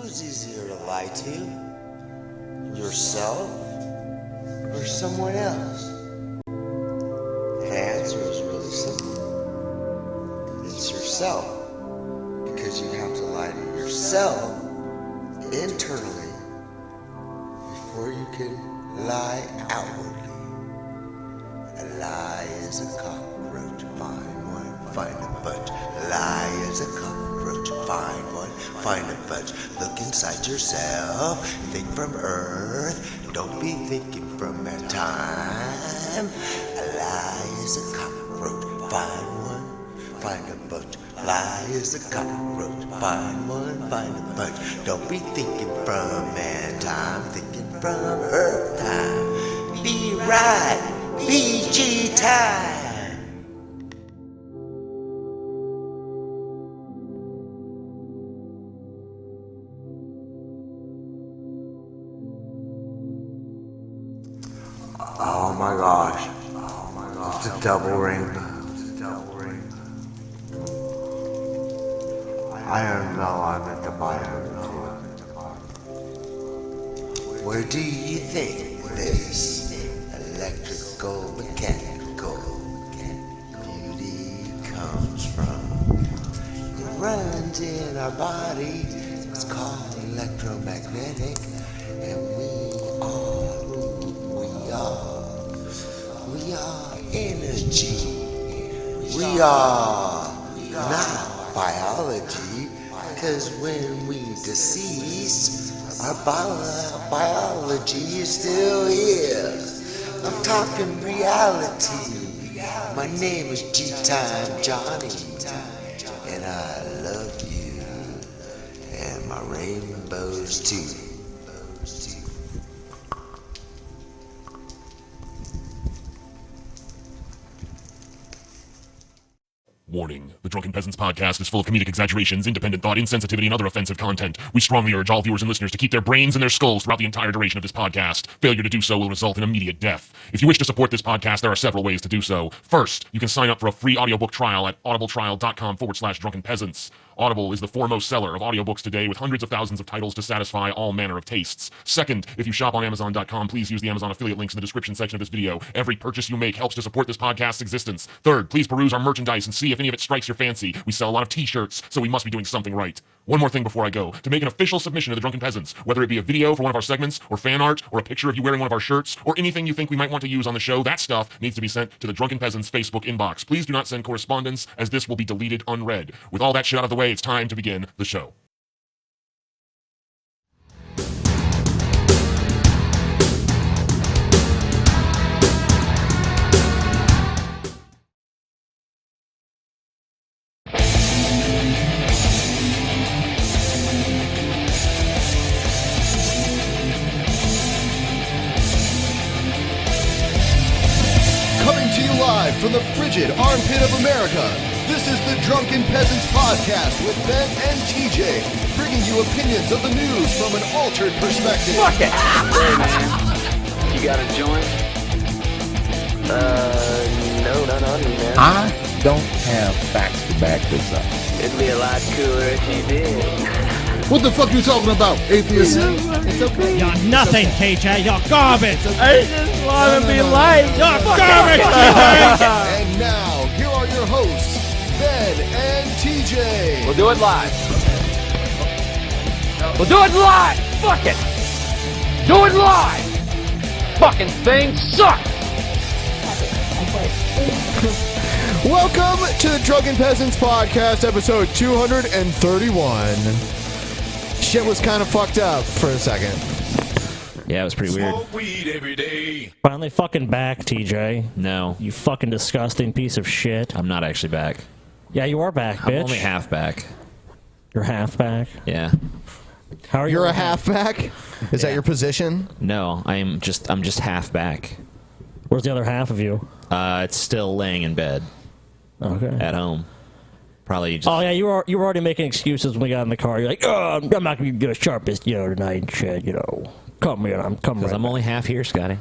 Who's easier to lie to? Yourself or someone else? The answer is really simple. It's yourself. Because you have to lie to yourself internally before you can lie outwardly. A lie is a cockroach, find one, find a bunch. A lie is a cockroach, find one, find a bunch. Look inside yourself, think from earth, don't be thinking from a time. A lie is a cockroach, find one, find a bunch. Lie is a cockroach, find one, find a bunch. Don't be thinking from man time, thinking from earth time. Be right, BG time. Oh my gosh, it's a double rainbow. I don't know, I'm at the bottom too. Where do you think this electrical, mechanical beauty comes from? It runs in our body, it's called electromagnetic, and we are who we are. We are energy. We are not biology, because when we decease, our biology is still here. I'm talking reality. My name is G-Time Johnny, and I love you, and my rainbows too. Warning. The Drunken Peasants podcast is full of comedic exaggerations, independent thought, insensitivity, and other offensive content. We strongly urge all viewers and listeners to keep their brains in their skulls throughout the entire duration of this podcast. Failure to do so will result in immediate death. If you wish to support this podcast, there are several ways to do so. First, you can sign up for a free audiobook trial at audibletrial.com/drunkenpeasants. Audible is the foremost seller of audiobooks today with hundreds of thousands of titles to satisfy all manner of tastes. Second, if you shop on Amazon.com, please use the Amazon affiliate links in the description section of this video. Every purchase you make helps to support this podcast's existence. Third, please peruse our merchandise and see if any of it strikes your fancy. We sell a lot of t-shirts, so we must be doing something right. One more thing before I go. To make an official submission to the Drunken Peasants, whether it be a video for one of our segments, or fan art, or a picture of you wearing one of our shirts, or anything you think we might want to use on the show, that stuff needs to be sent to the Drunken Peasants Facebook inbox. Please do not send correspondence, as this will be deleted unread. With all that shit out of the way, it's time to begin the show. Live from the frigid armpit of America, this is the Drunken Peasants Podcast with Ben and TJ, bringing you opinions of the news from an altered perspective. Fuck it! Hey man, you got a joint? No, not on me, man. I don't have facts to back this up. It'd be a lot cooler if you did. What the fuck you talking about, atheist? It's okay. You're nothing, TJ. You're garbage. I just want to be light. You're garbage. And now, here are your hosts, Ben and TJ. We'll do it live. We'll do it live. Fuck it. Do it live. Fucking thing sucks. Welcome to the Drunken Peasants Podcast, episode 231. Shit was kind of fucked up for a second. Yeah, it was pretty weird. Smoke weed every day. Finally fucking back, TJ. No, You fucking disgusting piece of shit. I'm not actually back. Yeah, you are back, bitch. I'm only half back. You're half back. Yeah. How are you? You're a halfback? Is that your position? No, I'm just half back. Where's the other half of you? It's still laying in bed Okay. at home. Probably just... Oh yeah, you were already making excuses when we got in the car. You're like, oh, I'm not gonna get a sharpest, tonight and shit. Come here, I'm coming. Because I'm only half here, Scotty.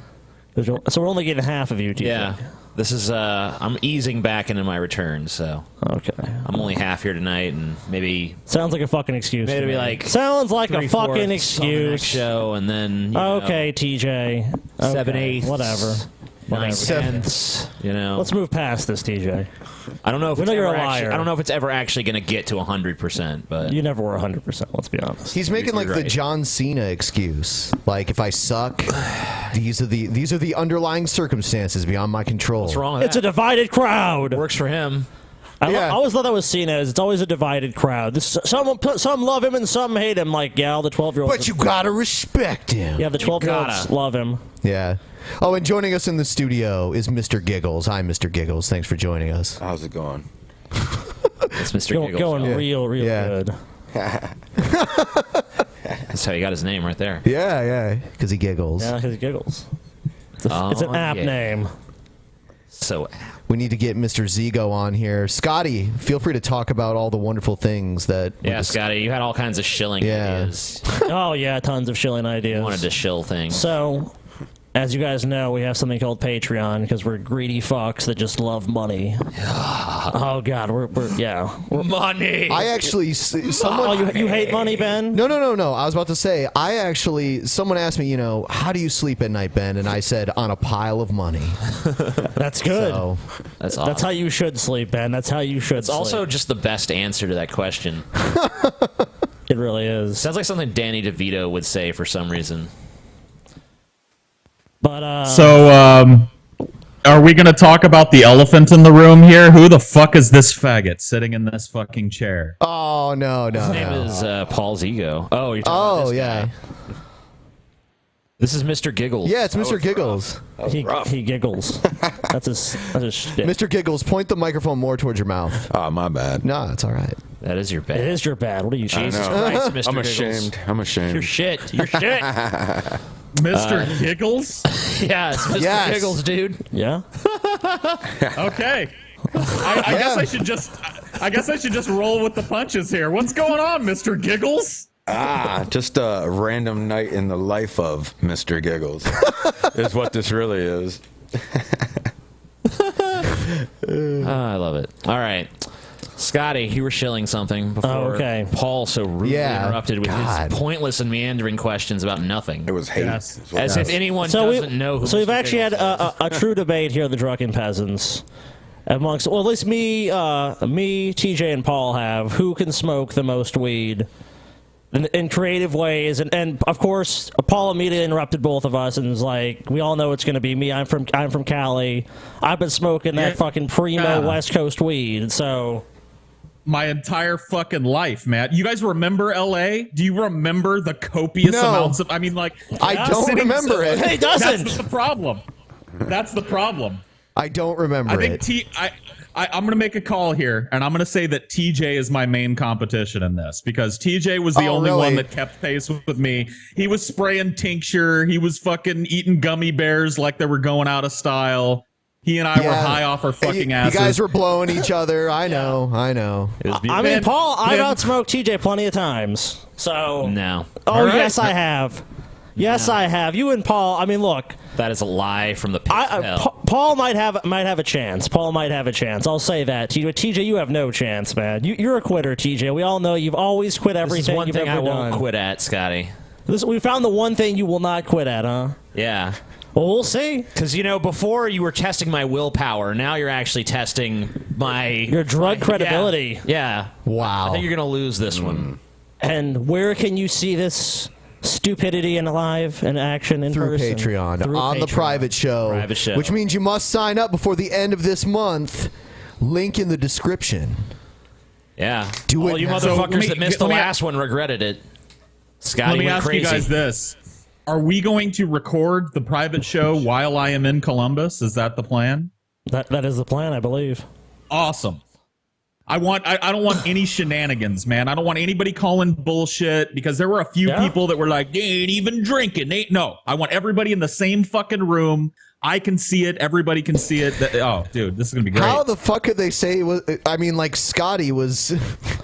So we're only getting half of you, TJ. Yeah. This is I'm easing back into my return, so Okay. I'm only half here tonight, and maybe Sounds like a fucking excuse. to maybe me. like Sounds like a 3/4 fucking on the next excuse. show, and then Okay, TJ. Okay, 7/8, whatever. 9/10, you know. Let's move past this, TJ. I don't know if We it's know you're ever a actually, liar. I don't know if it's ever actually going to get to 100%, but You never were 100%. Let's be honest. He's making like You're the right. John Cena excuse. Like if I suck, these are the underlying circumstances beyond my control. what's wrong with It's a that? divided crowd. Works for him. I Yeah. always thought that was seen as it's always a divided crowd. Some love him and some hate him. Like the 12-year-olds. But you gotta respect him. Yeah, the 12-year-olds gotta. love him. Yeah. Oh, and joining us in the studio is Mr. Giggles. Hi, Mr. Giggles. Thanks for joining us. How's it going? It's Mr. Giggles. Going Yeah. real Yeah. good. That's how you got his name right there. Yeah, yeah, because he giggles. Yeah, his giggles. It's an app yeah. name. So We need to get Mr. Zigo on here. Scotty, feel free to talk about all the wonderful things that. yeah, Scotty, you had all kinds of shilling Yeah. ideas. Oh yeah, tons of shilling ideas. You wanted to shill things. So, as you guys know, we have something called Patreon because we're greedy fucks that just love money. Oh God, we're Money. I actually someone. Oh, you hate money, Ben? No. I was about to say, someone asked me, how do you sleep at night, Ben? And I said, on a pile of money. That's good. So, That's awesome. That's how you should sleep, Ben. That's how you should. It's also just the best answer to that question. it really is. Sounds like something Danny DeVito would say for some reason. But So, are we going to talk about the elephant in the room here? Who the fuck is this faggot sitting in this fucking chair? oh no. His name is Paul's ego. Oh, you're talking about this yeah. guy. This is Mr. Giggles. Yeah, it's Mr. Giggles. he giggles. That's his shtick. Mr. Giggles, point the microphone more towards your mouth. Oh, my bad. No, it's all right. That is your It bad. is your bad. What are you? Jesus know. Christ, Mr. I'm Giggles. ashamed. I'm ashamed. Your shit. Your shit. Mr. Giggles? Yeah, it's Mr. Yes. Giggles, dude. Yeah. Okay. I guess I should just roll with the punches here. What's going on, Mr. Giggles? Just a random night in the life of Mr. Giggles is what this really is. I love it. All right. Scotty, you were shilling something before okay. Paul so rudely Yeah, interrupted with God. his pointless and meandering questions about nothing. It was hate. Yes. is what As it if was. anyone So doesn't know who we've Mr. actually had Giggles is. a true debate here, the Drunken Peasants, amongst at least me, TJ, and Paul have who can smoke the most weed in creative ways, and of course Paul immediately interrupted both of us and was like, "We all know it's going to be me. I'm from Cali. I've been smoking that fucking primo West Coast weed." So My entire fucking life, Matt. You guys remember L.A.? Do you remember the copious No. amounts of... I mean, like... I don't sitting- remember it. He doesn't. That's the problem. That's the problem. I don't remember I think it. I'm going to make a call here, and I'm going to say that TJ is my main competition in this, because TJ was the only really? one that kept pace with me. He was spraying tincture. He was fucking eating gummy bears like they were going out of style. He and I were high off our fucking you asses. guys were blowing each other. I know. It was I mean, Ben- Paul, I've Ben- outsmoked TJ plenty of times. So No. Oh All right. yes, I have. Yes, I have. You and Paul. I mean, look. That is a lie from the pit of hell. Paul might have a chance. Paul might have a chance. I'll say that. TJ, you have no chance, man. You're a quitter, TJ. We all know you've always quit This everything is one you've thing ever I won't done. quit at, Scotty. We found the one thing you will not quit at, huh? Yeah. Well, we'll see. Because, before you were testing my willpower, now you're actually testing Your drug credibility. Yeah. Wow. I think you're going to lose this one. And where can you see this stupidity in live in action in Through person? Patreon Through on the Patreon. private show, Private show. which means you must sign up before the end of this month. Link in the description. Yeah. Do All it you now. So motherfuckers that missed the let me- last one regretted it. Scotty Let me went ask crazy. you guys this. Are we going to record the private show while I am in Columbus? Is that the plan? That is the plan, I believe. Awesome. I don't want any shenanigans, man. I don't want anybody calling bullshit, because there were a few people that were like, they ain't even drinking. No, I want everybody in the same fucking room. I can see it. Everybody can see it. Oh, dude, this is going to be great. How the fuck could they say it was? I mean, like, Scotty was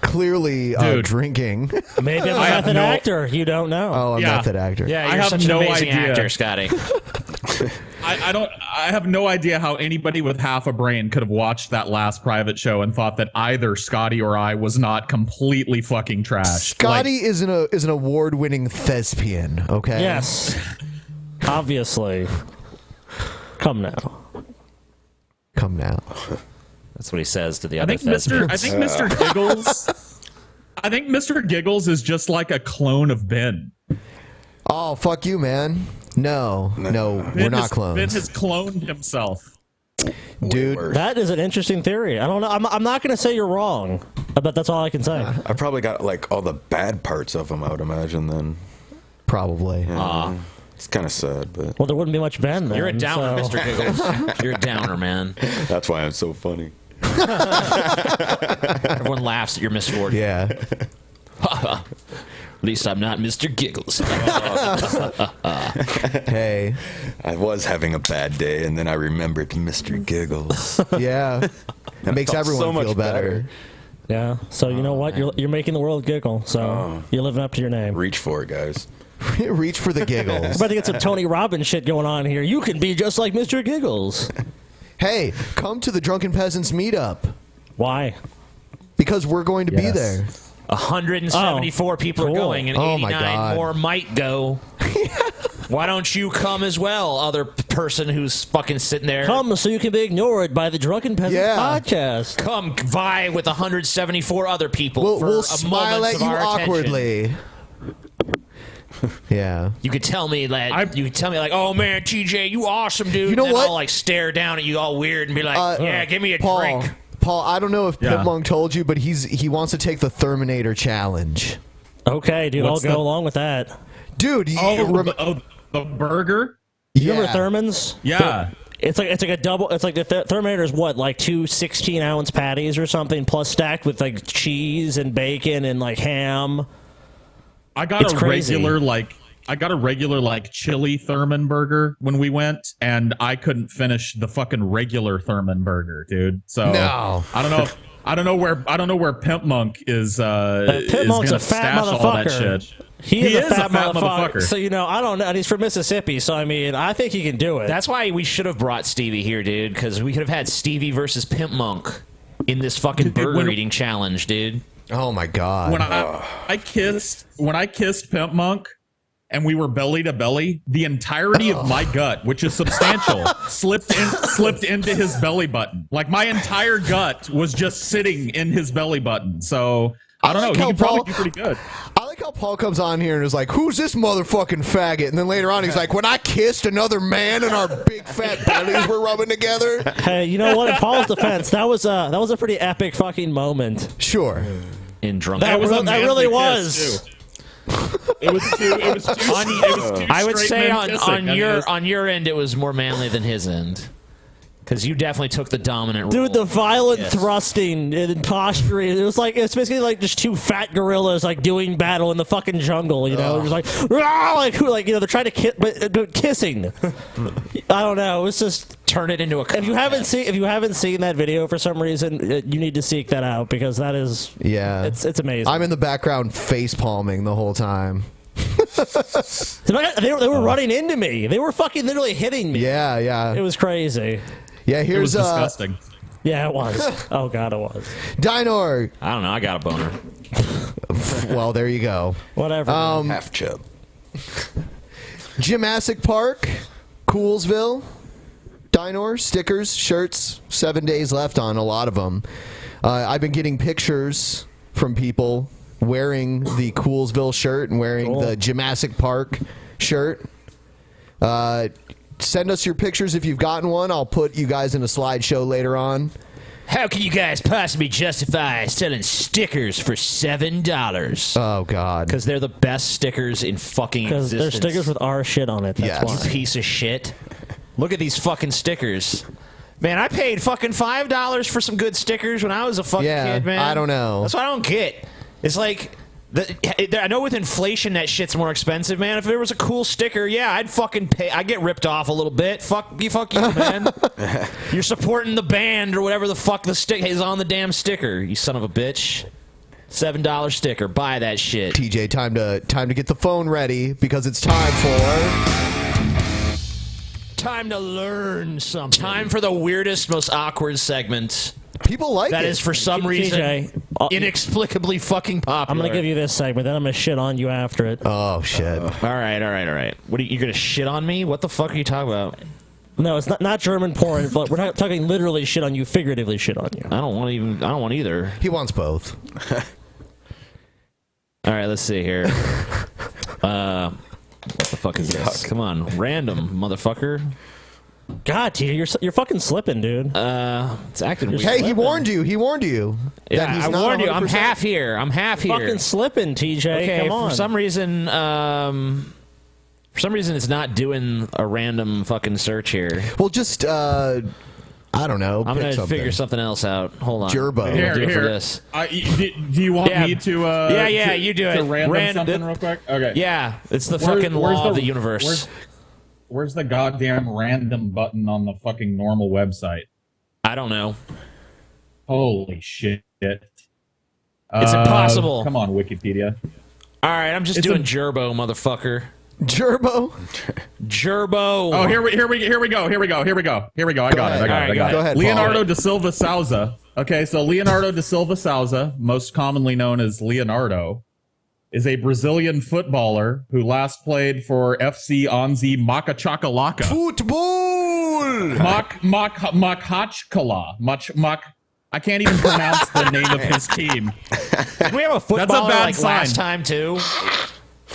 clearly drinking. Maybe I'm a I have method no- actor. You don't know. Oh, a Yeah. method actor. Yeah, I you're have such an no amazing idea. actor, Scotty. I have no idea how anybody with half a brain could have watched that last private show and thought that either Scotty or I was not completely fucking trash. Scotty is an award-winning thespian. Okay. Yes. Obviously. Come now. That's what he says to the I other think Mr. Giggles. I think Mr. Giggles is just like a clone of Ben. Oh, fuck you, man. No, we're not clones. Ben has cloned himself. Dude, that is an interesting theory. I don't know. I'm not going to say you're wrong, but that's all I can say. I probably got like all the bad parts of him, I would imagine, then. Probably. Yeah. It's kind of sad, but... Well, there wouldn't be much Ben then. You're a downer, so. Mr. Giggles. You're a downer, man. That's why I'm so funny. Everyone laughs at your misfortune. Yeah. At least I'm not Mr. Giggles. Hey. I was having a bad day, and then I remembered Mr. Giggles. Yeah. It makes everyone so much feel better. Yeah. So you know what? You're making the world giggle. So you're living up to your name. Reach for it, guys. Reach for the giggles. I'm about to get some Tony Robbins shit going on here. You can be just like Mr. Giggles. Hey, come to the Drunken Peasants meetup. Why? Because we're going to be there. 174 people are going, and 89 more might go. Why don't you come as well, other person who's fucking sitting there? Come so you can be ignored by the Drunken Peasants podcast. Come vie with 174 other people. We'll smile at you awkwardly. Yeah. You could tell me that. You could tell me like, "Oh man, TJ, you awesome, dude." You know and then what? I'll like stare down at you all weird and be like, "Yeah, give me a drink." Paul, I don't know if Pip Monk told you, but he wants to take the Terminator challenge. Okay, dude, I'll go along with that. Dude, the burger? You remember Thurman's? Yeah. It's like a double. It's like the Terminator's what, like 2 16-ounce patties or something, plus stacked with like cheese and bacon and like ham. I got a regular like chili Thurman burger when we went, and I couldn't finish the fucking regular Thurman burger, dude. So no. I don't know where Pimp Monk is. Pimp Monk's a fat motherfucker. All that shit. He is a fat motherfucker. So I don't know. And he's from Mississippi, so I mean, I think he can do it. That's why we should have brought Stevie here, dude, because we could have had Stevie versus Pimp Monk in this fucking burger eating challenge, dude. Oh my god! When I kissed Pimp Monk, and we were belly to belly, the entirety of my gut, which is substantial, slipped into his belly button. Like my entire gut was just sitting in his belly button. So I don't know. He could probably do pretty good. I like how Paul comes on here and is like, "Who's this motherfucking faggot?" And then later on, he's like, "When I kissed another man and our big fat bellies were rubbing together." Hey, you know what? In Paul's defense, that was a pretty epic fucking moment. Sure. In drunk. That really was. It was too I would say on your end, it was more manly than his end. Because you definitely took the dominant role. Dude, the violent thrusting and posturing. It's basically like just two fat gorillas like doing battle in the fucking jungle, you know? Just like, they're trying to kiss, but kissing. I don't know. It was just turn it into a If you haven't seen that video for some reason, you need to seek that out because that is it's amazing. I'm in the background face palming the whole time. They were running into me. They were fucking literally hitting me. Yeah. It was crazy. Yeah, here's it was disgusting. Yeah, it was. Oh god, it was. Dinor. I don't know. I got a boner. Well, there you go. Whatever. Half chub. Jurassic Park, Coolsville, Dinor, stickers, shirts, 7 days left on a lot of them. I've been getting pictures from people wearing the Coolsville shirt and wearing the Jurassic Park shirt. Send us your pictures if you've gotten one. I'll put you guys in a slideshow later on. How can you guys possibly justify selling stickers for $7? Oh, God. Because they're the best stickers in fucking existence. Because they're stickers with our shit on it. That's why. You piece of shit. Look at these fucking stickers. Man, I paid fucking $5 for some good stickers when I was a fucking kid, man. I don't know. That's what I don't get. It's like... I know with inflation that shit's more expensive, man. If there was a cool sticker, yeah, I'd fucking pay. I'd get ripped off a little bit. Fuck you, man. You're supporting the band or whatever the fuck the stick is on the damn sticker. You son of a bitch. $7 sticker. Buy that shit. TJ, time to get the phone ready because it's time for Time to learn something. Time for the weirdest, most awkward segment. People like that it. is for some reason TJ, inexplicably fucking popular. I'm gonna give you this segment, then I'm gonna shit on you after it. Oh shit! All right. What are you gonna shit on me? What the fuck are you talking about? No, it's not German porn. We're not talking literally shit on you, figuratively shit on you. I don't want either. He wants both. All right, let's see here. What the fuck is this? Come on, random motherfucker. God, TJ, you're fucking slipping, dude. It's acting weird. Hey, he warned you. He warned you. Yeah, that he's I not warned you. I'm 100%. half here. Fucking slipping, TJ. Okay, Come on. for some reason, it's not doing a random fucking search here. Well, just I don't know. I'm pick gonna figure something else out. Hold on. Gerbo. Here, do it Here. for this. Do you want me to? Yeah, you do it. To random something real quick. Okay. Yeah, it's the fucking law of the universe. Where's the goddamn random button on the fucking normal website? I don't know. Holy shit! It's impossible. Come on, Wikipedia. All right, I'm just doing Gerbo, motherfucker. Gerbo. Gerbo. Oh, here we go. I got it. Go ahead, Leonardo da Silva Souza. Okay, so Leonardo da Silva Souza, most commonly known as Leonardo, is a Brazilian footballer who last played for FC Onze Macachakalaka. Football. Makhachkala. I can't even pronounce the name of his team. Did we have a footballer That's a bad like sign. last time too?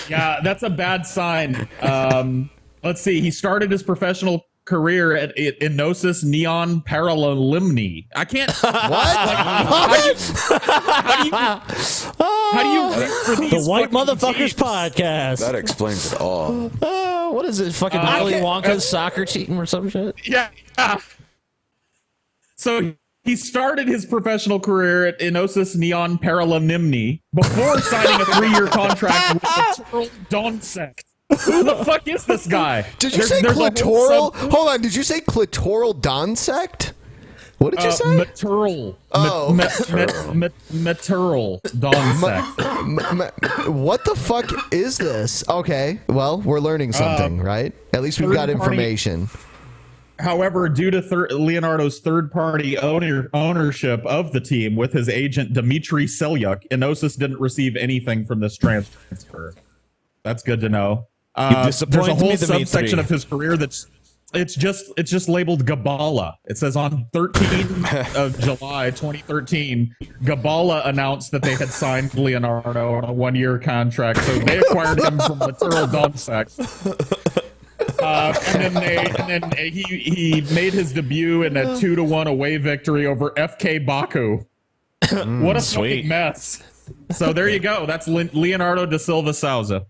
Yeah, that's a bad sign. Let's see. He started his professional career at Inosis Neon Paralimni. I can't. How do you for these the White fucking Motherfuckers teams? podcast. That explains it all. What is it? Fucking Willy Wonka's soccer team or some shit? Yeah. So he started his professional career at Inosis Neon Paralimni before signing a 3-year contract with the Turl Donsect. Who the fuck is this guy? Did you say clitoral? Hold on. Did you say clitoral donsect? What did you say? Maternal. Oh. Maternal donsect. What the fuck is this? Okay. Well, we're learning something, right? At least we've got information. However, due to Leonardo's third-party ownership of the team with his agent Dmitry Selyuk, Inosis didn't receive anything from this transfer. That's good to know. There's a whole subsection of his career that's it's just labeled Gabala. It says on 13 of July 2013, Gabala announced that they had signed Leonardo on a 1-year contract, so they acquired him from Lateral Donsect. And then he made his debut in a 2-1 away victory over FK Baku. What a fucking mess! So there you go. That's Leonardo da Silva Souza,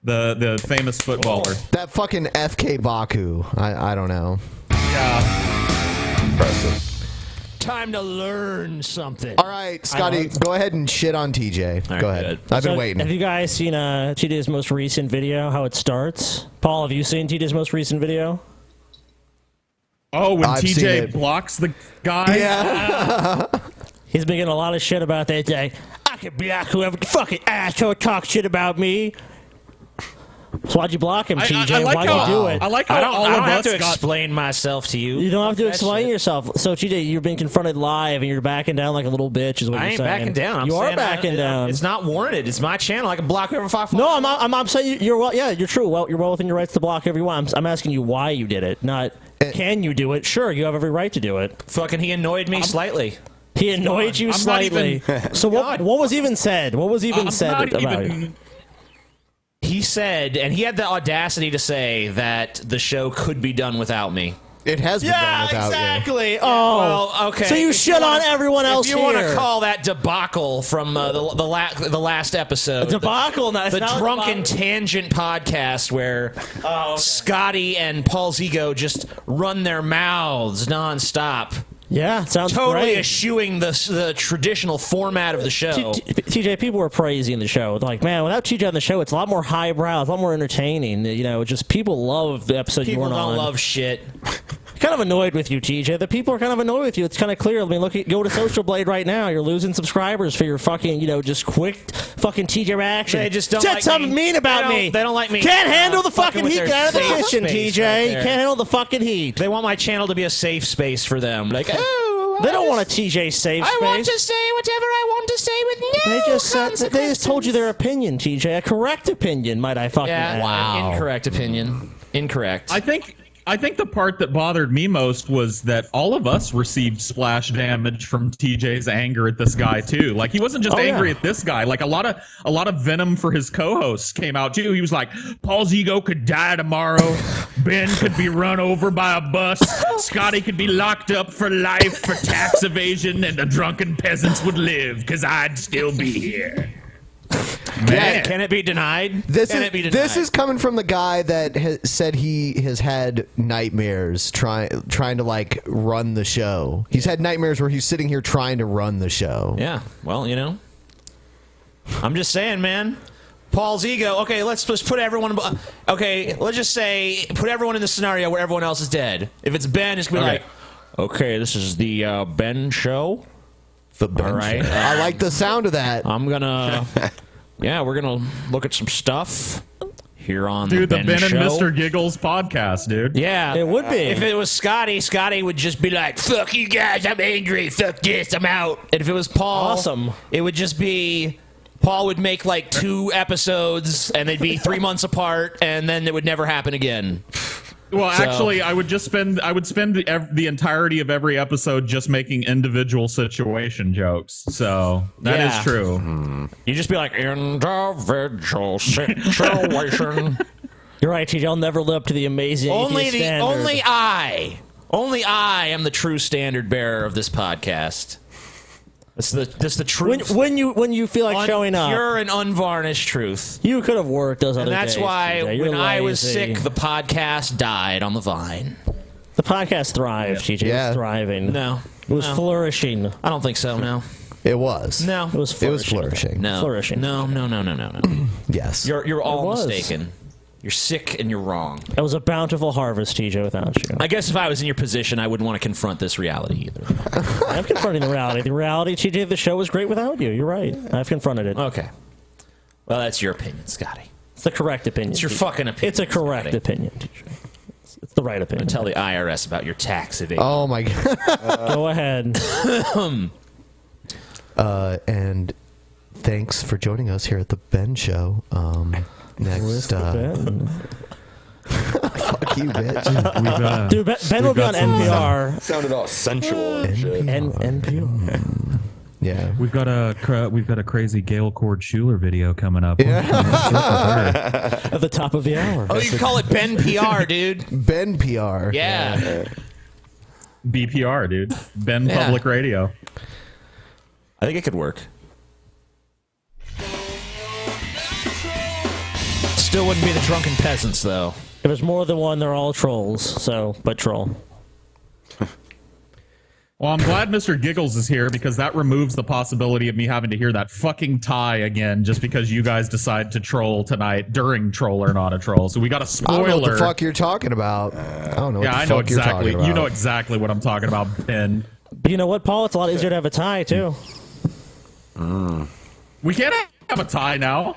the famous footballer. That fucking FK Baku. I don't know. Yeah. Impressive. Time to learn something. All right, Scotty, go ahead and shit on TJ. Go ahead. I've been waiting. Have you guys seen TJ's most recent video, how it starts? Paul, have you seen TJ's most recent video? Oh, when I've seen TJ it. blocks the guy? Yeah. He's been getting a lot of shit about that day. I can block whoever the fucking asshole talks shit about me. So why'd you block him, TJ? Why'd you do it? I like how I don't all of have us to got explain myself to you. You don't have to That explain shit. yourself. So, TJ, you're being confronted live, and you're backing down like a little bitch, is what I you're ain't saying. backing down. You are backing down. It's not warranted. It's my channel. I can block whoever fuck. No, I'm saying you're well. Yeah, you're true. Well, you're well within your rights to block whoever you want. I'm asking you why you did it, not can you do it. Sure, you have every right to do it. Fucking, he annoyed me slightly. He annoyed you I'm not slightly. So what was even said? What was even I'm said not about even- it? He said, and he had the audacity to say that the show could be done without me. It has been done without exactly. Oh, well, okay. So you shit on everyone else If you here. want to call that debacle from the last episode, debacle, no, it's the not a Drunken debacle. Tangent podcast, where Scotty and Paul Zigo just run their mouths nonstop. Yeah, sounds Totally great. eschewing the traditional format of the show. TJ, people were praising the show. They're like, man, without TJ on the show, it's a lot more highbrow, it's a lot more entertaining. You know, just people love the episode you People weren't don't on. love shit. kind of annoyed with you, TJ. The people are kind of annoyed with you. It's kind of clear. I mean, go to Social Blade right now. You're losing subscribers for your fucking, just quick fucking TJ reaction. They just don't Said like something me. mean about me. They don't like me. Can't handle the fucking heat. with Get out of the their kitchen, safe space TJ. right You there. can't handle the fucking heat. They want my channel to be a safe space for them. Like, oh, They don't want a TJ safe space. I want to say whatever I want to say with no They just told you their opinion, TJ. A correct opinion, might I fucking add. Wow. Incorrect opinion. Incorrect. I think the part that bothered me most was that all of us received splash damage from TJ's anger at this guy too. Like he wasn't just angry at this guy. Like a lot of venom for his co-hosts came out too. He was like, Paul's ego could die tomorrow. Ben could be run over by a bus. Scotty could be locked up for life for tax evasion, and the drunken peasants would live because I'd still be here. Man. Can it be denied? This is coming from the guy that said he has had nightmares trying to like run the show. He's had nightmares where he's sitting here trying to run the show. Yeah. Well, I'm just saying, man. Paul's ego. Okay, let's put everyone. Okay, let's just say put everyone in the scenario where everyone else is dead. If it's Ben, it's gonna be like, okay, this is the Ben show. The Ben All right. show. I like the sound of that. I'm gonna. Yeah, we're gonna look at some stuff here on Dude, the the Ben Ben and Show. Mr. Giggles podcast, dude. Yeah, It would be. If it was Scotty would just be like, "Fuck you guys, I'm angry. Fuck this, I'm out." And if it was Paul, Awesome. It would just be Paul would make like 2 episodes, and they'd be 3 months apart, and then it would never happen again. Well, So- actually, I would spend the entirety of every episode just making individual situation jokes. So that is Yeah. true. You just be like, individual situation. You're right, TJ. I'll never live up to the amazing Only standard. only I am the true standard bearer of this podcast. That's the truth. When you feel like showing up, Pure and unvarnished truth. you could have worked those other And that's days, why TJ. You're when I was lazy. sick, the podcast died on the vine. The podcast thrived, TJ. It Yeah. was thriving. No. It was No. flourishing. I don't think so, no. It was. No. It was It was flourishing. flourishing. No. Flourishing. No. Yes. You're all was. mistaken. You're sick and you're wrong. It was a bountiful harvest, TJ, without you. I guess if I was in your position, I wouldn't want to confront this reality either. I'm confronting the reality. The reality, TJ, the show was great without you. You're right. I've confronted it. Okay. Well, that's your opinion, Scotty. It's the correct opinion. It's your TJ. fucking opinion. It's a correct Scotty. opinion, TJ. It's the right opinion. Tell the IRS about your tax evasion. Oh my god. Go ahead. And thanks for joining us here at the Ben Show. Next, Ben. fuck you, bitch. Dude, Ben will be on NPR. Sounded all sensual and shit. NPR. Yeah. We've got a crazy Gail Cord Schuler video coming up. At the top of the hour. Oh, you can call it Ben PR, dude. Ben PR. Yeah. BPR, dude. Ben Yeah. Public Radio. I think it could work. Still wouldn't be the Drunken Peasants, though. If there's more than one, they're all trolls. So, but troll. Well, I'm glad Mr. Giggles is here because that removes the possibility of me having to hear that fucking tie again just because you guys decide to troll tonight during Troll or Not a Troll. So we got a I spoiler. don't know what the fuck you're talking about. I don't know what Yeah, the I know fuck you're exactly. talking about. You know exactly what I'm talking about, Ben. But you know what, Paul? It's a lot easier to have a tie, too. We can't have a tie now.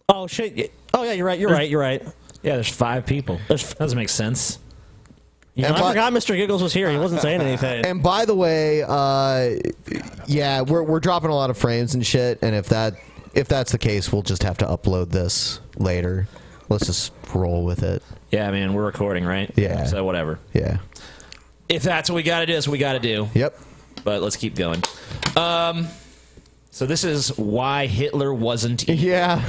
Oh, shit. Oh, yeah, you're right. You're right. Yeah, there's 5 people. Doesn't make sense. You know, And I forgot Mr. Giggles was here. He wasn't saying anything. And by the way, yeah, we're dropping a lot of frames and shit. And if that's the case, we'll just have to upload this later. Let's just roll with it. Yeah, man, we're recording, right? Yeah. So whatever. Yeah. If that's what we got to do, that's what we got to do. Yep. But let's keep going. So this is why Hitler wasn't evil. Yeah.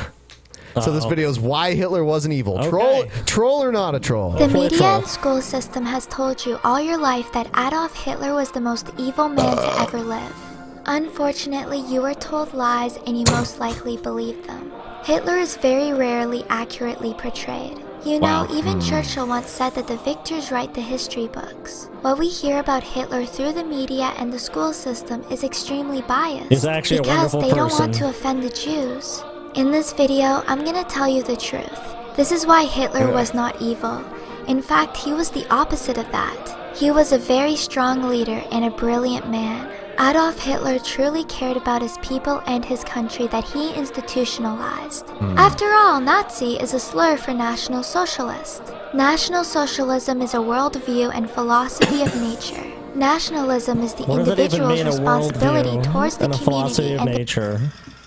So this video is why Hitler wasn't evil. Okay. Troll or not a troll? The media and school system has told you all your life that Adolf Hitler was the most evil man to ever live. Unfortunately, you were told lies and you most likely believed them. Hitler is very rarely accurately portrayed. You know, even Churchill once said that the victors write the history books. What we hear about Hitler through the media and the school system is extremely biased. He's actually a because wonderful they don't want person. to offend the Jews. In this video, I'm gonna tell you the truth. This is why Hitler was not evil. In fact, he was the opposite of that. He was a very strong leader and a brilliant man. Adolf Hitler truly cared about his people and his country that he institutionalized. After all, Nazi is a slur for National Socialist. National Socialism is a worldview and philosophy of nature. Nationalism is the What does that even individual's mean, a responsibility worldview towards the and a philosophy community of and the nature?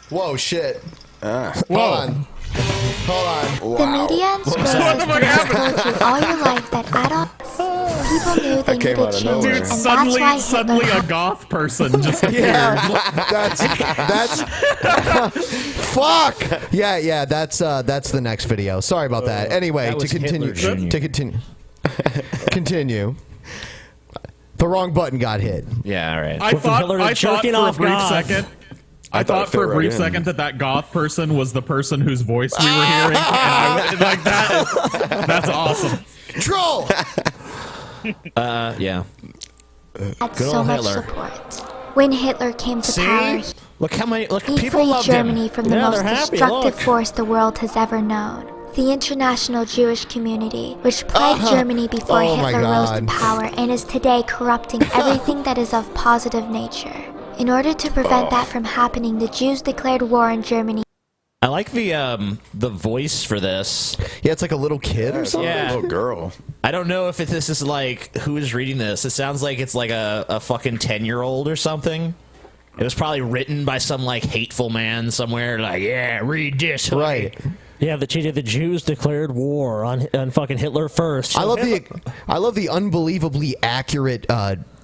Whoa, shit. Ah. Hold on. Hold on. The media and school system has told you all your life that adults, people knew they came needed out of change, nowhere. and Dude, that's why suddenly Hitler a goth person just appeared. Yeah, that's fuck. Yeah, that's the next video. Sorry about that. Anyway, That to was continue, Hitler Jr. continue. The wrong button got hit. Yeah, all right. I thought for jerking a off brief goth. second. I thought for a brief second that goth person was the person whose voice we were hearing, and I like that. That's awesome. Troll. Yeah. had Good so old much Hitler. support. When Hitler came to See? power, Look how many. Look, he people freed loved Germany him. from the Yeah, most they're happy, destructive look. force the world has ever known. The international Jewish community, which plagued Germany before Oh my Hitler rose to God. power and is today corrupting everything that is of positive nature. In order to prevent that from happening, the Jews declared war on Germany. I like the voice for this. Yeah, it's like a little kid or It's something. a little girl. I don't know if this is like who is reading this. It sounds like it's like a fucking 10-year-old or something. It was probably written by some like hateful man somewhere. Like, yeah, read this. honey." Right. Yeah, the Jews declared war on fucking Hitler first. I love the unbelievably accurate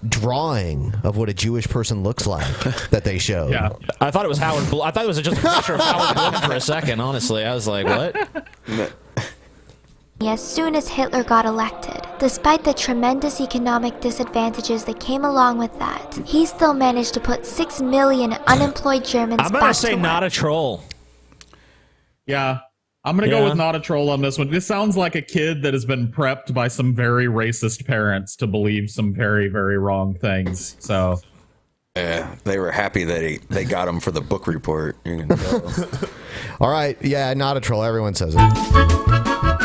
drawing of what a Jewish person looks like that they showed. Yeah. I thought it was Howard. I thought it was just a picture of Howard Bloom for a second. Honestly, I was like, what? As soon as Hitler got elected. Despite the tremendous economic disadvantages that came along with that, he still managed to put 6 million unemployed Germans I'm back gonna say to not work. a troll. Yeah. I'm going to go with not a troll on this one. This sounds like a kid that has been prepped by some very racist parents to believe some very, very wrong things. So, Yeah, they were happy that they got him for the book report. You can tell. All right. Yeah, not a troll. Everyone says it.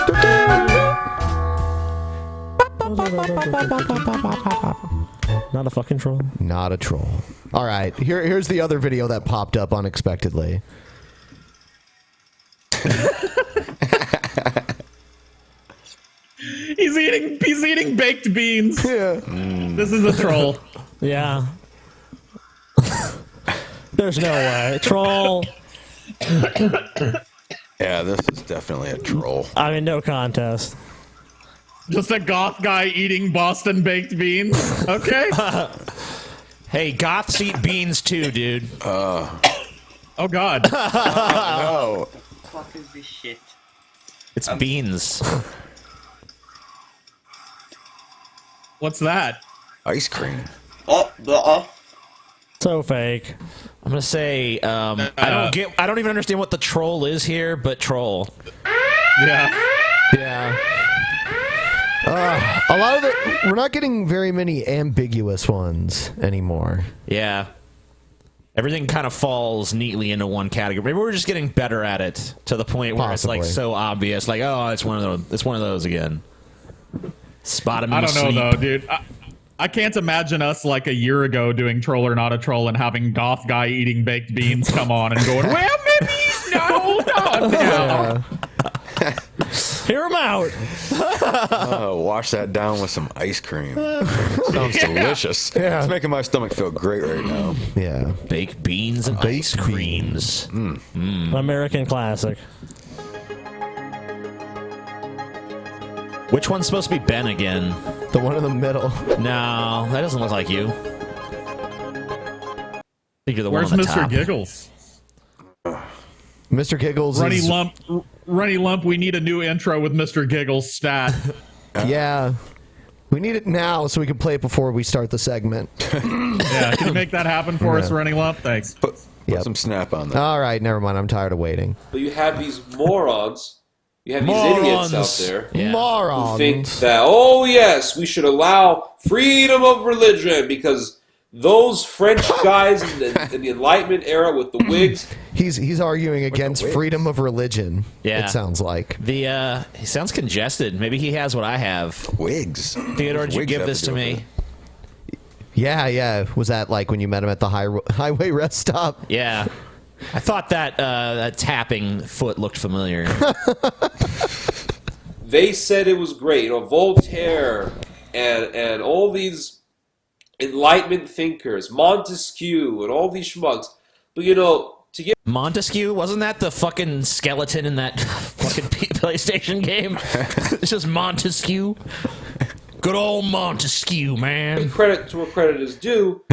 Not a fucking troll. Not a troll. All right. Here's the other video that popped up unexpectedly. he's eating baked beans. Yeah. This is a troll. Yeah. There's no way. Troll. Yeah, this is definitely a troll. I mean, no contest. Just a goth guy eating Boston baked beans. Okay. Hey, goths eat beans too, dude. Oh God. No. Fuck is this shit? It's beans. What's that? Ice cream. Oh, So fake. I'm gonna say I don't even understand what the troll is here, but troll. Yeah. Yeah. A lot of we're not getting very many ambiguous ones anymore. Yeah. Everything kind of falls neatly into one category. Maybe we're just getting better at it to the point where it's like Possibly. so obvious. Like, oh, it's one of those. It's one of those again. Spot him in I the don't know sleep. though, dude. I can't imagine us like a year ago doing troll or not a troll and having goth guy eating baked beans come on and going, well, maybe he's not now. Hear him out. Wash that down with some ice cream. Sounds delicious. Yeah. It's making my stomach feel great right now. Yeah. Baked beans and ice creams. American classic. Which one's supposed to be Ben again? The one in the middle. No, that doesn't look like you. I think you're the Where's one on the Mr. top. Giggles? Mr. Giggles Runny is... Lump, we need a new intro with Mr. Giggles stat. Yeah. We need it now so we can play it before we start the segment. Yeah, can you make that happen for us, Runny Lump? Thanks. Put some snap on that. All right, never mind. I'm tired of waiting. but you have these morons. You have these idiots out there who Morons. think that, oh yes, we should allow freedom of religion because Those French guys in the Enlightenment era with the wigs. He's arguing against freedom of religion. Yeah. It sounds like. He sounds congested. Maybe he has what I have. Wigs. Theodore, did you give this to me? Yeah. Was that like when you met him at the highway rest stop? Yeah. I thought that tapping foot looked familiar. They said it was great. Voltaire and all these Enlightenment thinkers, Montesquieu, and all these schmucks. But to get Montesquieu, wasn't that the fucking skeleton in that fucking PlayStation game? It's just Montesquieu. Good old Montesquieu, man. Credit to where credit is due.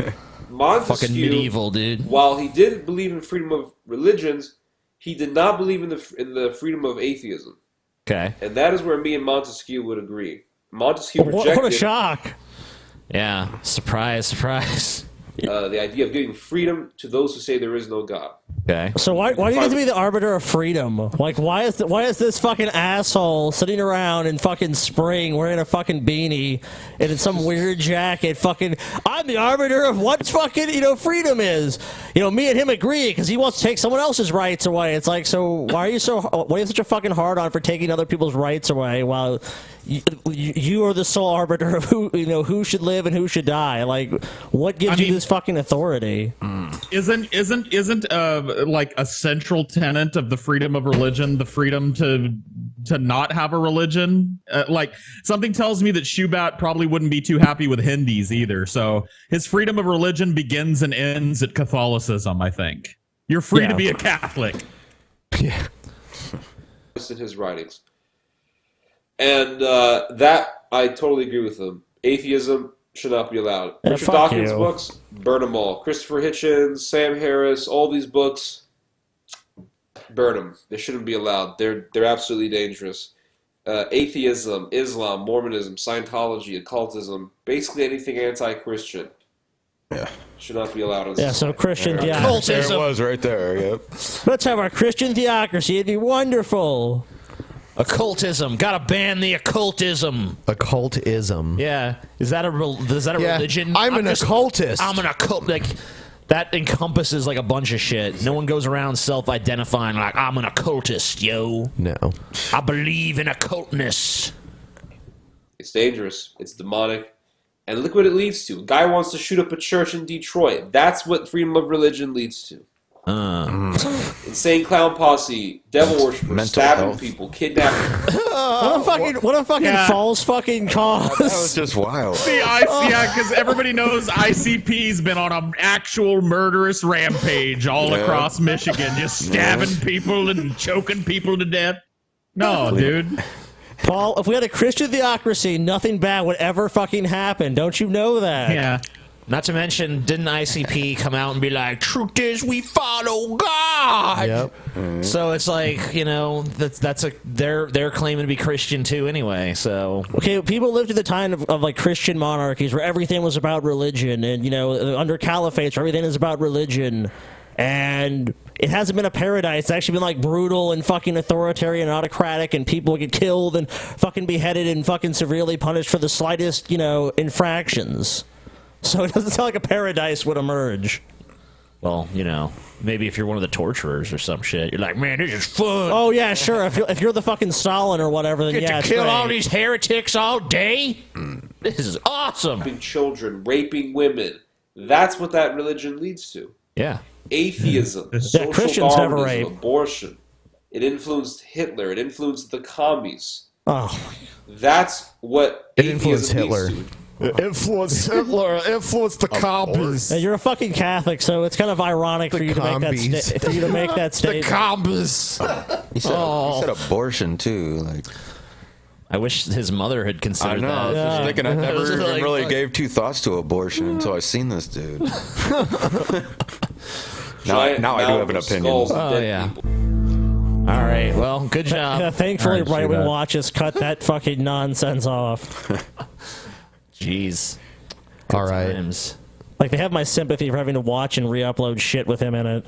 Montesquieu, fucking medieval dude. While he did believe in freedom of religions, he did not believe in the freedom of atheism. Okay. And that is where me and Montesquieu would agree. Montesquieu rejected. What a shock! Yeah, surprise. The idea of giving freedom to those who say there is no God. Okay. So why do you have to be the arbiter of freedom? Like, why is this fucking asshole sitting around in fucking spring wearing a fucking beanie and in some weird jacket? Fucking, I'm the arbiter of what fucking freedom is. Me and him agree because he wants to take someone else's rights away. It's like, so why are you such a fucking hard on for taking other people's rights away while you are the sole arbiter of who should live and who should die? Like, what gives you this fucking authority? Isn't like a central tenet of the freedom of religion the freedom to not have a religion? Like, something tells me that Shubat probably wouldn't be too happy with Hindis either. So his freedom of religion begins and ends at Catholicism. I think you're free to be a Catholic. Yeah. In his writings. And that, I totally agree with him. Atheism should not be allowed. Yeah, Richard fuck Dawkins' you. books, burn them all. Christopher Hitchens, Sam Harris, all these books, burn them. They shouldn't be allowed. They're absolutely dangerous. Atheism, Islam, Mormonism, Scientology, occultism, basically anything anti-Christian. Yeah. Should not be allowed. So Christian There theocracy. it was right there. Yep. Let's have our Christian theocracy. It'd be wonderful. Occultism. Gotta ban the occultism. Occultism. Yeah. Is that a religion? I'm an occultist. I'm an occult. Like, that encompasses like a bunch of shit. No one goes around self-identifying like, I'm an occultist, yo. No. I believe in occultness. It's dangerous. It's demonic. And look what it leads to. A guy wants to shoot up a church in Detroit. That's what freedom of religion leads to. Insane clown posse, devil worshippers, stabbing people, kidnapping. What a fucking false fucking cause. That was just wild. Because everybody knows ICP's been on an actual murderous rampage all across Michigan, just stabbing people and choking people to death. No, dude. Paul, if we had a Christian theocracy, nothing bad would ever fucking happen. Don't you know that? Yeah. Not to mention, didn't ICP come out and be like, truth is we follow God? Yep. So it's like, they're claiming to be Christian too anyway, so. Okay, people lived at the time of like Christian monarchies where everything was about religion, and under caliphates where everything is about religion, and it hasn't been a paradise. It's actually been like brutal and fucking authoritarian and autocratic, and people get killed and fucking beheaded and fucking severely punished for the slightest, infractions. So it doesn't sound like a paradise would emerge. Well, maybe if you're one of the torturers or some shit, you're like, man, this is fun. Oh yeah, sure. If you're the fucking Stalin or whatever, then Get yeah, to it's kill great. all these heretics all day? This is awesome. Raping children, raping women. That's what that religion leads to. Yeah. Atheism, social Christians never Darwinism, rape. abortion. It influenced Hitler. It influenced the commies. Oh, That's what It influenced atheism Hitler. leads to. Influence Hitler. Influence the commies. yeah, you're a fucking Catholic, so it's kind of ironic for you to make that statement. commies. He said abortion too. Like, I wish his mother had I considered know. I was that. just thinking I never It was even like, really fuck. gave two thoughts to abortion until I seen this dude. now I Giant do have an mounds of opinion. skulls of Oh, dead yeah. people. All right, well, good job. Yeah, thankfully, All right, right-wing Shubat. watches cut that fucking nonsense off. Jeez. All right. Times. Like, they have my sympathy for having to watch and re-upload shit with him in it.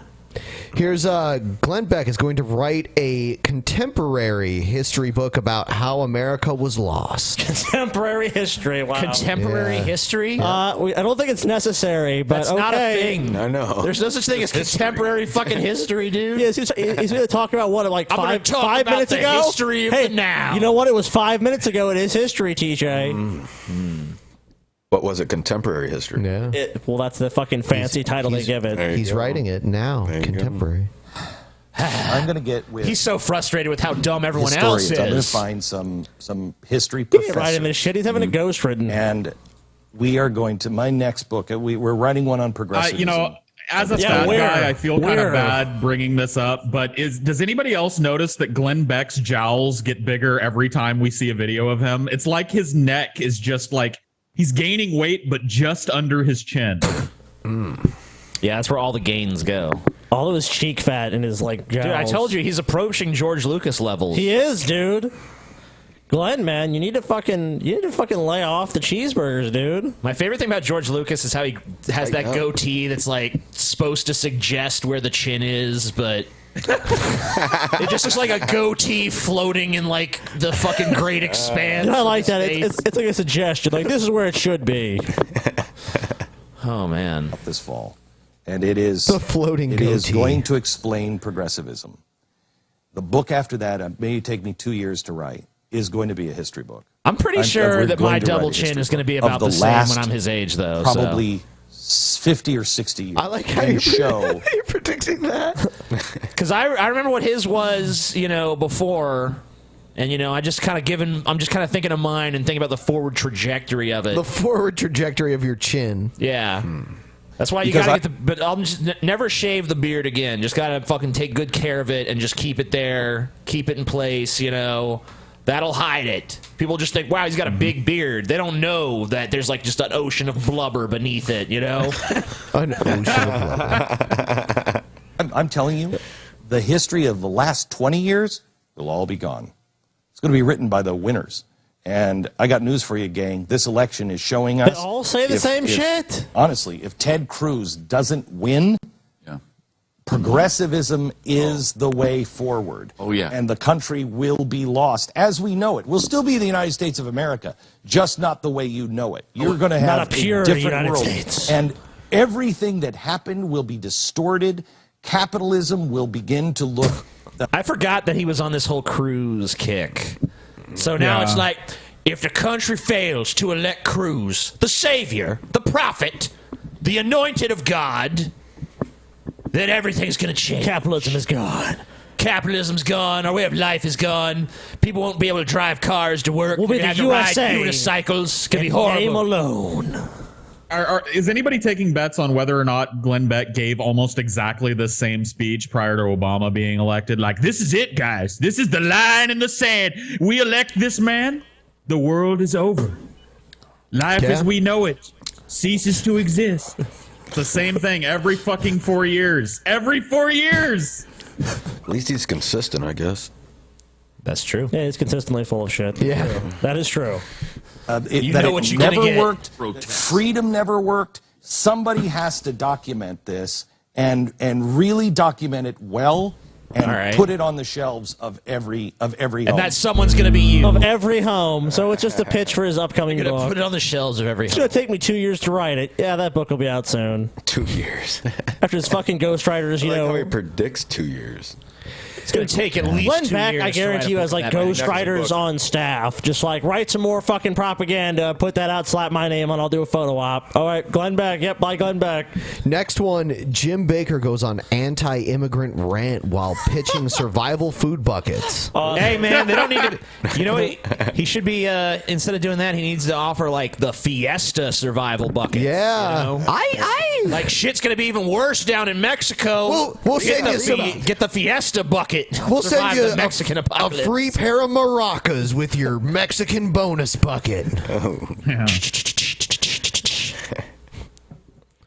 Here's Glenn Beck is going to write a contemporary history book about how America was lost. Contemporary history. Wow. Contemporary history? I don't think it's necessary, but That's okay. not a thing. I know. There's no such thing as contemporary fucking history, dude. Yeah, he's going to talk about what, like I'm gonna five talk about minutes the ago? history of hey, the now. You know what? It was 5 minutes ago. It is history, TJ. What was it? Contemporary history. Yeah. Well, that's the fucking fancy title they give it. He's writing it now. Contemporary. I'm going to get with. He's so frustrated with how dumb everyone historians. else is. I'm going to find some history He ain't professors. writing this shit. He's having a ghost written. And we are going to my next book. We're writing one on progressivism. You know, as a stat guy, I feel kind of bad bringing this up, but does anybody else notice that Glenn Beck's jowls get bigger every time we see a video of him? It's like his neck is just like he's gaining weight, but just under his chin. Yeah, that's where all the gains go. All of his cheek fat and his like jowls. Dude, I told you he's approaching George Lucas levels. He is, dude. Glenn, man, you need to fucking lay off the cheeseburgers, dude. My favorite thing about George Lucas is how he has that goatee that's like supposed to suggest where the chin is, but it just looks like a goatee floating in like the fucking great expanse. I like that. It's like a suggestion. Like this is where it should be. Oh man, this fall, and it is the floating. It goatee. is going to explain progressivism. The book after that, may take me 2 years to write, is going to be a history book. I'm pretty sure we're that going my to write double a chin history is going to be book about of the the same last when I'm his age, though. Probably 50 or 60 years. I like how and you're, show. you're predicting that. Because I remember what his was, before, and I'm just kind of thinking of mine and thinking about the forward trajectory of it. The forward trajectory of your chin. Yeah. That's why you Because gotta but I'll just never shave the beard again. Just gotta fucking take good care of it and just keep it there, keep it in place. That'll hide it. People just think, wow, he's got a big beard. They don't know that there's like just an ocean of blubber beneath it. An ocean of blubber. I'm telling you, the history of the last 20 years will all be gone. It's going to be written by the winners. And I got news for you, gang. This election is showing us. They all say the same shit. Honestly, if Ted Cruz doesn't win, progressivism is the way forward. Oh, yeah. And the country will be lost as we know it. We'll still be the United States of America, just not the way you know it. You're going to have Not a pure different United world. States. And everything that happened will be distorted. Capitalism will begin to look. I forgot that he was on this whole Cruz kick. So now it's like, if the country fails to elect Cruz, the savior, the prophet, the anointed of God, then everything's going to change. Capitalism is gone. Capitalism's gone. Our way of life is gone. People won't be able to drive cars to work. We'll be We're the gonna have to USA. ride unicycles. It's going to be And horrible. name alone. Is anybody taking bets on whether or not Glenn Beck gave almost exactly the same speech prior to Obama being elected? Like, this is it, guys. This is the line in the sand. We elect this man, the world is over. Life as we know it ceases to exist. It's the same thing every fucking 4 years. Every 4 years. At least he's consistent, I guess. That's true. Yeah, he's consistently full of shit. Yeah. That is true. You know what you're never gonna get. worked. Freedom never worked. Somebody has to document this and really document it well and put it on the shelves of every home. And that someone's going to be you. Of every home. So it's just a pitch for his upcoming You're going book. to put it on the shelves of every It's home. going to take me 2 years to write it. Yeah, that book will be out soon. 2 years. After his fucking ghostwriters, I like how he predicts 2 years. It's going to take at least Glenn 2 Beck, years. I guarantee you, has like ghostwriters on staff. Just like write some more fucking propaganda, put that out, slap my name on, I'll do a photo op. All right, Glenn Beck. Yep, bye, Glenn Beck. Next one, Jim Baker goes on anti-immigrant rant while pitching survival food buckets. Hey, man, they don't need to. You know what? He should be, instead of doing that, he needs to offer like the Fiesta survival bucket. Yeah. You know? Like shit's going to be even worse down in Mexico. We'll send you some. Get the Fiesta bucket. We'll send you the Mexican a apocalypse. free pair of maracas with your Mexican bonus bucket.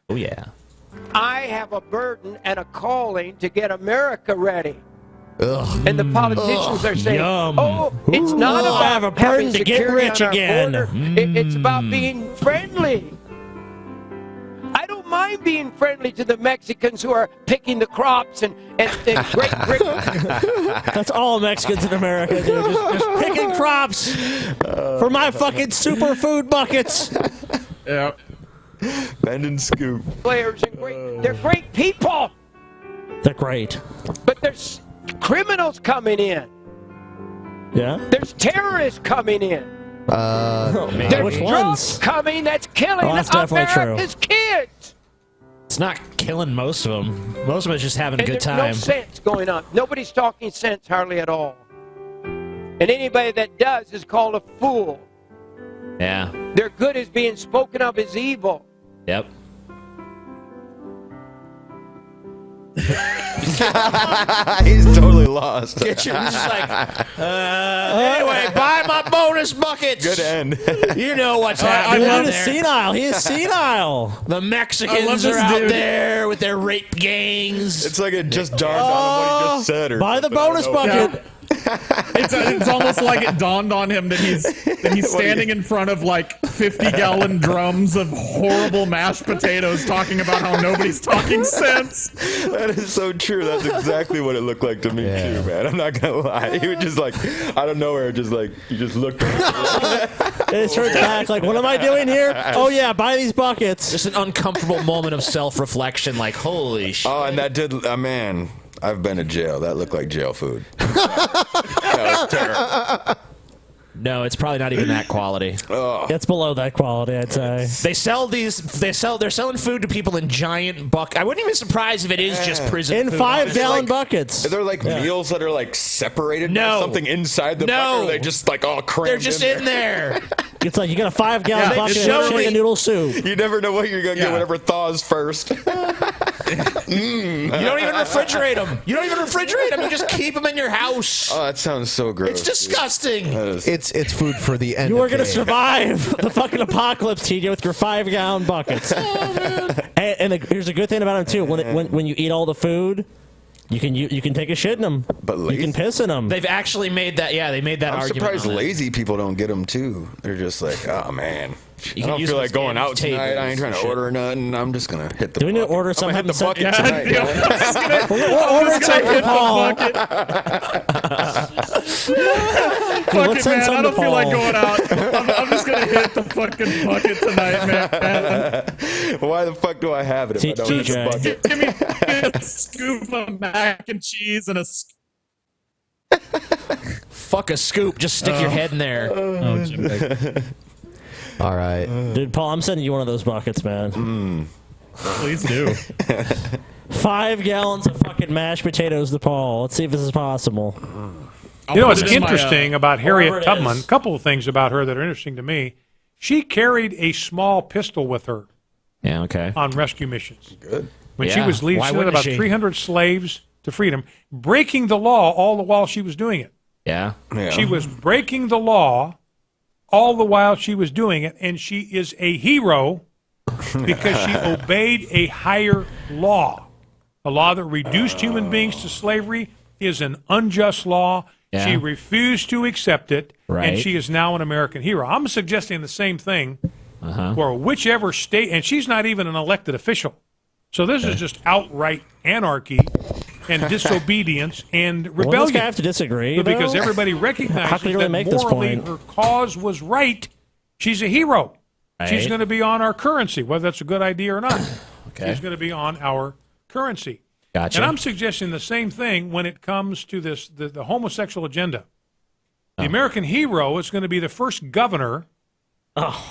Oh, yeah. I have a burden and a calling to get America ready. Ugh. And the politicians are saying, "Oh, it's not about I have a burden having to get security rich on our again." border. It's about being friendly." I don't mind mind being friendly to the Mexicans who are picking the crops and Great Britain. That's all Mexicans in America do. Just picking crops for my fucking superfood buckets. Yeah. Bend and scoop. Players and they're great people. They're great. But there's criminals coming in. Yeah? There's terrorists coming in. There's which drugs ones? coming that's killing Oh, that's definitely true. America's kids. It's not killing most of them. Most of them is just having a And good there's time. no sense going on. Nobody's talking sense hardly at all. And anybody that does is called a fool. Yeah. Their good is being spoken of as evil. Yep. He's totally lost. Just like, anyway, buy my bonus buckets. Good end. You know what's I happening love there. senile. He is senile. The Mexicans are out there with their rape gangs. It's like it just dawned on him what he just said. Or Buy the something. I bonus don't know. bucket. It's almost like it dawned on him that he's standing in front of like 50-gallon drums of horrible mashed potatoes talking about how nobody's talking sense. That is so true. That's exactly what it looked like to me too, man. I'm not gonna lie. He was just like out of nowhere, just like he just looked at me. It turns back like, what am I doing here? Oh yeah, buy these buckets. Just an uncomfortable moment of self-reflection, like, holy shit. Oh, and that did, man. I've been to jail. That looked like jail food. That was terrible. No, it's probably not even that quality. It's below that quality, I'd say. They're selling food to people in giant I wouldn't even be surprised if it is just prison In food. 5-gallon buckets. Are there like meals that are like separated? No. By something inside the bucket? Or are they just like all crammed? They're just in there. It's like you got a 5-gallon bucket of chicken noodle soup. You never know what you're gonna get. Whatever thaws first. You don't even refrigerate them. You just keep them in your house. Oh, that sounds so gross. It's disgusting. It's food for the end. You are of going to days. survive the fucking apocalypse, TJ, with your 5-gallon buckets. And here's a good thing about them too. When you eat all the food, you can take a shit in them. But you can piss in them. They've actually made that. Yeah, they made that I'm argument. surprised on it. lazy people don't get them too. They're just like, oh man, I can don't use feel them like as going out tables tonight. I ain't trying to and order nothing. I'm just gonna hit the. Do we need to bucket. order I'm some gonna hit the type bucket of tonight. We'll order something, Paul. Fuck let's it, send man. some I to don't feel like Paul. going out. I'm just gonna hit the fucking bucket tonight, man. Why the fuck do I have it if I don't hit the bucket? Give me a scoop of mac and cheese and a. Fuck a scoop. Just stick your head in there. All right, dude. Paul, I'm sending you one of those buckets, man. Please do. 5 gallons of fucking mashed potatoes to Paul. Let's see if this is possible. You know what's put it in my, interesting about wherever Harriet it Tubman? A is. couple of things about her that are interesting to me. She carried a small pistol with her Yeah. Okay. on rescue missions. Good. When she Yeah, was leading, why she led wouldn't about she? 300 slaves to freedom, breaking the law all the while she was doing it. Yeah. She was breaking the law all the while she was doing it, and she is a hero because she obeyed a higher law. A law that reduced human beings to slavery is an unjust law. Yeah. She refused to accept it, Right. and she is now an American hero. I'm suggesting the same thing for whichever state, and she's not even an elected official. So this is just outright anarchy and disobedience and Well, this rebellion. guy have to disagree, But because though? everybody How recognizes can you really that make this morally point? her cause was right, she's a hero. She's Right. going to be on our currency, whether that's a good idea or not. Okay. She's going to be on our currency. Gotcha. And I'm suggesting the same thing when it comes to this the homosexual agenda. The American hero is going to be the first governor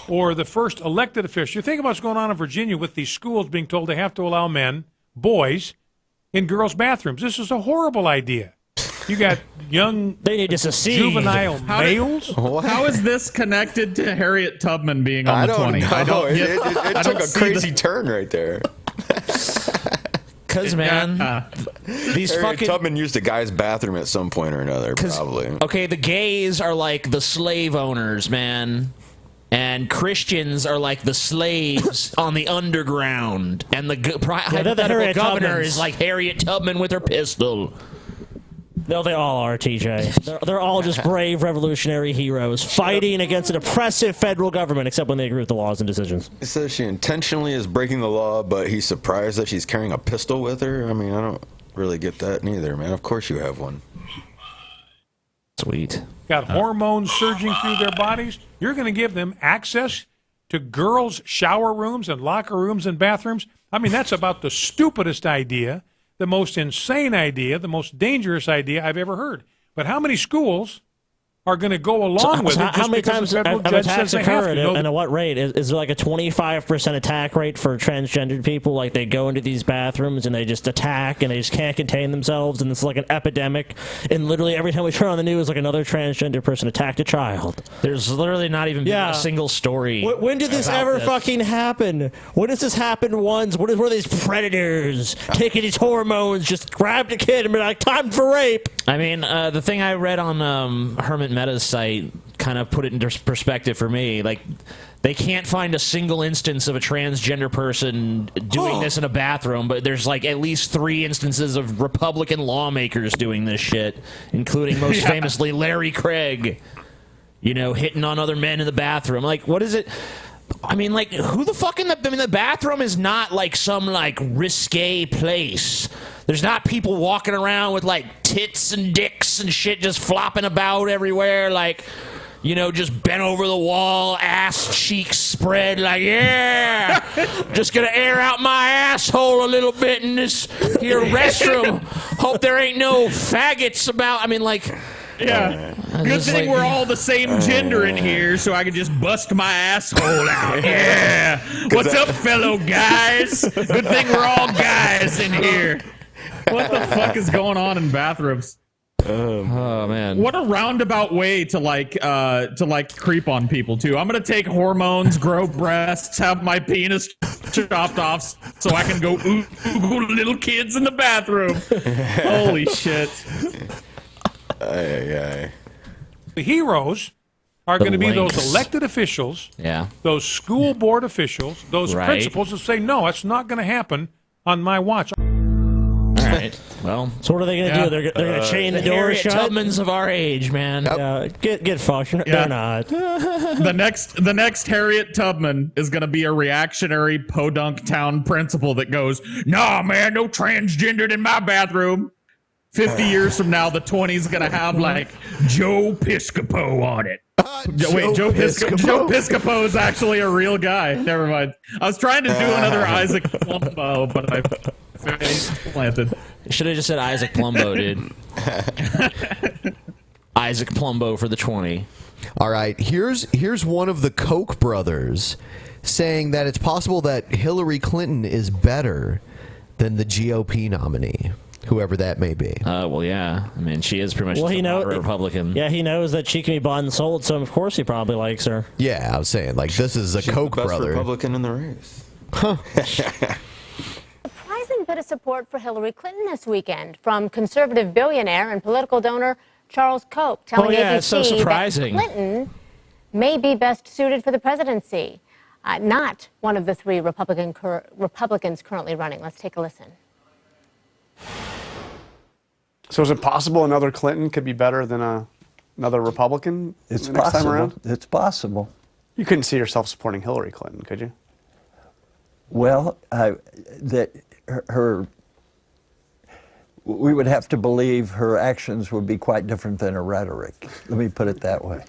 or the first elected official. You think about what's going on in Virginia with these schools being told they have to allow men, boys, in girls' bathrooms. This is a horrible idea. You got young They need to secede. juvenile males. How is this connected to Harriet Tubman being on I the don't 20? know. I don't It I took don't a see crazy turn right there. Because, man, these Harriet fucking. Tubman used a guy's bathroom at some point or another, probably. Okay, the gays are like the slave owners, man. And Christians are like the slaves on the underground. And the they're the hypothetical Harriet governor Tubmans. is like Harriet Tubman with her pistol. No, they all are, TJ. They're all just brave revolutionary heroes fighting against an oppressive federal government, except when they agree with the laws and decisions. He says she intentionally is breaking the law, but he's surprised that she's carrying a pistol with her. I mean, I don't really get that neither, man. Of course you have one. Sweet. Got hormones surging through their bodies. You're going to give them access to girls' shower rooms and locker rooms and bathrooms. I mean, that's about the stupidest idea, the most insane idea, the most dangerous idea I've ever heard. But how many schools are going to go along with it just how many because times the federal have judge attacks says they have occurred, to? and at what rate? Is there like a 25% attack rate for transgendered people? Like they go into these bathrooms and they just attack and they just can't contain themselves, and it's like an epidemic. And literally every time we turn on the news, like another transgender person attacked a child. There's literally not even been a single story. When did this ever fucking happen? When does this happen once? What were these predators taking these hormones, just grabbed a kid and be like, time for rape? I mean, the thing I read on Hermit Meta's site kind of put it into perspective for me. Like, they can't find a single instance of a transgender person doing this in a bathroom, but there's like at least 3 instances of Republican lawmakers doing this shit, including most famously Larry Craig, you know, hitting on other men in the bathroom. Like, what is it? I mean, like, who the fuck the bathroom is not like some like risque place. There's not people walking around with like tits and dicks and shit just flopping about everywhere, like, you know, just bent over the wall, ass cheeks spread, like, yeah, just gonna air out my asshole a little bit in this here restroom. Hope there ain't no faggots about. I mean, like. Yeah. Good thing we're all the same gender in here, so I can just bust my asshole out. Yeah. What's up, fellow guys? Good thing we're all guys in here. What the fuck is going on in bathrooms? Oh man! What a roundabout way to creep on people too. I'm gonna take hormones, grow breasts, have my penis chopped off, so I can go oogle little kids in the bathroom. Holy shit! The heroes are going to be those elected officials, those school board officials, those principals that say, no, it's not going to happen on my watch. All right. Well, so what are they going to do? They're going to chain the door Harriet shut? Tubmans of our age, man. Get fucked. They're not. The next Harriet Tubman is going to be a reactionary podunk town principal that goes, nah, man, no transgendered in my bathroom. 50 years from now, the 20's going to have, like, Joe Piscopo on it. Joe Piscopo is actually a real guy. Never mind. I was trying to do another Isaac Plumbo, but I face planted. Should have just said Isaac Plumbo, dude. Isaac Plumbo for the 20. All right, here's one of the Koch brothers saying that it's possible that Hillary Clinton is better than the GOP nominee. Whoever that may be. Well, yeah. I mean, she is pretty much Well, a Republican. Yeah, he knows that she can be bought and sold, so of course he probably likes her. Yeah, I was saying, like, this is a She's Koch the best brother. Republican in the race. Surprising bit of support for Hillary Clinton this weekend from conservative billionaire and political donor Charles Koch, telling ABC it's so surprising. that Clinton may be best suited for the presidency, not one of the 3 Republicans currently running. Let's take a listen. So is it possible another Clinton could be better than another Republican It's next time around? possible. It's possible. You couldn't see yourself supporting Hillary Clinton, could you? Well, we would have to believe her actions would be quite different than her rhetoric. Let me put it that way.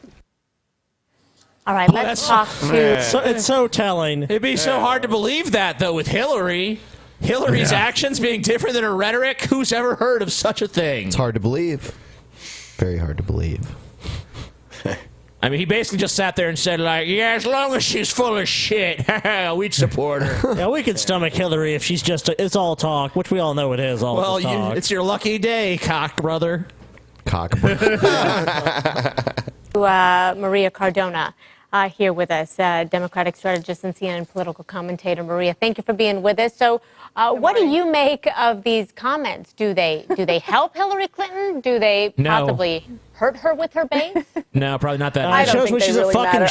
All right, let's talk to... It's so telling. It'd be so hard to believe that, though, with Hillary. Hillary's actions being different than her rhetoric? Who's ever heard of such a thing? It's hard to believe. Very hard to believe. I mean, he basically just sat there and said, like, yeah, as long as she's full of shit, we'd support her. Yeah, we could stomach Hillary if she's just, it's all talk, which we all know it is all Well, talk. it's your lucky day, cock brother. Cock brother. Maria Cardona here with us, Democratic strategist and CNN political commentator. Maria, thank you for being with us. So what do you make of these comments? Do they help Hillary Clinton? Do they possibly hurt her with her base? No, probably not that. I don't think they really matter. I did a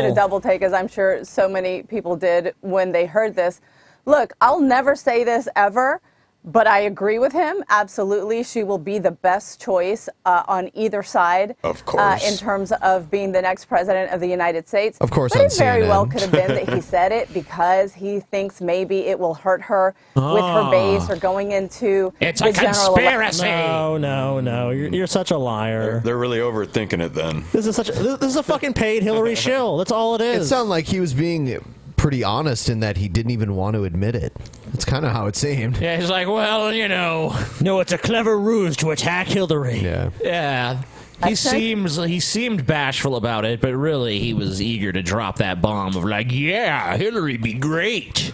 shill. double take, as I'm sure so many people did when they heard this. Look, I'll never say this ever, But I agree with him. Absolutely, she will be the best choice on either side. Of course. In terms of being the next president of the United States. Of course, but on it very CNN. well could have been that he said it because he thinks maybe it will hurt her with her base or going into It's the a general conspiracy. No. You're such a liar. They're really overthinking it then. This is a fucking paid Hillary shill. That's all it is. It sounded like he was being pretty honest in that he didn't even want to admit it. That's kind of how it seemed. Yeah, he's like, well, No, it's a clever ruse to attack Hillary. Yeah. Yeah. He seemed bashful about it, but really he was eager to drop that bomb of like, yeah, Hillary be great.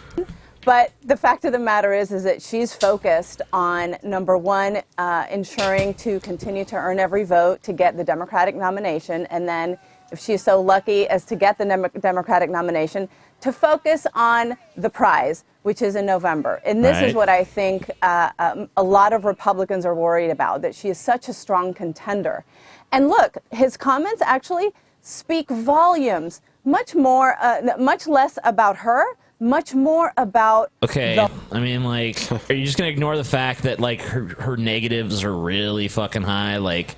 But the fact of the matter is that she's focused on, number one, ensuring to continue to earn every vote to get the Democratic nomination, and then if she's so lucky as to get the Democratic nomination, to focus on the prize, which is in November. And this is what I think a lot of Republicans are worried about, that she is such a strong contender. And look, his comments actually speak volumes, much less about her, much more about I mean, like, are you just gonna ignore the fact that like her negatives are really fucking high? Like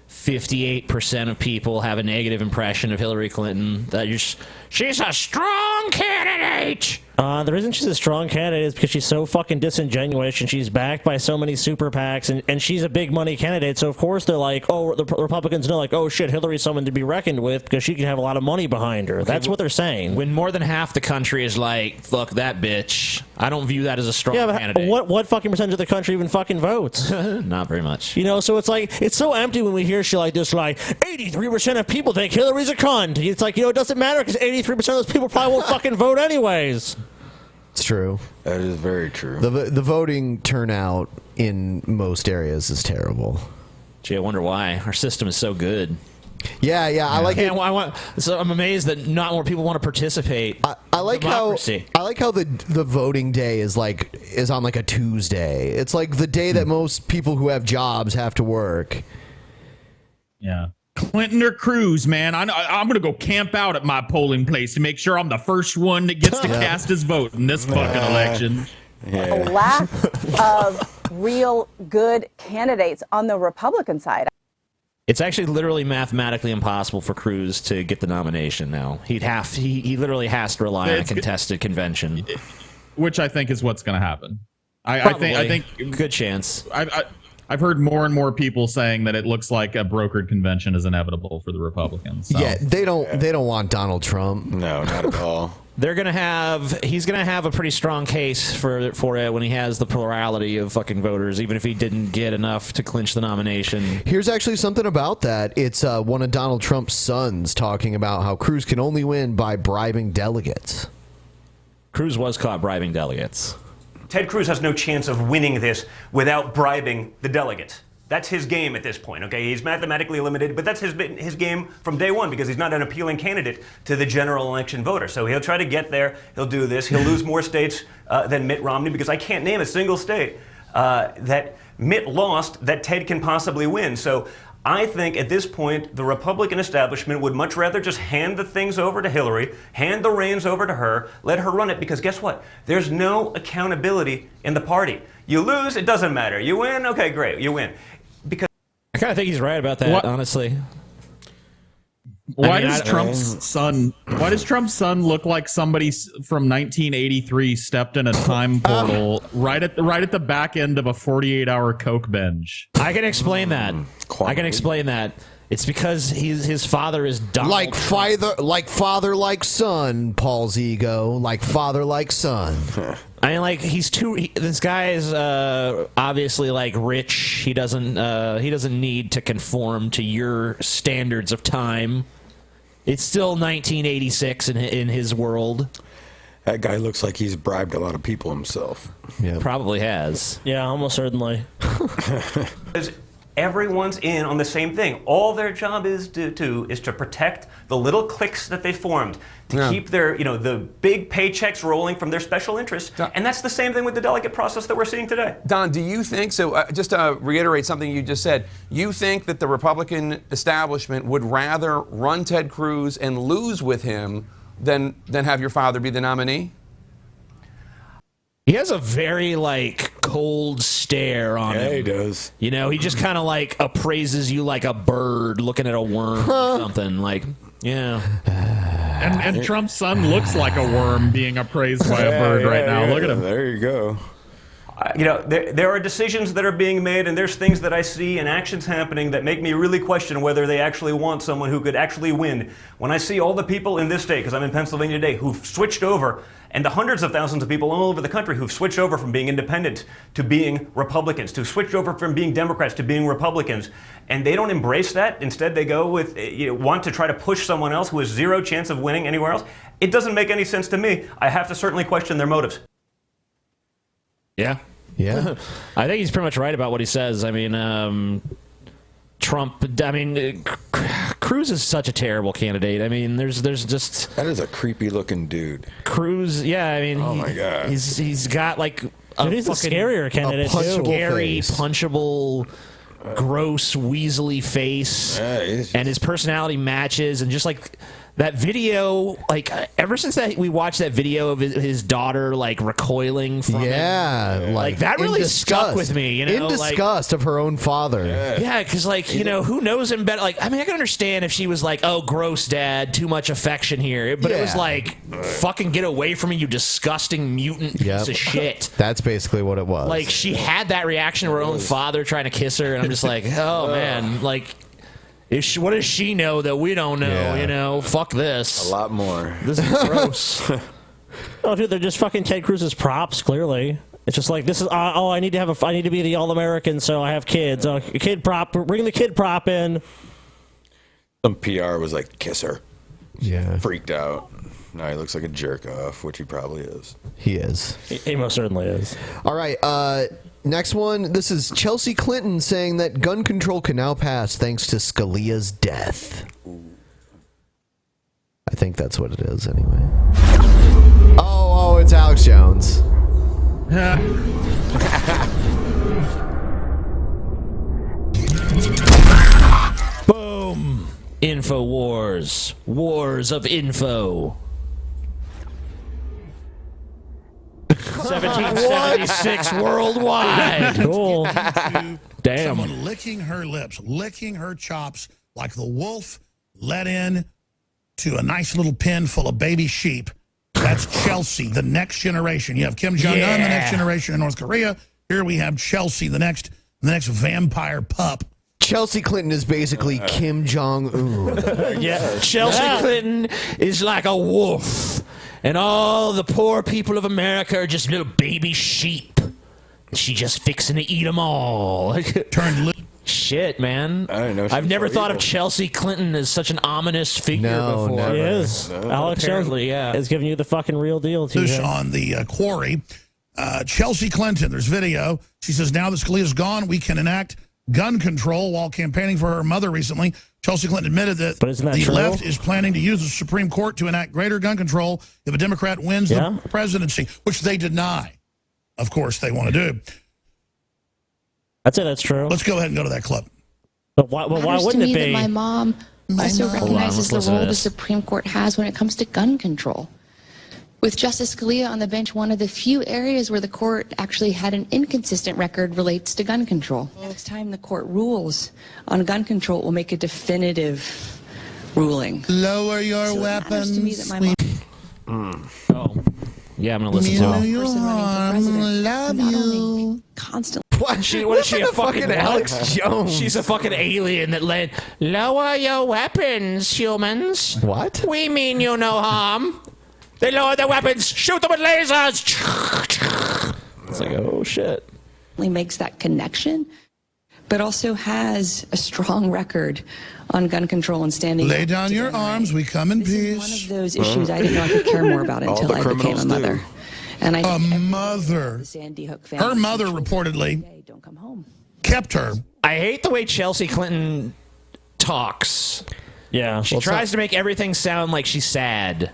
58% of people have a negative impression of Hillary Clinton. She's a strong candidate. The reason she's a strong candidate is because she's so fucking disingenuous and she's backed by so many super PACs and she's a big money candidate. So of course they're like, oh, the Republicans know, like, oh shit, Hillary's someone to be reckoned with because she can have a lot of money behind her. That's what they're saying. When more than half the country is like, fuck that bitch, I don't view that as a strong candidate. What fucking percentage of the country even fucking votes? Not very much. So it's like, it's so empty when we hear shit like this, like 83% of people think Hillary's a cunt. It's like, it doesn't matter because 83% of those people probably won't fucking vote anyways. It's true. That is very true. The voting turnout in most areas is terrible. Gee, I wonder why. Our system is so good. Yeah, I like it. So I'm amazed that not more people want to participate. I like how the voting day is on like a Tuesday. It's like the day that most people who have jobs have to work. Yeah. Clinton or Cruz, man. I'm going to go camp out at my polling place to make sure I'm the first one that gets to cast his vote in this fucking election. A lack of real good candidates on the Republican side. It's actually literally mathematically impossible for Cruz to get the nomination now. He literally has to rely on a contested convention. Which I think is what's going to happen. I think good chance. I've heard more and more people saying that it looks like a brokered convention is inevitable for the Republicans. So. Yeah, they don't want Donald Trump. No, not at all. He's gonna have a pretty strong case for it when he has the plurality of fucking voters, even if he didn't get enough to clinch the nomination. Here's actually something about that. It's one of Donald Trump's sons talking about how Cruz can only win by bribing delegates. Cruz was caught bribing delegates. Ted Cruz has no chance of winning this without bribing the delegates. That's his game at this point, okay? He's mathematically limited, but that's his game from day one because he's not an appealing candidate to the general election voter. So he'll try to get there. He'll do this. He'll lose more states than Mitt Romney because I can't name a single state that Mitt lost that Ted can possibly win. So I think at this point, the Republican establishment would much rather just hand the things over to Hillary, hand the reins over to her, let her run it, because guess what? There's no accountability in the party. You lose, it doesn't matter. You win, okay, great, you win. Because I kind of think he's right about that, honestly. Why does Trump's son look like somebody from 1983 stepped in a time portal right at the back end of a 48-hour coke binge? I can explain that. It's because his father is Donald like father like son. Paul's ego, like father like son. I mean, like this guy is obviously like rich. He doesn't need to conform to your standards of time. It's still 1986 in his world. That guy looks like he's bribed a lot of people himself. Yeah, probably has. Yeah, almost certainly. everyone's in on the same thing. All their job is to protect the little cliques that they formed, to keep their, the big paychecks rolling from their special interests. And that's the same thing with the delegate process that we're seeing today. Don, do you think, just to reiterate something you just said, you think that the Republican establishment would rather run Ted Cruz and lose with him than have your father be the nominee? He has a very cold stare on him. Yeah, he does. You know, he just kind of like appraises you like a bird looking at a worm or something. Like, yeah. And Trump's son looks like a worm being appraised by a bird right now. Look at him. There you go. You know, there are decisions that are being made, and there's things that I see and actions happening that make me really question whether they actually want someone who could actually win. When I see all the people in this state, because I'm in Pennsylvania today, who've switched over, and the hundreds of thousands of people all over the country who've switched over from being independent to being Republicans, to switch over from being Democrats to being Republicans, and they don't embrace that. Instead, they go with, want to try to push someone else who has zero chance of winning anywhere else. It doesn't make any sense to me. I have to certainly question their motives. Yeah. Yeah. I think he's pretty much right about what he says. I mean, Trump, I mean, Cruz is such a terrible candidate. I mean, there's just... That is a creepy looking dude. Cruz, yeah, I mean... Oh, my God. He's got, like... He's a scarier candidate, too. Scary, punchable, gross, weaselly face. Yeah, and his personality matches, and just, like... That video, like, ever since that we watched that video of his daughter, like, recoiling from him, like that really stuck with me. You know, in disgust of her own father. Yeah, because, like, you know, who knows him better? Like, I mean, I can understand if she was like, "Oh, gross, Dad, too much affection here," but it was like, "Fucking get away from me, you disgusting mutant piece of shit." That's basically what it was. Like, she had that reaction to her own father trying to kiss her, and I'm just like, "Oh man, like." What does she know that we don't know? Yeah. You know, fuck this. A lot more. This is gross. Oh, dude, they're just fucking Ted Cruz's props. Clearly, it's just like this is. Oh, I need to be the all-American, so I have kids. Oh, kid prop. Bring the kid prop in. Some PR was like, kiss her. Yeah. Freaked out. Now he looks like a jerk off, which he probably is. He is. He most certainly is. All right. Next one. This is Chelsea Clinton saying that gun control can now pass thanks to Scalia's death. I think that's what it is, anyway. Oh, it's Alex Jones. Boom. InfoWars. Wars of info. 1776 worldwide. Cool. Damn. Someone licking her lips, licking her chops like the wolf let in to a nice little pen full of baby sheep. That's Chelsea, the next generation. You have Kim Jong-un, the next generation in North Korea. Here we have Chelsea, the next vampire pup. Chelsea Clinton is basically Kim Jong-un. Yeah, Chelsea Clinton is like a wolf, and all the poor people of America are just little baby sheep. She just fixing to eat them all. Shit, man. I didn't know. I've never thought of Chelsea Clinton as such an ominous figure before. Never. He is. No. Alex Jones is giving you the fucking real deal, TJ. On the quarry, Chelsea Clinton, there's video. She says, now that Scalia's gone, we can enact gun control. While campaigning for her mother recently, Chelsea Clinton admitted that the left is planning to use the Supreme Court to enact greater gun control if a Democrat wins the presidency, which they deny. Of course, they want to do. I'd say that's true. Let's go ahead and go to that clip. But why wouldn't it be? That my mom also recognizes the role the Supreme Court has when it comes to gun control. With Justice Scalia on the bench, one of the few areas where the court actually had an inconsistent record relates to gun control. Next time the court rules on gun control, it will make a definitive ruling. Lower your weapons. To me that my mom Oh, yeah, I'm gonna listen to it. Love you. Constantly. What is she? A fucking Alex Jones? She's a fucking alien that led. Lower your weapons, humans. What? We mean you no harm. They lower their weapons. Shoot them with lasers. It's like, oh shit. Makes that connection, but also has a strong record on gun control and standing. Lay down your arms. We come in peace. One of those issues I didn't know I could care more about until I became a mother. And a mother. Her mother reportedly don't come home. Kept her. I hate the way Chelsea Clinton talks. Yeah, she tries to make everything sound like she's sad.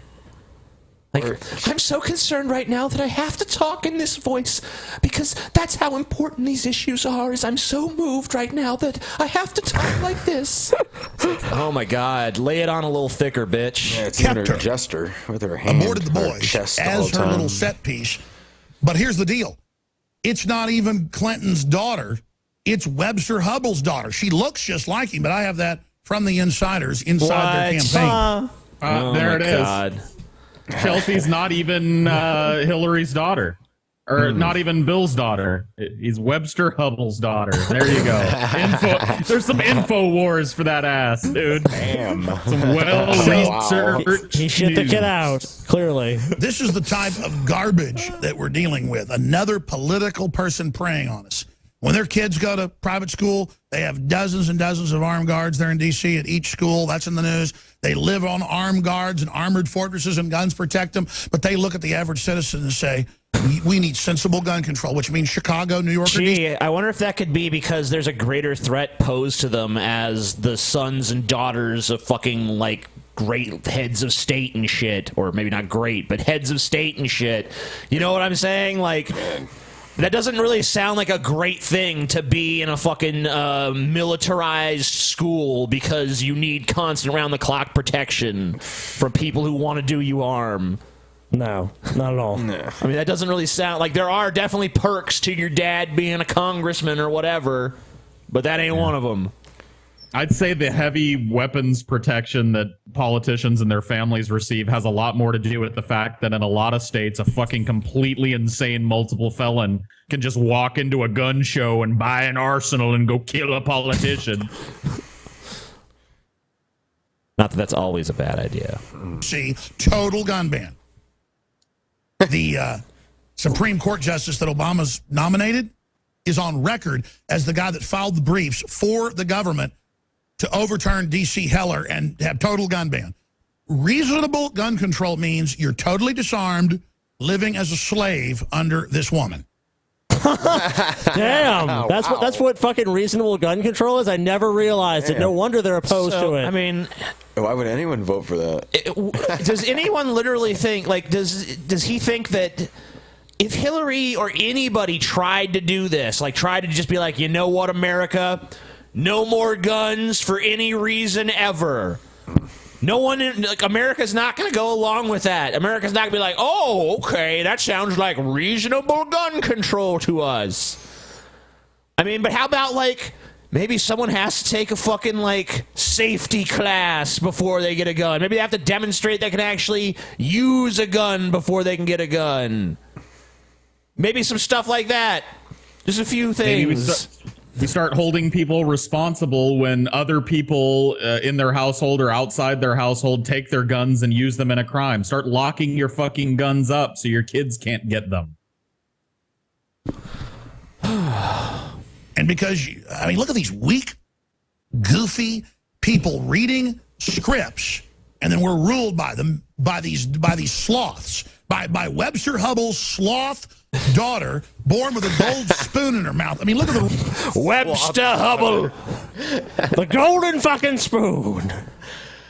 Like, I'm so concerned right now that I have to talk in this voice because that's how important these issues are. Is I'm so moved right now that I have to talk like this. Like, oh my God, lay it on a little thicker, bitch. Yeah, it's even her jester with her hand. Aborted the boys chest as the her whole little set piece. But here's the deal: it's not even Clinton's daughter. It's Webster Hubbell's daughter. She looks just like him, but I have that from the insiders inside their campaign. There it is. God. Chelsea's not even Hillary's daughter. Or not even Bill's daughter. He's Webster Hubbell's daughter. There you go. There's some info wars for that ass, dude. Damn. Some well-researched He shit the news. kid out, clearly. This is the type of garbage that we're dealing with. Another political person preying on us. When their kids go to private school, they have dozens and dozens of armed guards there in D.C. at each school. That's in the news. They live on armed guards and armored fortresses and guns protect them. But they look at the average citizen and say, we need sensible gun control, which means Chicago, New York. Gee, I wonder if that could be because there's a greater threat posed to them as the sons and daughters of fucking, like, great heads of state and shit. Or maybe not great, but heads of state and shit. You know what I'm saying? Like... That doesn't really sound like a great thing to be in a fucking militarized school because you need constant round-the-clock protection from people who want to do you harm. No, not at all. No. I mean, that doesn't really sound like there are definitely perks to your dad being a congressman or whatever, but that ain't one of them. I'd say the heavy weapons protection that politicians and their families receive has a lot more to do with the fact that in a lot of states, a fucking completely insane multiple felon can just walk into a gun show and buy an arsenal and go kill a politician. Not that that's always a bad idea. See, total gun ban. The Supreme Court justice that Obama's nominated is on record as the guy that filed the briefs for the government to overturn D.C. Heller and have total gun ban. Reasonable gun control means you're totally disarmed, living as a slave under this woman. Damn, that's what fucking reasonable gun control is. I never realized it. No wonder they're opposed to it. I mean, why would anyone vote for that? Does anyone literally think, like, does he think that if Hillary or anybody tried to do this, like tried to just be like, you know what, America, no more guns for any reason ever. No one, like, America's not going to go along with that. America's not going to be like, oh, okay, that sounds like reasonable gun control to us. I mean, but how about, like, maybe someone has to take a fucking, like, safety class before they get a gun. Maybe they have to demonstrate they can actually use a gun before they can get a gun. Maybe some stuff like that. Just a few things. We start holding people responsible when other people in their household or outside their household take their guns and use them in a crime. Start locking your fucking guns up so your kids can't get them. And because, I mean, look at these weak, goofy people reading scripts, and then we're ruled by them, by these sloths, by Webster Hubbell's sloth daughter, born with a gold spoon in her mouth. I mean, look at the Webster Hubbell, the golden fucking spoon.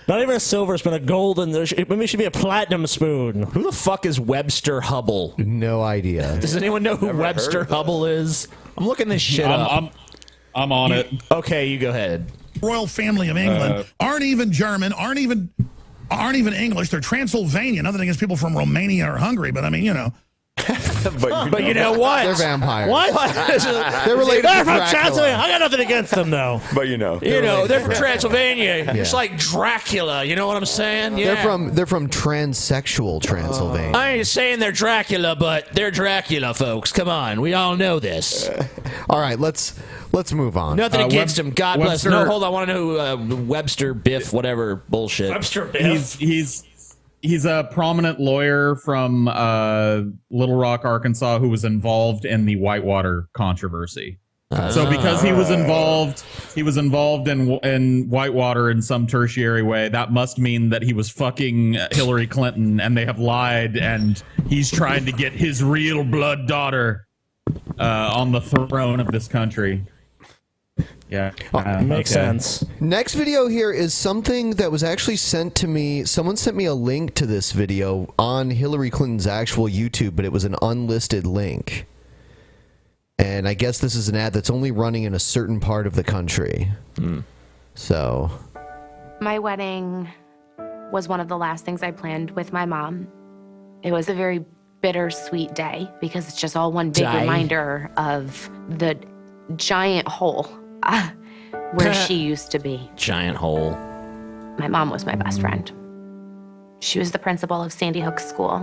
Not even a silver spoon, a golden. Maybe it should be a platinum spoon. Who the fuck is Webster Hubbell? No idea. Does anyone know who Webster Hubbell is? I'm looking this shit up. I'm on it. Okay, you go ahead. Royal family of England aren't even German, aren't even English. They're Transylvanian. Nothing against people from Romania or Hungary, but I mean, you know. But you know what? They're vampires. What? They're related They're to from Dracula. Transylvania. I got nothing against them, though. But you know. They're from Transylvania. It's like Dracula. You know what I'm saying? Yeah. They're from transsexual Transylvania. I ain't saying they're Dracula, but they're Dracula, folks. Come on, we all know this. All right, let's move on. Nothing against him. God bless. Webster, No, hold on. I want to know who Webster Biff, whatever bullshit. Webster Biff. He's a prominent lawyer from Little Rock, Arkansas, who was involved in the Whitewater controversy. So because he was involved in Whitewater in some tertiary way, that must mean that he was fucking Hillary Clinton, and they have lied, and he's trying to get his real blood daughter on the throne of this country. Yeah, makes sense. Next video here is something that was actually sent to me. Someone sent me a link to this video on Hillary Clinton's actual YouTube, but it was an unlisted link. And I guess this is an ad that's only running in a certain part of the country. So. My wedding was one of the last things I planned with my mom. It was a very bittersweet day because it's just all one big reminder of the giant hole where she used to be. Giant hole. My mom was my best friend. She was the principal of Sandy Hook School.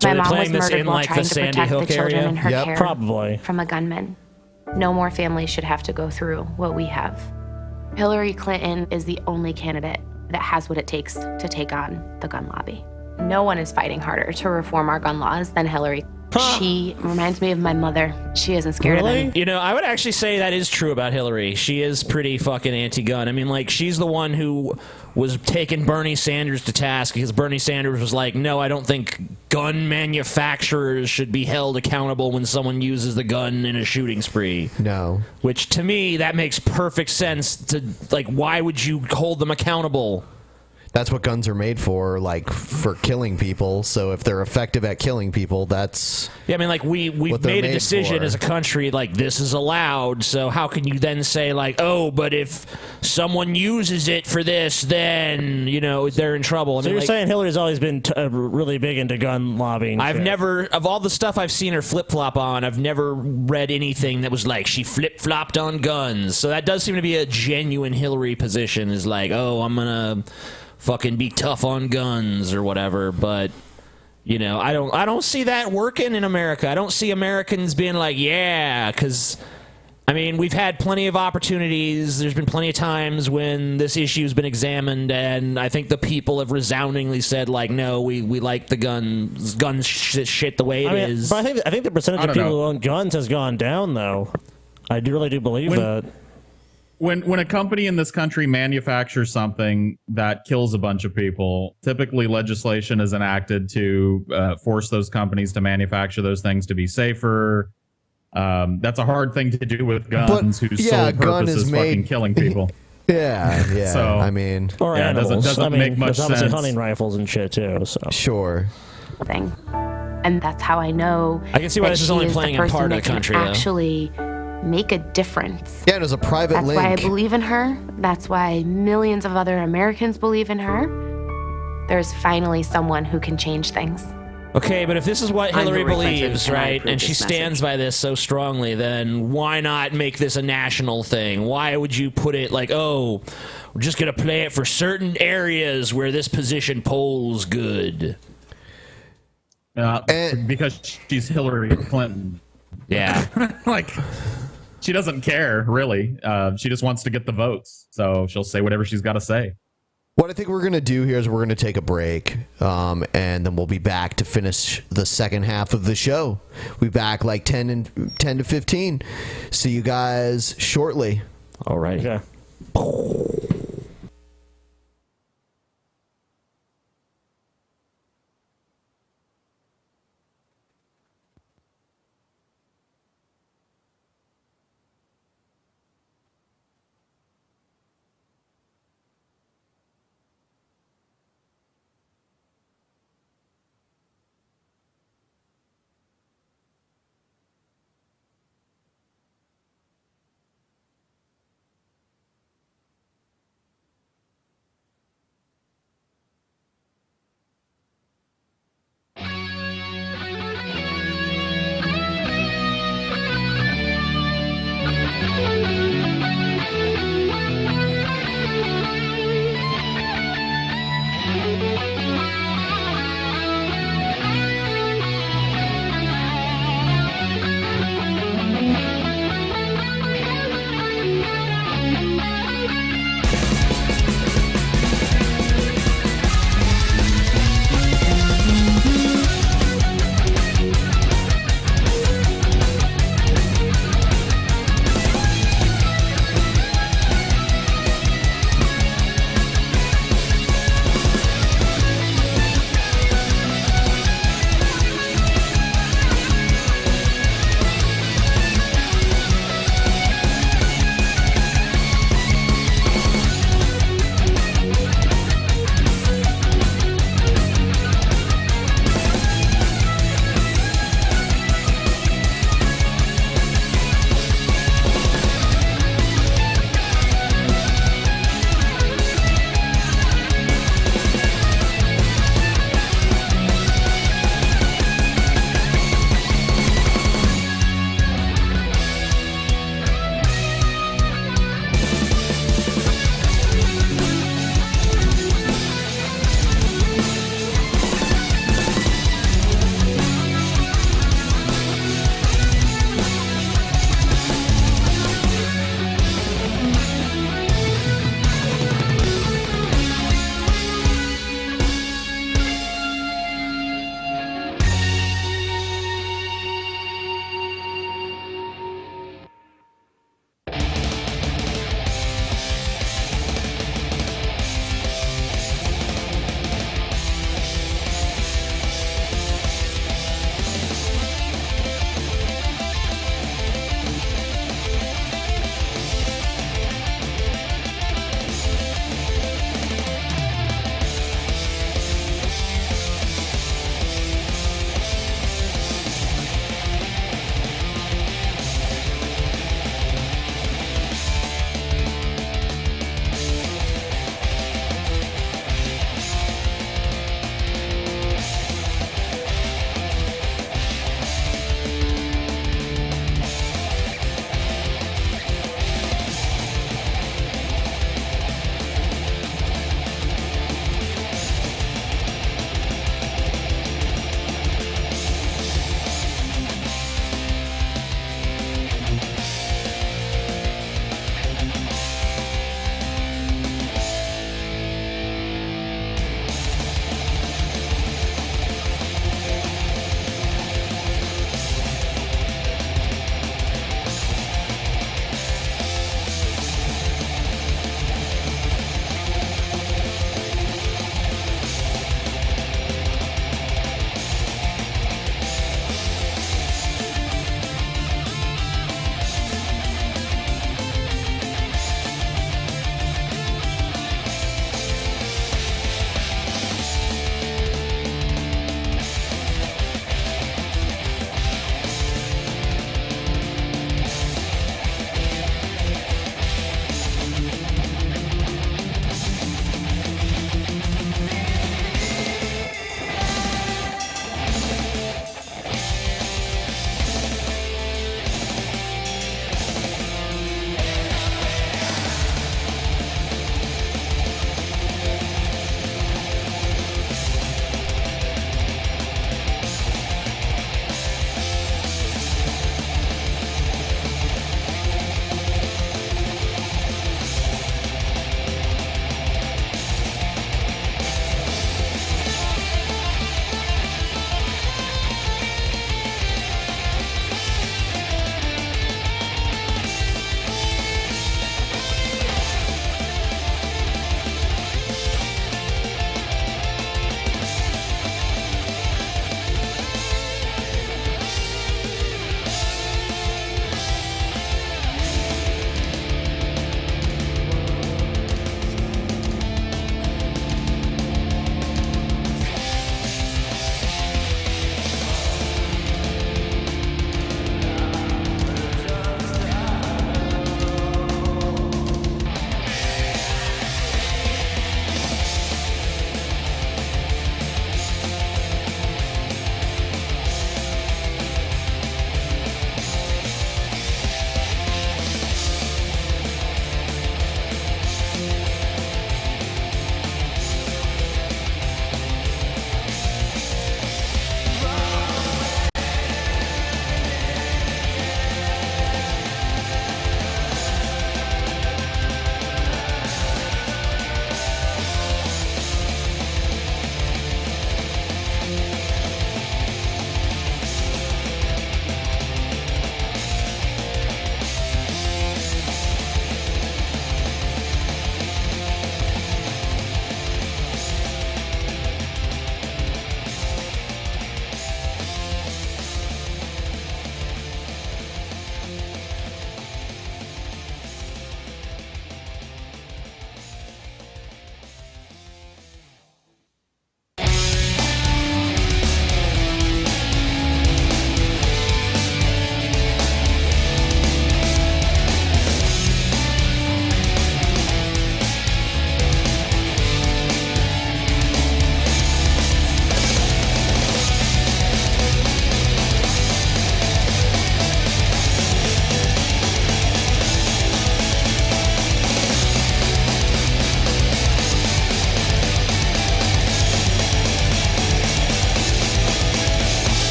So My they're mom was playing this murdered in, while like, trying the to Sandy protect the Hook children area? in her Yep, care probably. from a gunman. No more families should have to go through what we have. Hillary Clinton is the only candidate that has what it takes to take on the gun lobby. No one is fighting harder to reform our gun laws than Hillary. She reminds me of my mother. She isn't scared of anything. You know, I would actually say that is true about Hillary. She is pretty fucking anti-gun. I mean, like, she's the one who was taking Bernie Sanders to task because Bernie Sanders was like, no, I don't think gun manufacturers should be held accountable when someone uses the gun in a shooting spree. No. Which, to me, that makes perfect sense to, like, why would you hold them accountable? That's what guns are made for, like, for killing people. So if they're effective at killing people, that's... Yeah, I mean, like, we've what they're made a made decision for. as a country, like, this is allowed, so how can you then say, like, oh, but if someone uses it for this, then, you know, they're in trouble. I So mean, you're like, saying Hillary's always been really big into gun lobbying? I've shit. never, of all the stuff I've seen her flip-flop on, I've never read anything that was like, she flip-flopped on guns. So that does seem to be a genuine Hillary position, is like, oh, I'm gonna fucking be tough on guns or whatever. But you know, I don't see that working in America. I don't see Americans being like, yeah, because I mean, we've had plenty of opportunities. There's been plenty of times when this issue's been examined, and I think the people have resoundingly said, like, no, we like the gun shit the way it is. But I think the percentage of people who own guns has gone down, though. I really do believe that. When a company in this country manufactures something that kills a bunch of people, typically legislation is enacted to force those companies to manufacture those things to be safer. That's a hard thing to do with guns, whose sole purpose is fucking killing people. Yeah. So, I mean... Or yeah, it animals. doesn't make much there's obviously sense. hunting rifles and shit, too. So. Sure. Thing. And that's how I know I can see why that this is she only the playing in person part of that the country, can though. actually make a difference. Yeah, and as a private That's link. why I believe in her. That's why millions of other Americans believe in her. There's finally someone who can change things. Okay, but if this is what I'm Hillary Hillary Clinton, believes, and I right, approve and she this stands by this so strongly, then why not make this a national thing? Why would you put it like, oh, we're just going to play it for certain areas where this position polls good? Because she's Hillary Clinton. Yeah. Like, she doesn't care, really. She just wants to get the votes. So she'll say whatever she's got to say. What I think we're going to do here is we're going to take a break, and then we'll be back to finish the second half of the show. We'll be back like 10 to 15. See you guys shortly. All right. Yeah.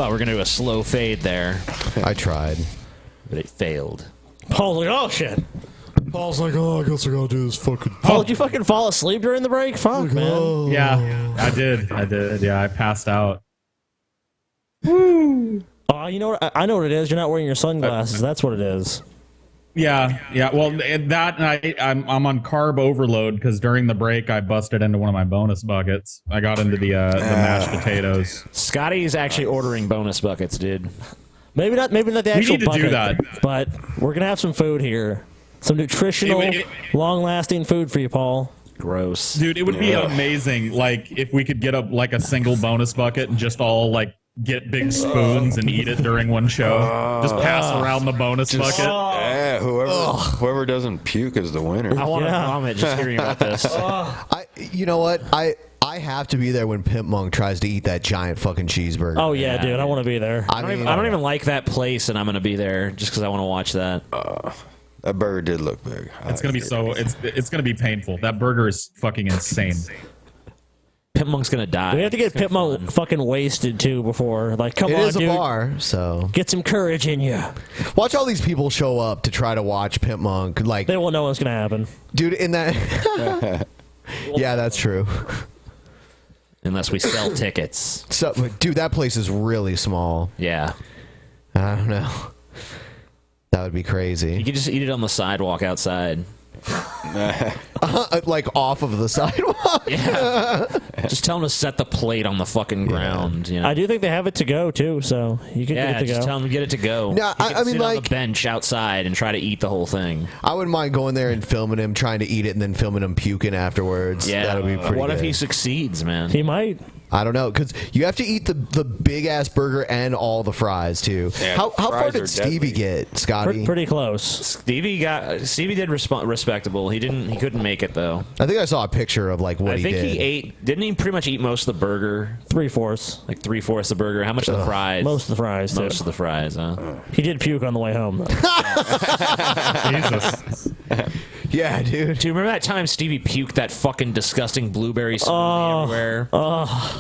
Thought we were gonna do a slow fade there. I tried, but it failed. Paul's like, oh shit. Paul's like, oh, I guess I gotta do this fucking. Paul, did you fucking fall asleep during the break? Fuck, man. Yeah, I did. Yeah, I passed out. Oh, you know what? I know what it is. You're not wearing your sunglasses. That's what it is. Yeah. Well, I'm on carb overload because during the break I busted into one of my bonus buckets. I got into the mashed potatoes. Scotty's actually ordering bonus buckets, dude. Maybe not the actual need to bucket, do that. but we're gonna have some food here. Some nutritional, long-lasting food for you, Paul. Gross. Dude, it would be amazing, like, if we could get a single bonus bucket and just all, like, get big spoons and eat it during one show. Just pass around the bonus bucket. Yeah, whoever doesn't puke is the winner. I want to vomit just hearing about this. You know what? I have to be there when Pimp Monk tries to eat that giant fucking cheeseburger. Oh yeah, dude, I want to be there. I don't even like that place, and I'm going to be there just because I want to watch that. That burger did look big. It's gonna be it's gonna be painful. That burger is fucking insane. Pimp Monk's gonna die. We have to get Pimp Monk fucking wasted too before. Like, come It on, is dude. a bar, so Get some courage in you. watch all these people show up to try to watch Pimp Monk. Like, They won't know what's gonna happen. dude, in that. Yeah, that's true. Unless we sell tickets. So, dude, that place is really small. Yeah. I don't know. That would be crazy. You could just eat it on the sidewalk outside. Like off of the sidewalk. Yeah. Just tell them to set the plate on the fucking ground. You know? I do think they have it to go too, so you can get it to just go. tell them to get it to go. No, You can I mean, sit on like- the bench outside and try to eat the whole thing. I wouldn't mind going there and filming him trying to eat it and then filming him puking afterwards. Yeah. That would be pretty What good. if he succeeds, man? He might. I don't know, because you have to eat the big ass burger and all the fries too. Yeah, how the far fries did are Stevie get, Scotty? Pretty close. Stevie did respectable. He couldn't make it though. I think I saw a picture of like what I he think did. he ate. Didn't he pretty much eat most of the burger? 3/4. Like 3/4 the burger. How much of the fries? Most of the fries. Most too. of the fries, huh? He did puke on the way home though. Jesus. Yeah, dude. Do you remember that time Stevie puked that fucking disgusting blueberry smoothie everywhere?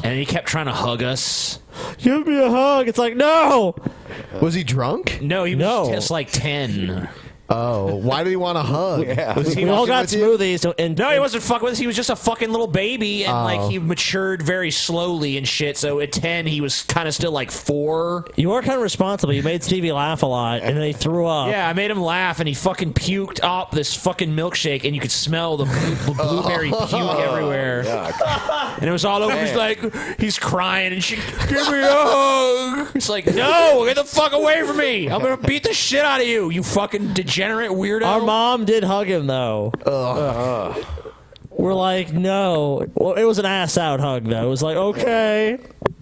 And he kept trying to hug us. Give me a hug. It's like, no. Was he drunk? No, he was just like 10. Oh, why did he want a hug? Was he We all fucking got with you? smoothies. And No, he wasn't fucking with us. He was just a fucking little baby, and like Oh. he matured very slowly and shit. So at 10, he was kind of still like 4. You were kind of responsible. You made Stevie laugh a lot, and then he threw up. Yeah, I made him laugh, and he fucking puked up this fucking milkshake, and you could smell the blueberry puke everywhere. And it was all over. He's like, he's crying, and she, give me a hug. It's like, no, get the fuck away from me. I'm gonna beat the shit out of you, you fucking degenerate weirdo. Our mom did hug him though. We're like, no. Well, it was an ass out hug though. It was like, okay.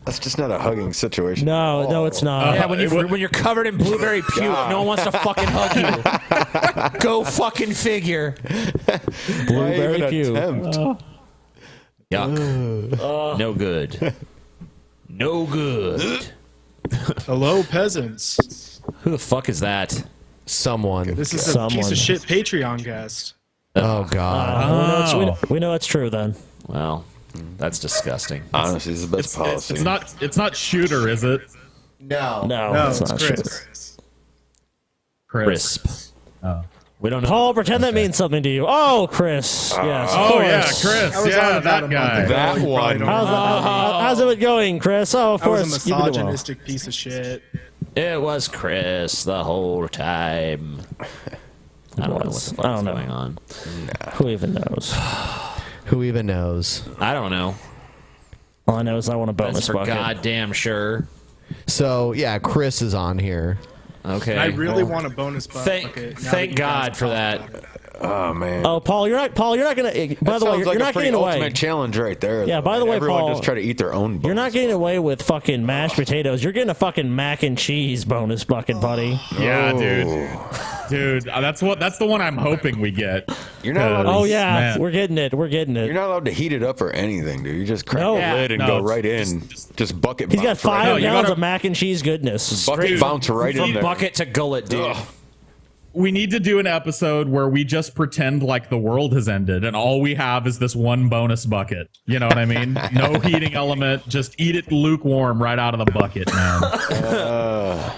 That's just not a hugging situation. No, it's not. Yeah, when you're covered in blueberry puke, no one wants to fucking hug you. Go fucking figure. Blueberry puke. Yuck. No good. No good. Hello, peasants. Who the fuck is that? Someone. This is a piece of shit Patreon guest. Oh God. We know it's true then. Well, that's disgusting. Honestly, it's the best policy. It's not Shooter, is it? No. No, it's not Chris. Crisp. Oh. We don't know. Paul, pretend that means something to you. Oh, Chris. Yes. of Oh yeah, course. Chris. I was on Yeah, about that a guy. month ago. That You probably one. don't How's it going, Chris? Oh, of I was course. a You did well. misogynistic piece of shit. It was Chris the whole time. I don't know what the fuck is going on. Who even knows? Who even knows? I don't know. All I know is I want a bonus That's for bucket. goddamn sure. So yeah, Chris is on here. Okay. I really want a bonus bucket. Thank God for that. Oh man. Oh, Paul, you're not gonna. By That the way, sounds you're like not a pretty getting away. ultimate challenge right there. Yeah, by the way, everyone Paul, just try to eat their own. You're not getting away with fucking mashed potatoes. You're getting a fucking mac and cheese bonus bucket, buddy. Yeah, dude, that's the one I'm hoping we get. You're not allowed to, Oh yeah, man. we're getting it. We're getting it. You're not allowed to heat it up or anything, dude. You just crack No. the Yeah. lid and No, go right in. Just bucket. He's got bounce right 5 in. gallons of mac and cheese goodness. Bucket bounce right in From there. bucket to gullet, dude. Ugh. We need to do an episode where we just pretend like the world has ended and all we have is this one bonus bucket. You know what I mean? No heating element. Just eat it lukewarm right out of the bucket, man.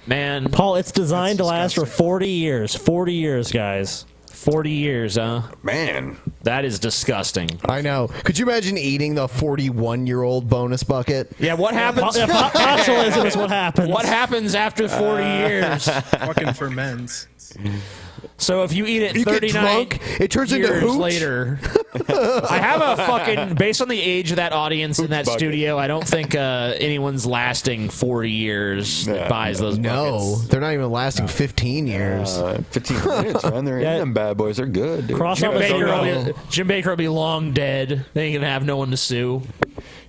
Man. Paul, it's designed to last for 40 years. 40 years, guys. 40 years, huh? Man. That is disgusting. I know. Could you imagine eating the 41-year-old bonus bucket? Yeah, what happens? Botulism is what happens. What happens after 40 years? Fucking ferments. So if you eat it You get 39 drunk, it turns into years hooch. later. I have a fucking, based on the age of that audience in that bucket. studio, I don't think anyone's lasting 40 years that buys those No, buckets. they're not even lasting 15 years. 15 minutes, man. They're in them bad boys. They're good, dude. Jim Baker will be long dead. They ain't gonna have no one to sue.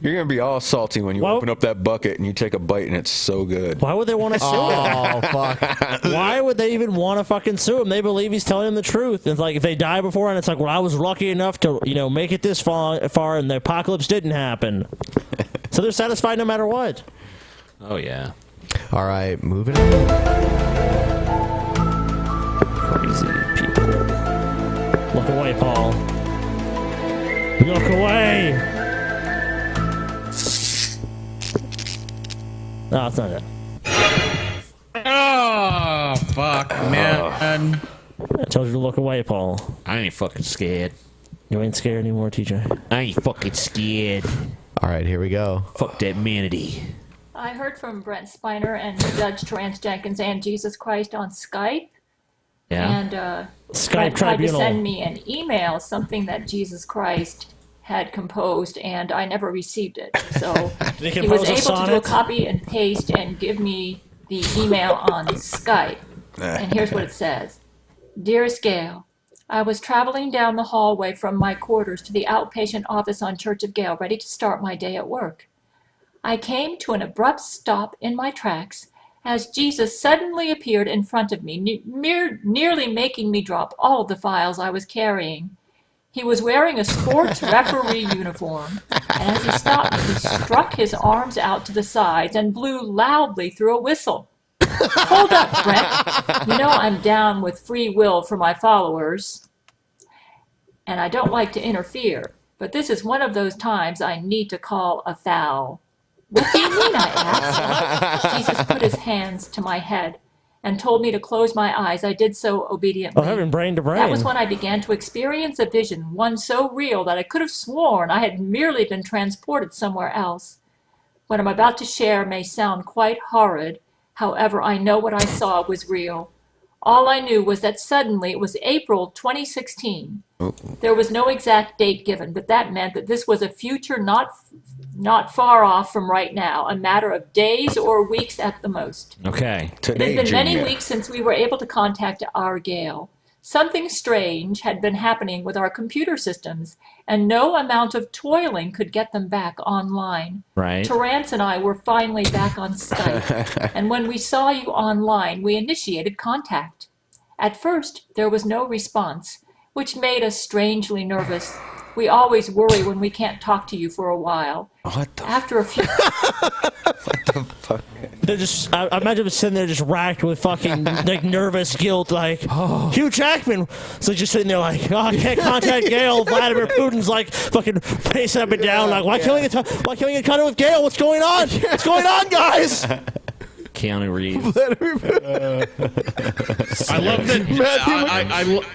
You're gonna be all salty when you open up that bucket and you take a bite and it's so good. Why would they want to sue him? Oh, fuck. Why would they even want to fucking sue him? They believe he's telling them the truth. It's like if they die before, and it's like, well, I was lucky enough to, make it this far, and the apocalypse didn't happen. So they're satisfied no matter what. Oh yeah. All right, moving on. Crazy people. Look away, Paul. Look away. No, it's not it. Oh, fuck, man. I told you to look away, Paul. I ain't fucking scared. You ain't scared anymore, TJ? I ain't fucking scared. All right, here we go. Fuck that manatee. I heard from Brent Spiner and Judge Terrence Jenkins and Jesus Christ on Skype. Yeah. And Skype Brent tried to Tribunal. send me an email, something that Jesus Christ had composed, and I never received it. So Did he he was compose a able to do a sonnet? copy and paste and give me the email on Skype. And here's what it says. Dearest Gail, I was traveling down the hallway from my quarters to the outpatient office on Church of Gail, ready to start my day at work. I came to an abrupt stop in my tracks as Jesus suddenly appeared in front of me, nearly making me drop all of the files I was carrying. He was wearing a sports referee uniform, and as he stopped me, he struck his arms out to the sides and blew loudly through a whistle. Hold up, Brent. You know I'm down with free will for my followers, and I don't like to interfere, but this is one of those times I need to call a foul. What do you mean, I asked. Jesus put his hands to my head and told me to close my eyes. I did so obediently. Oh, having brain to brain. That was when I began to experience a vision, one so real that I could have sworn I had merely been transported somewhere else. What I'm about to share may sound quite horrid. However, I know what I saw was real. All I knew was that suddenly it was April 2016. There was no exact date given, but that meant that this was a future not far off from right now, a matter of days or weeks at the most. Okay. It had been many weeks since we were able to contact our Gail. Something strange had been happening with our computer systems, and no amount of toiling could get them back online. Right. Terrence and I were finally back on Skype, and when we saw you online, we initiated contact. At first, there was no response, which made us strangely nervous. We always worry when we can't talk to you for a while. What the After a few... They're just, I imagine them sitting there just racked with fucking like nervous guilt, like, Hugh Jackman. So just sitting there like, oh, I can't contact Gail. Vladimir Putin's like fucking pacing up and down, like, why killing a cunt with Gail? What's going on? What's going on, guys? Keanu Reeves. I love that.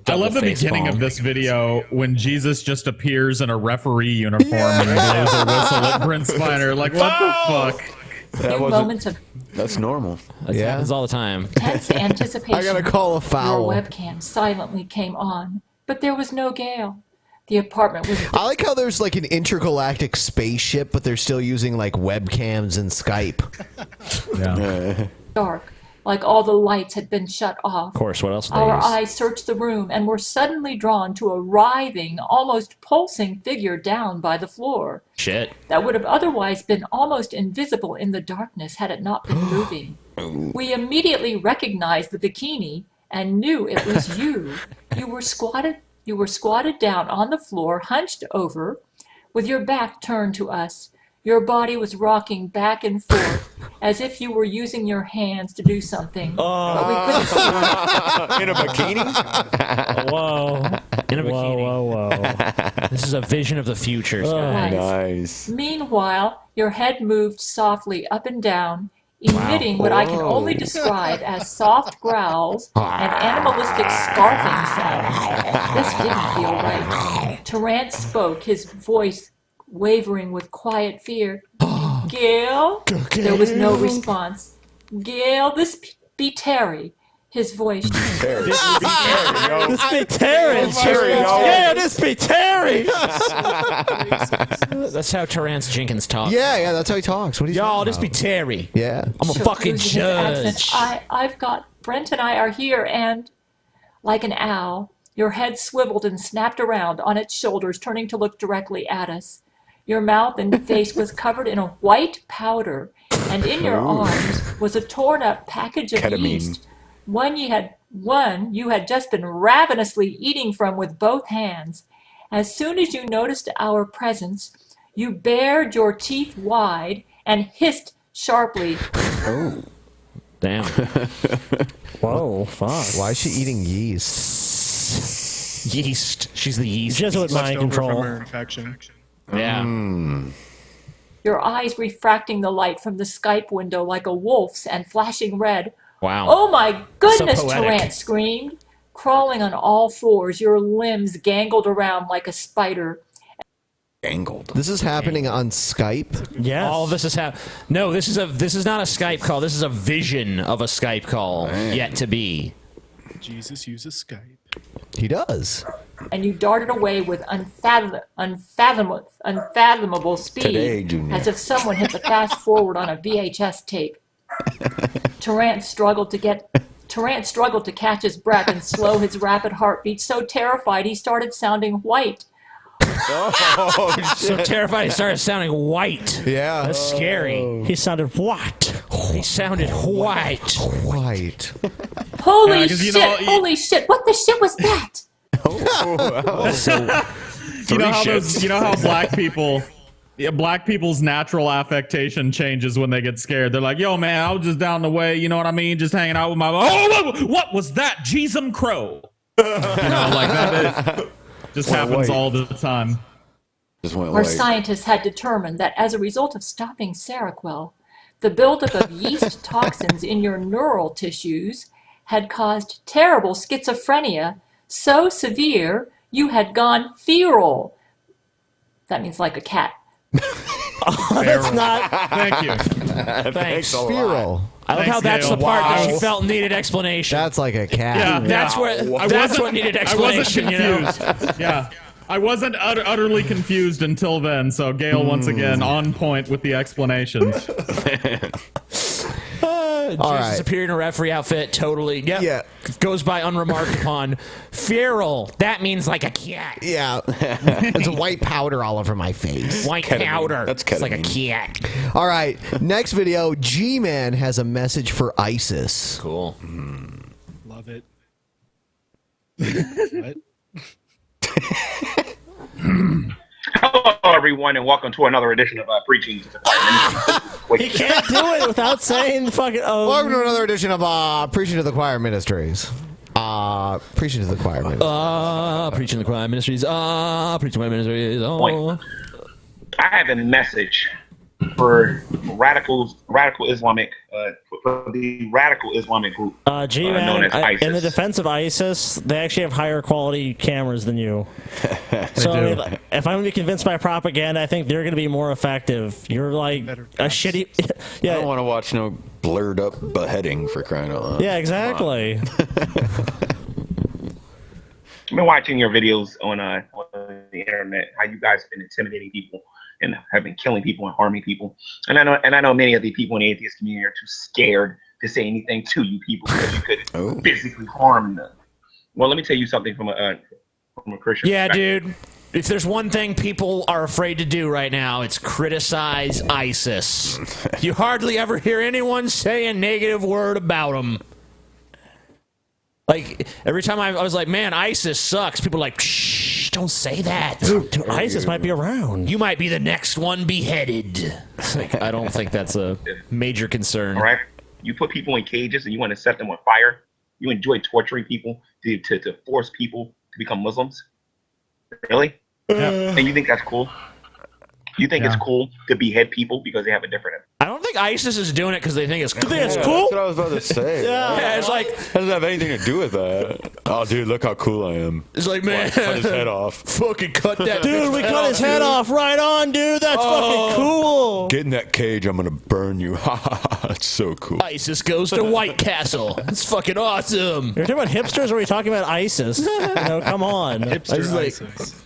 I love the beginning of this video when Jesus just appears in a referee uniform and blows a whistle at Brent Spiner. Like, what the fuck? That moments of That's normal. That happens all the time. tense anticipation. I gotta call a foul. Your webcam silently came on, but there was no Gail. The apartment was I like how there's like an intergalactic spaceship, but they're still using like webcams and Skype. Yeah. dark, like all the lights had been shut off. Of course, what else? Our eyes searched the room and were suddenly drawn to a writhing, almost pulsing figure down by the floor. Shit. That would have otherwise been almost invisible in the darkness had it not been moving. We immediately recognized the bikini and knew it was you. You were squatted down on the floor, hunched over, with your back turned to us. Your body was rocking back and forth as if you were using your hands to do something. But we couldn't see it. In a bikini? Whoa. In a bikini. Whoa. This is a vision of the future, Scott. Nice. Meanwhile, your head moved softly up and down, emitting what I can only describe as soft growls and animalistic scarfing sounds. This didn't feel right. Tarrant spoke, his voice wavering with quiet fear. Gail? There was no response. Gail, this be Terry. His voice. Terry. This be Terry. Yeah, this be Terry. That's how Terrence Jenkins talks. Yeah, that's how he talks. What are you Y'all, talking this be about? Terry. Yeah. I'm a fucking Losing his accent. judge. I've got Brent and I are here, and like an owl, your head swiveled and snapped around on its shoulders, turning to look directly at us. Your mouth and face was covered in a white powder, and in your arms was a torn-up package of Ketamine. yeast. One you had just been ravenously eating from with both hands. As soon as you noticed our presence, you bared your teeth wide and hissed sharply. Oh. Damn. Whoa, fuck. Why is she eating yeast? Yeast. She's the yeast. Jesuit mind Left over control. from her infection. Yeah. Your eyes refracting the light from the Skype window like a wolf's and flashing red. Wow. Oh my goodness, So poetic. Tarrant screamed. Crawling on all fours, your limbs gangled around like a spider. Angled. This is happening on Skype. Yes. All this is No, this is not a Skype call. This is a vision of a Skype call yet to be. Jesus uses Skype. He does. And you darted away with unfathomable speed, Today, Junior. as if someone hit the fast forward on a VHS tape. Tarrant struggled to catch his breath and slow his rapid heartbeat. So terrified, he started sounding white. Oh, So terrified he started sounding white. Yeah. That's scary. He sounded what? He sounded white. White. Holy Yeah, 'cause, you shit! know, Holy shit! What the shit was that? You know how black people. Yeah, black people's natural affectation changes when they get scared. They're like, "Yo, man, I was just down the way. You know what I mean? Just hanging out with my. Oh, what was that? Jeezum Crow. You know, like that. It just happens all the time. Just went Our white. scientists had determined that as a result of stopping Seroquel, the buildup of yeast toxins in your neural tissues had caused terrible schizophrenia, so severe you had gone feral. That means like a cat. That's not. Thank you. Thanks. Feral. I love how that's the Gail. part that Wow. she felt needed explanation. That's like a cat. Yeah. That's what needed explanation. You know. Yeah. I wasn't utterly confused until then, so Gail once again on point with the explanations. Jesus right. appeared in a referee outfit, totally. Yep. Yeah. Goes by unremarked upon. Feral. That means like a cat. Yeah. There's a white powder all over my face. White Ketamine. powder. That's It's like a ketamine. cat. All right. Next video. G-Man has a message for ISIS. Cool. Love it. What? Hello, everyone, and welcome to another edition of Preaching to the Choir. He can't do it without saying fucking. Oh. Welcome to another edition of Preaching to the Choir Ministries. Preaching to the Choir Ministries. Preaching the Choir Ministries. Preaching the Choir Ministries. Point. I have a message for radical Islamic, for the radical Islamic group known G-Man, as ISIS. in the defense of ISIS, they actually have higher quality cameras than you. So I mean, if I'm going to be convinced by propaganda, I think they're going to be more effective. You're like a shitty. I don't want to watch no blurred up beheading for crying out loud. Yeah, exactly. I've been watching your videos on the internet, how you guys have been intimidating people and have been killing people and harming people. And I know many of the people in the atheist community are too scared to say anything to you people because you could physically harm them. Well, let me tell you something from a Christian Yeah, perspective. dude. If there's one thing people are afraid to do right now, it's criticize ISIS. You hardly ever hear anyone say a negative word about them. Like, every time I was like, man, ISIS sucks, people are like, shh, don't say that. Dude, ISIS might be around. You might be the next one beheaded. Like, I don't think that's a major concern. All right? You put people in cages and you want to set them on fire. You enjoy torturing people to force people to become Muslims. Really? And you think that's cool? You think it's cool to behead people because they have a different... I don't think ISIS is doing it because they think it's cool. That's what I was about to say. Yeah, it's like... It doesn't have anything to do with that. Oh, dude, look how cool I am. It's like, man... Cut his head off. Fucking cut that Dude, we cut his head off. Right on, dude. That's fucking cool. Get in that cage. I'm going to burn you. That's so cool. ISIS goes to White Castle. It's fucking awesome. You're talking about hipsters or are we talking about ISIS? Come on. Hipster ISIS.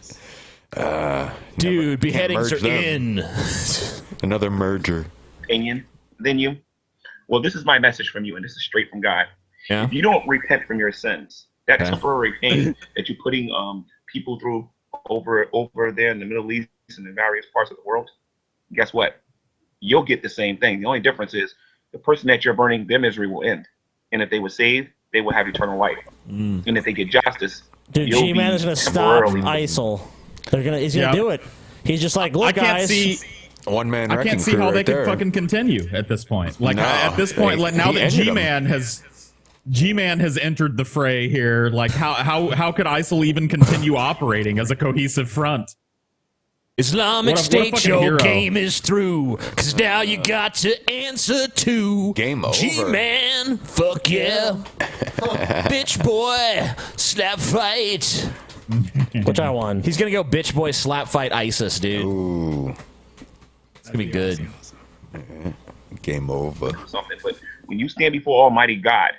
Dude, beheadings are in. Another merger. Opinion than you. Well, this is my message from you, and this is straight from God. Yeah. If you don't repent from your sins, that temporary pain that you're putting people through over there in the Middle East and in various parts of the world, guess what? You'll get the same thing. The only difference is the person that you're burning, their misery will end. And if they were saved, they will have eternal life. And if they get justice, dude, G-Man is going to stop ISIL. He's gonna do it. He's just like, look, I can't guys. see. One man. I can't see how they can fucking continue at this point. Like at this point, like, now that G-Man has entered the fray here, like how could ISIL even continue operating as a cohesive front? Islamic State, your game is through. Cause now you got to answer to game over. G-Man, fuck yeah. Bitch boy, slap fight. Which I won. He's gonna go bitch boy slap fight ISIS, dude. Ooh. It's gonna be good. Game over. Something, but when you stand before Almighty God,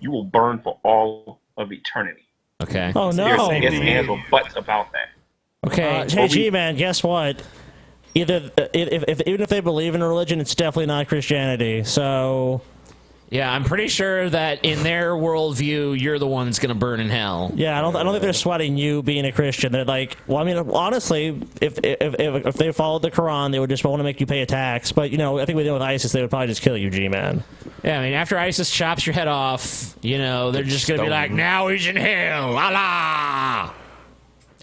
you will burn for all of eternity. Okay. Oh no. There's ifs, ands, or buts about that. Okay. Hey, G-Man, guess what? Even if they believe in a religion, it's definitely not Christianity. So. Yeah, I'm pretty sure that in their worldview, you're the one that's gonna burn in hell. Yeah, I don't think they're sweating you being a Christian. They're like, well, I mean, honestly, if they followed the Quran, they would just want to make you pay a tax. But I think we deal with ISIS, they would probably just kill you, G-Man. Yeah, I mean, after ISIS chops your head off, they're just gonna be like, now he's in hell, Allah,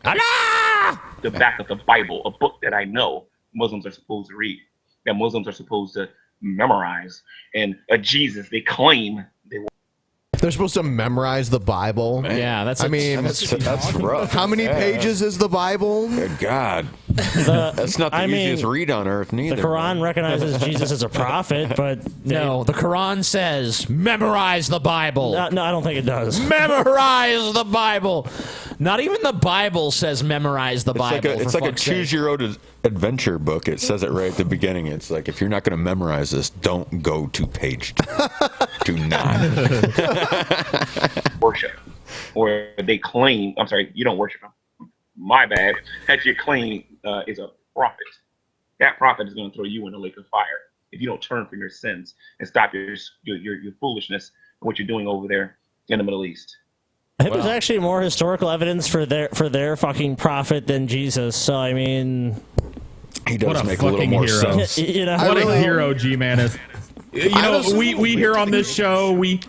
Allah. The back of the Bible, a book that I know Muslims are supposed to read, that Muslims are supposed to memorize, and a Jesus they claim they're supposed to memorize the Bible. Yeah, that's rough. How many pages is the Bible? Good God. That's not the easiest read on earth, neither. The Quran recognizes Jesus as a prophet, but no, the Quran says memorize the Bible. No, I don't think it does. Memorize the Bible. Not even the Bible says memorize the Bible. It's like a choose your own adventure book. It says it right at the beginning. It's like, if you're not going to memorize this, don't go to page 2. Do not. Worship, or they claim, I'm sorry, you don't worship him, my bad, that you claim is a prophet. That prophet is going to throw you in the lake of fire if you don't turn from your sins and stop your foolishness and what you're doing over there in the Middle East. I think there's actually more historical evidence for their fucking prophet than Jesus. So I mean, he does make a little more sense. What a hero G-Man is. We here on this show, we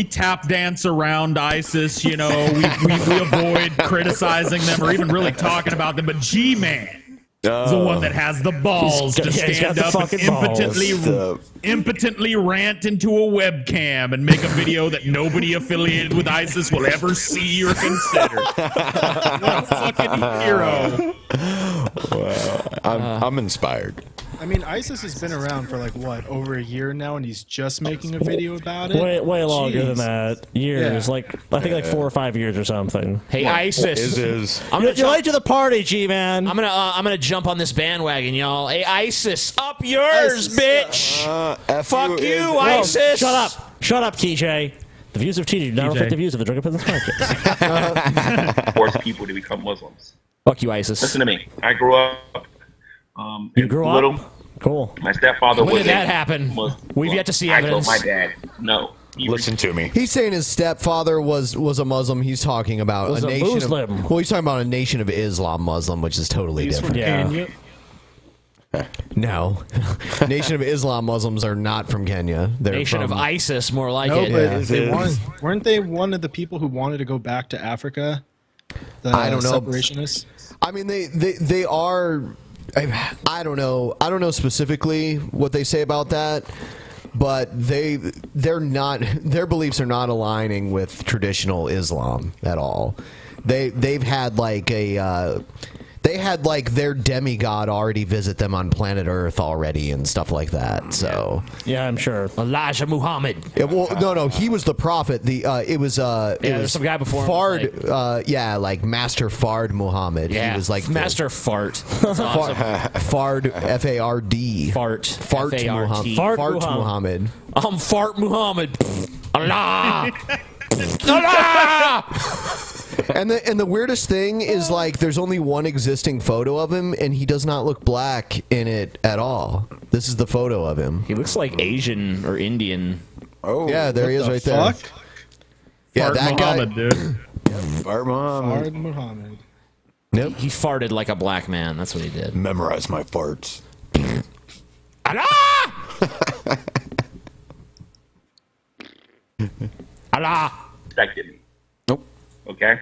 tap dance around ISIS. We avoid criticizing them or even really talking about them. But G-Man is the one that has the balls to stand up and impotently rant into a webcam and make a video that nobody affiliated with ISIS will ever see or consider. What a fucking hero! Wow, I'm inspired. I mean, ISIS has been around for over a year now, and he's just making a video about it. Way longer than that. Years, Yeah. I think 4 or 5 years or something. Hey, ISIS! You're late to the party, G-Man. I'm gonna jump on this bandwagon, y'all. Hey, ISIS, up yours, bitch! Fuck you, ISIS! Shut up, TJ. The views of TJ do not reflect the views of the Drunken Peasants podcast. Force people to become Muslims. Fuck you, ISIS. Listen to me. I grew up. You grew little. up? Cool. My stepfather When was. did that happen? We've yet to see evidence. I told my dad, no. Listen to me. He's saying his stepfather was a Muslim. He's talking about Was a a nation Muslim. of. Well, he's talking about a Nation of Islam Muslim, which is totally different. Kenya. No, Nation of Islam Muslims are not from Kenya. They're Nation from, of ISIS, more like No, it. but weren't they one of the people who wanted to go back to Africa The I don't know. Separationists. I mean, they are. I don't know. I don't know specifically what they say about that, but they're not. Their beliefs are not aligning with traditional Islam at all. They've had like a. They had like their demigod already visit them on planet Earth already and stuff like that. So yeah, I'm sure Elijah Muhammad. Yeah, well, no, he was the prophet. It was there's some guy before him Fard. Like Master Fard Muhammad. Yeah, he was like Master Fart. That's awesome. Fard F-A-R-D. Fart Muhammad. Fart Muhammad. I'm Fart Muhammad. Allah. Allah. And the weirdest thing is like there's only one existing photo of him and he does not look black in it at all. This is the photo of him. He looks like Asian or Indian. Oh, yeah, there he is right there. Yeah, Fart that Muhammad, guy. dude. Fart Muhammad. Fard Muhammad. Yep. He farted like a black man. That's what he did. Memorize my farts. Allah! Allah! Respected me. Nope. Okay?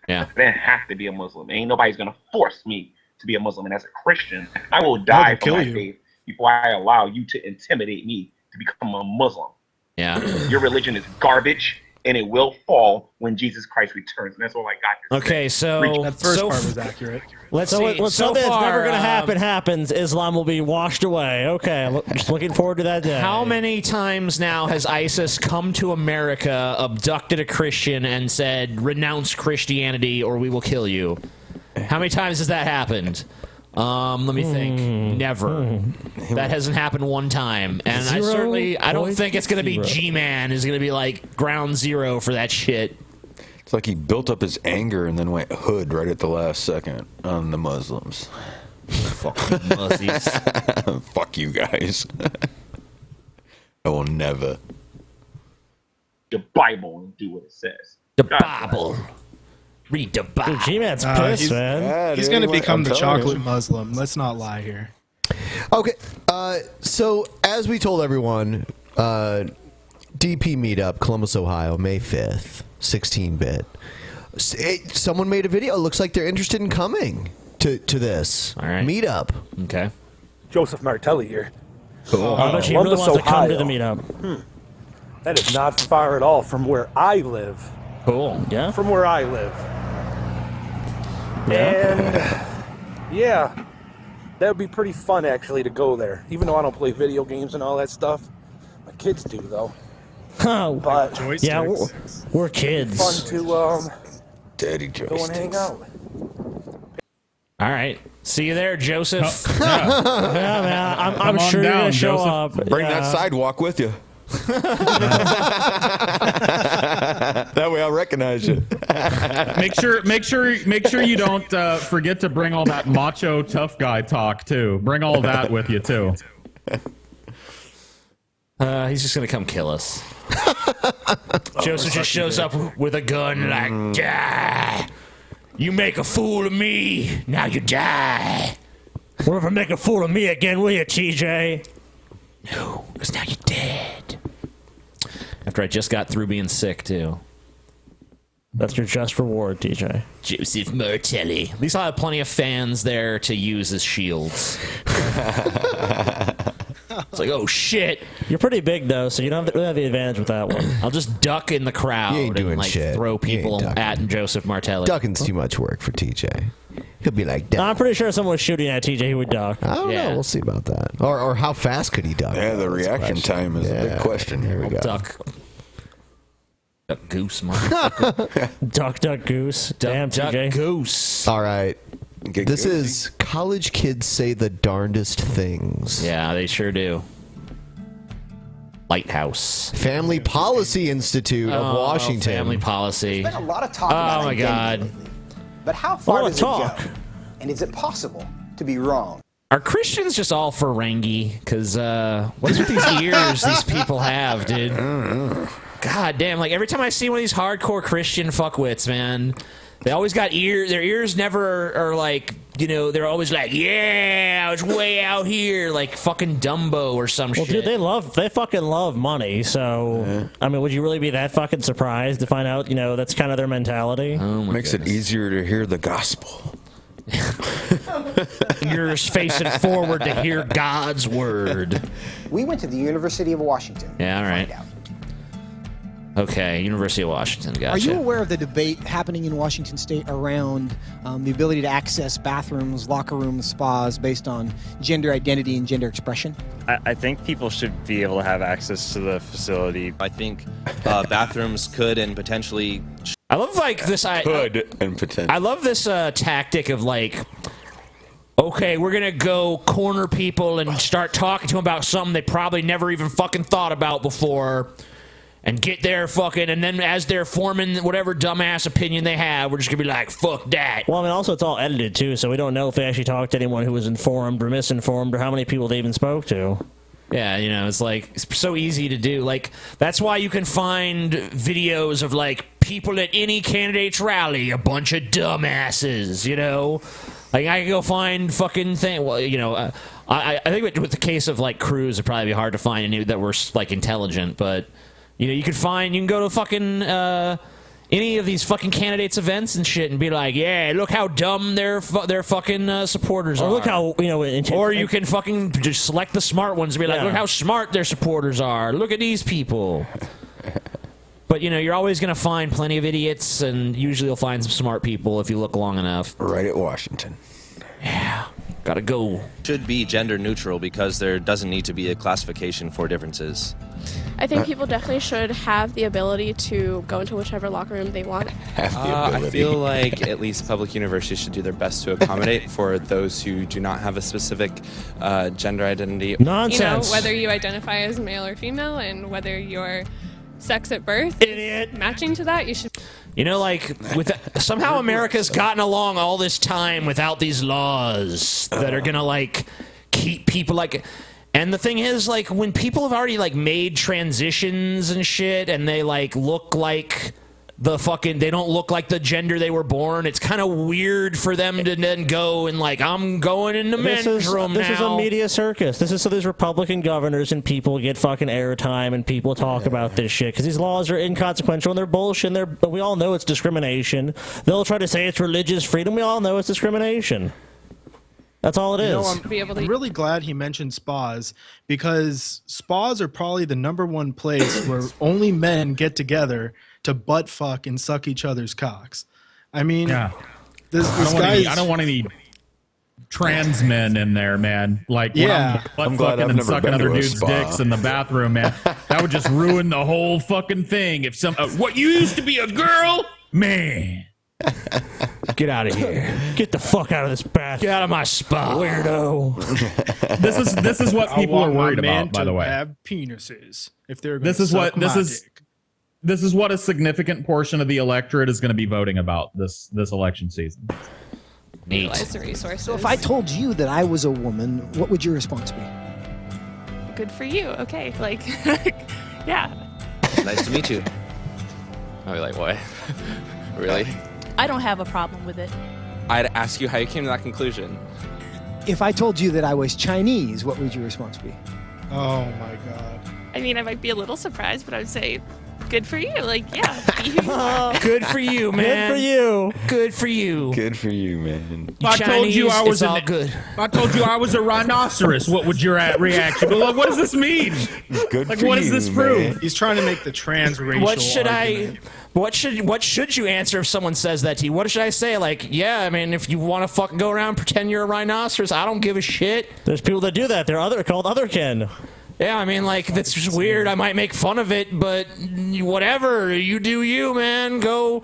Yeah. I didn't have to be a Muslim. Ain't nobody's going to force me to be a Muslim. And as a Christian, I will die for my faith before I allow you to intimidate me to become a Muslim. Yeah. Your religion is garbage, and it will fall when Jesus Christ returns. And that's all I got to say. Okay, so That first part was accurate. Let's so see. when So something that's never far, going to happen happens, Islam will be washed away. Okay, just looking forward to that day. How many times now has ISIS come to America, abducted a Christian, and said, renounce Christianity or we will kill you? How many times has that happened? Let me think. Never. That hasn't happened one time. And I don't think it's going to be G-Man is going to be like ground zero for that shit. It's like he built up his anger and then went hood right at the last second on the Muslims. Fucking Mussies. Fuck you guys. I will never. The Bible and do what it says. The Bible. Read the Bible. Dude, G-Man's pissed, man. He's going to become the chocolate Muslim. Let's not lie here. Okay, so as we told everyone, DP Meetup, Columbus, Ohio, May 5th, 16-bit. Someone made a video. It looks like they're interested in coming to this meetup. Okay. Joseph Martelli here. Cool. I bet he really wants to come to the meetup. That is not far at all from where I live. Cool. Yeah. From where I live. And yeah, that would be pretty fun actually to go there. Even though I don't play video games and all that stuff, my kids do though. But yeah, we're kids. Fun to Daddy go and hang out. All right. See you there, Joseph. Yeah, man. I'm Come on sure you're down, going to show Joseph. up. Bring Yeah. that sidewalk with you. That way I'll recognize you. Make sure you don't forget to bring all that macho tough guy talk too. Bring all that with you too. He's just gonna come kill us. Joseph just shows up with a gun, like, die. You make a fool of me, now you die. What if I make a fool of me again, will you, TJ? No, because now you're dead. After I just got through being sick, too. That's your just reward, TJ. Joseph Martelli. At least I'll have plenty of fans there to use as shields. It's like, oh shit. You're pretty big though, so you don't really have the advantage with that one. I'll just duck in the crowd You ain't doing and like shit. throw You ain't people ducking. at Joseph Martelli. Ducking's too much work for TJ. He'll be like, No, I'm pretty sure if someone was shooting at TJ, he would duck. I don't know. We'll see about that. Or how fast could he duck? Yeah, the That's reaction question. time is a big question. Here we go. Duck goose, motherfucker. Duck goose. Damn, duck TJ. goose. All right. Get This goosey. is college kids say the darndest things. Yeah, they sure do. Lighthouse. Family Policy Institute of Washington. Family policy. There's been a lot of talk about Oh my identity God. lately. But how far lot does of it talk. go? And is it possible to be wrong? Are Christians just all Ferengi? Because what is with these ears these people have, dude? God damn, like every time I see one of these hardcore Christian fuckwits, man, They always got their ears never are like, they're always like, yeah, I was way out here, like fucking Dumbo or some shit. Dude, they fucking love money, so, I mean, would you really be that fucking surprised to find out, that's kind of their mentality? Makes it easier to hear the gospel. Ears facing forward to hear God's word. We went to the University of Washington. Yeah, all right. Okay, University of Washington, gotcha. Are you aware of the debate happening in Washington State around the ability to access bathrooms, locker rooms, spas based on gender identity and gender expression? I think people should be able to have access to the facility. I think bathrooms could and potentially... I love this. I love this tactic of okay, we're gonna go corner people and start talking to them about something they probably never even fucking thought about before, and get their fucking, and then as they're forming whatever dumbass opinion they have, we're just gonna be like, fuck that. Well, I mean, also it's all edited too, so we don't know if they actually talked to anyone who was informed or misinformed or how many people they even spoke to. Yeah, it's so easy to do. That's why you can find videos of people at any candidate's rally, a bunch of dumbasses, I can go find fucking thing. Well, I think with the case of Cruz, it'd probably be hard to find any that were intelligent, but you can go to fucking any of these fucking candidates' events and shit and be like, yeah, look how dumb their fucking supporters are. Or look how, or you can fucking just select the smart ones and be like, look how smart their supporters are. Look at these people. But, you're always going to find plenty of idiots, and usually you'll find some smart people if you look long enough. Right at Washington. Yeah. Gotta go. Should be gender neutral because there doesn't need to be a classification for differences. I think people definitely should have the ability to go into whichever locker room they want. I feel like at least public universities should do their best to accommodate for those who do not have a specific gender identity. Nonsense. Whether you identify as male or female and whether your sex at birth is matching to that, you should... somehow America's gotten along all this time without these laws that are gonna keep people and the thing is when people have already made transitions and shit and they look like they don't look like the gender they were born, it's kind of weird for them to then go and I'm going in the men's room now. This is a media circus. This is so these Republican governors and people get fucking airtime and people talk about this shit because these laws are inconsequential and they're bullshit. We all know it's discrimination. They'll try to say it's religious freedom. We all know it's discrimination. That's all it is. I'm really glad he mentioned spas because spas are probably the #1 place where only men get together to butt fuck and suck each other's cocks. I mean, I don't want any trans men in there, man. When I'm butt fucking and sucking other dudes' dicks in the bathroom, man. That would just ruin the whole fucking thing. If what you used to be a girl, man. Get out of here. Get the fuck out of this bath. Get out of my spot, weirdo. This is what people are worried about, by the way. Have penises if they're This is what a significant portion of the electorate is going to be voting about this election season. Utilize the resources. So if I told you that I was a woman, what would your response be? Good for you. Okay. Yeah. Nice to meet you. I'd be like, what? Really? I don't have a problem with it. I'd ask you how you came to that conclusion. If I told you that I was Chinese, what would your response be? Oh my God. I mean, I might be a little surprised, but I would say, good for you. Yeah, be who you are. Good for you, man. Good for you. Good for you. Good for you, man. If I told you I was If I told you I was a rhinoceros, what would your reaction be? What does this mean? Good for what you, does this prove? He's trying to make the transracial argument. What should you answer if someone says that to you? What should I say? Yeah, I mean, if you want to fucking go around and pretend you're a rhinoceros, I don't give a shit. There's people that do that. They're called otherkin. Yeah, I mean, that's just weird. I might make fun of it, but whatever. You do you, man. Go.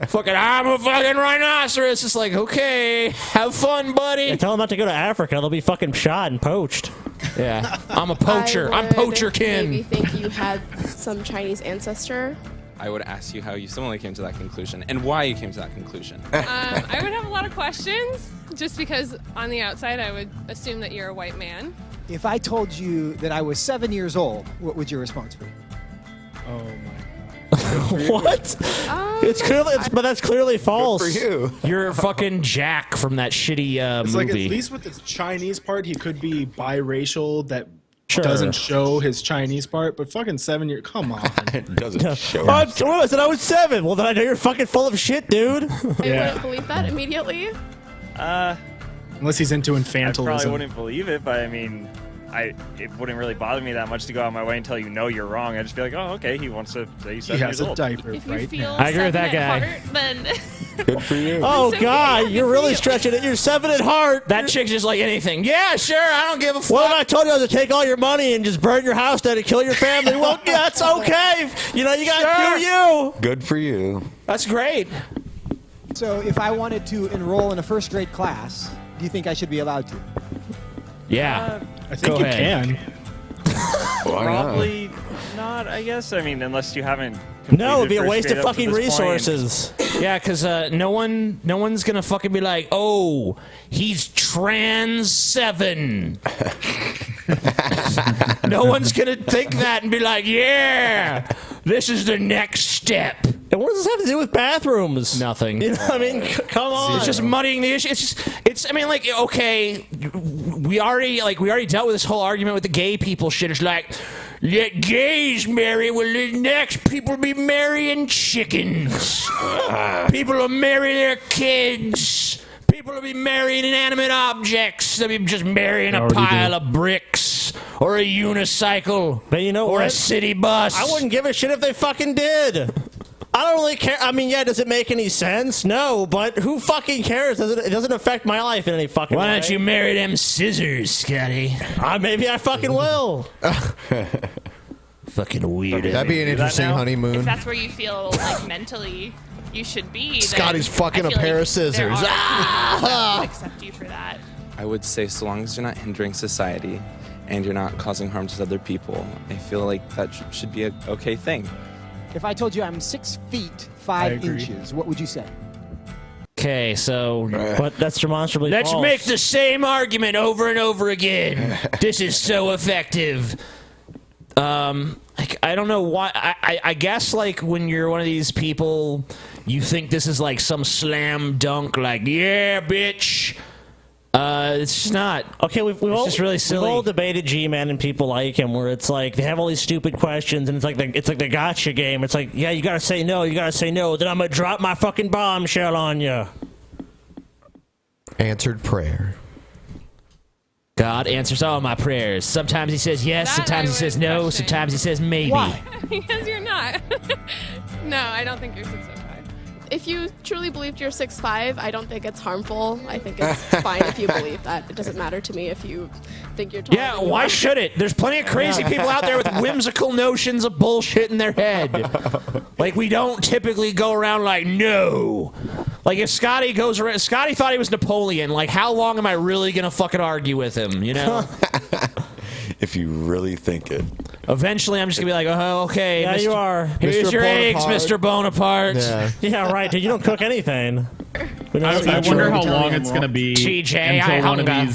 Fucking, I'm a fucking rhinoceros. It's okay, have fun, buddy. Yeah, tell them not to go to Africa. They'll be fucking shot and poached. Yeah, I'm a poacher. I'm poacher-kin. Maybe think you had some Chinese ancestor. I would ask you how you similarly came to that conclusion and why you came to that conclusion. I would have a lot of questions, just because on the outside I would assume that you're a white man. If I told you that I was 7 years old, what would your response be? Oh my God. What? It's clearly, but that's clearly false. For you. You're fucking Jack from that shitty It's movie. like, at least with the Chinese part, he could be biracial. That Sure. doesn't show his Chinese part. But fucking 7 years, come on. It doesn't show. What I said I was 7. Well, then I know you're fucking full of shit, dude. I wouldn't believe that immediately. Unless he's into I infantilism. probably wouldn't believe it, but I mean, it wouldn't really bother me that much to go out of my way and tell you no, you're wrong. I'd just be like, oh, okay, he wants to say he's 7 years old. diaper If you feel I agree with that 7 at guy. heart, then Good for you. Oh, okay. God, you're really stretching it. You're 7 at heart. That chick's just like anything. Yeah, sure, I don't give a fuck. What if I told you to take all your money and just burn your house down and kill your family? Well, yeah, that's okay. You know, you got to do you. Good for you. That's great. So if I wanted to enroll in a first grade class, do you think I should be allowed to? Yeah. I think Go you ahead. can. Probably not, I guess. I mean, unless you haven't. No, it'd be a completed waste first of grade up to fucking this point. resources. Yeah, because no one's gonna fucking be like, oh, he's trans 7. No one's gonna think that and be like, yeah, this is the next step. And what does this have to do with bathrooms? Nothing. You know what I mean? Come on. It's just muddying the issue. I mean, like, okay, we already dealt with this whole argument with the gay people shit. It's like, let gays marry, well, the next people be marrying chickens. People will marry their kids. People will be marrying inanimate objects. They'll be just marrying a pile of bricks or a unicycle. But you know or what? a city bus. I wouldn't give a shit if they fucking did. I don't really care. I mean, yeah, does it make any sense? No, but who fucking cares? It doesn't affect my life in any fucking way. Why don't you marry them scissors, Scotty? Maybe I fucking will. Fucking weird. That'd be an interesting if honeymoon. that's where you feel like mentally you should be, then Scotty's fucking I a feel pair like of scissors. there are people Ah! that will accept you for that. I would say so long as you're not hindering society and you're not causing harm to other people, I feel like that should be a okay thing. If I told you I'm 6 feet 5 inches, what would you say? Okay, so but that's demonstrably let's false. make the same argument over and over again. This is so effective. I don't know why. I guess like when you're one of these people, you think this is like some slam dunk, like yeah, bitch. It's just not. Okay, it's just really silly. We've all debated G-Man and people like him, where it's like they have all these stupid questions, and it's like the gotcha game. It's like, yeah, you gotta say no, then I'm gonna drop my fucking bombshell on you. Answered prayer. God answers all my prayers. Sometimes he says yes, That sometimes I he says would no, question. sometimes he says maybe. Why? Because you're not. No, I don't think you're 6'5". If you truly believed you're 6'5", I don't think it's harmful. I think it's fine if you believe that. It doesn't matter to me if you think you're taller Yeah, than you why are. should it? There's plenty of crazy people out there with whimsical notions of bullshit in their head. Like, we don't typically go around like, no. Like, if Scotty goes around, Scotty thought he was Napoleon. Like, how long am I really going to fucking argue with him, you know? If you really think it. Eventually, I'm just going to be like, oh, okay. Yeah, Mr. you are. Here's Mr. your eggs, Bonaparte. Mr. Bonaparte. Yeah, right, dude. You don't cook anything. I wonder how long it's going to be TJ, I until hunger.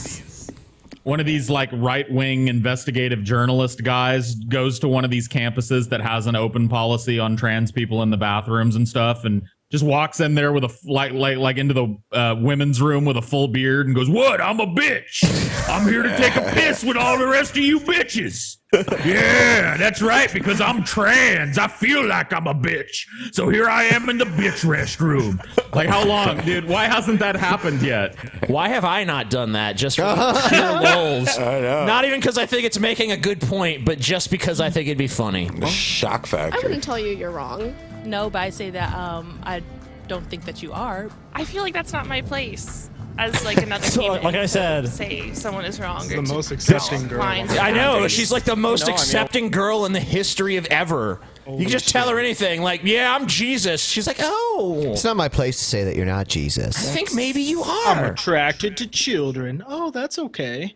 one of these like right-wing investigative journalist guys goes to one of these campuses that has an open policy on trans people in the bathrooms and stuff, and just walks in there with a like into the women's room with a full beard and goes, "What? I'm a bitch. I'm here to take a piss with all the rest of you bitches. Yeah, that's right, because I'm trans. I feel like I'm a bitch. So here I am in the bitch restroom." Like, how long, dude? Why hasn't that happened yet? Why have I not done that? Just for pure lulz. I know. Not even because I think it's making a good point, but just because I think it'd be funny. The shock I factor. wouldn't tell you you're wrong. No, but I say that I don't think that you are. I feel like that's not my place as like another So, human like I said, to say someone is wrong. This is or the to most accepting draw girl. lines I and know. boundaries. She's like the most No, I mean- accepting girl in the history of ever. You can just tell her anything. Like, yeah, I'm Jesus. She's like, oh. It's not my place to say that you're not I Jesus. think maybe you I'm are. attracted to children. Oh, that's okay.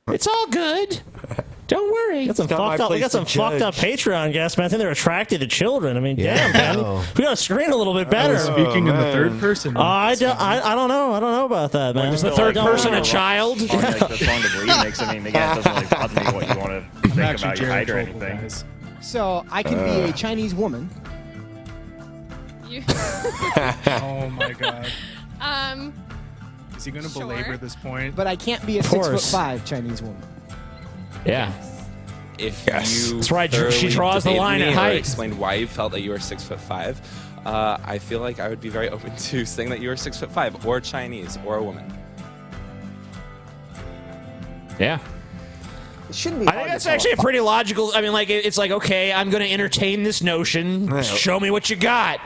It's all good. Don't worry. We got some fucked up Patreon guests, man. I think they're attracted to children. I mean, damn, man. We got to screen a little bit better. Speaking in the third person. I don't know. I don't know about that, man. Is the third person a child? Like the song the bleed makes. I mean, again, it doesn't really bother me what you want to think about your height or anything. So I can be a Chinese woman You. Oh my god. Is he going to Sure. belabor this point? But I can't be a Of course. 6'5" Chinese woman. Yeah. If Yes. you That's right, she thoroughly draws the debated line me at or height. explained why you felt that you were 5'5", I feel like I would be very open to saying that you were 6'5", or Chinese, or a woman. Yeah. It shouldn't be I hard think to that's tell actually a a pretty logical. I mean, like, it's like, okay, I'm going to entertain this notion. Show me what you got.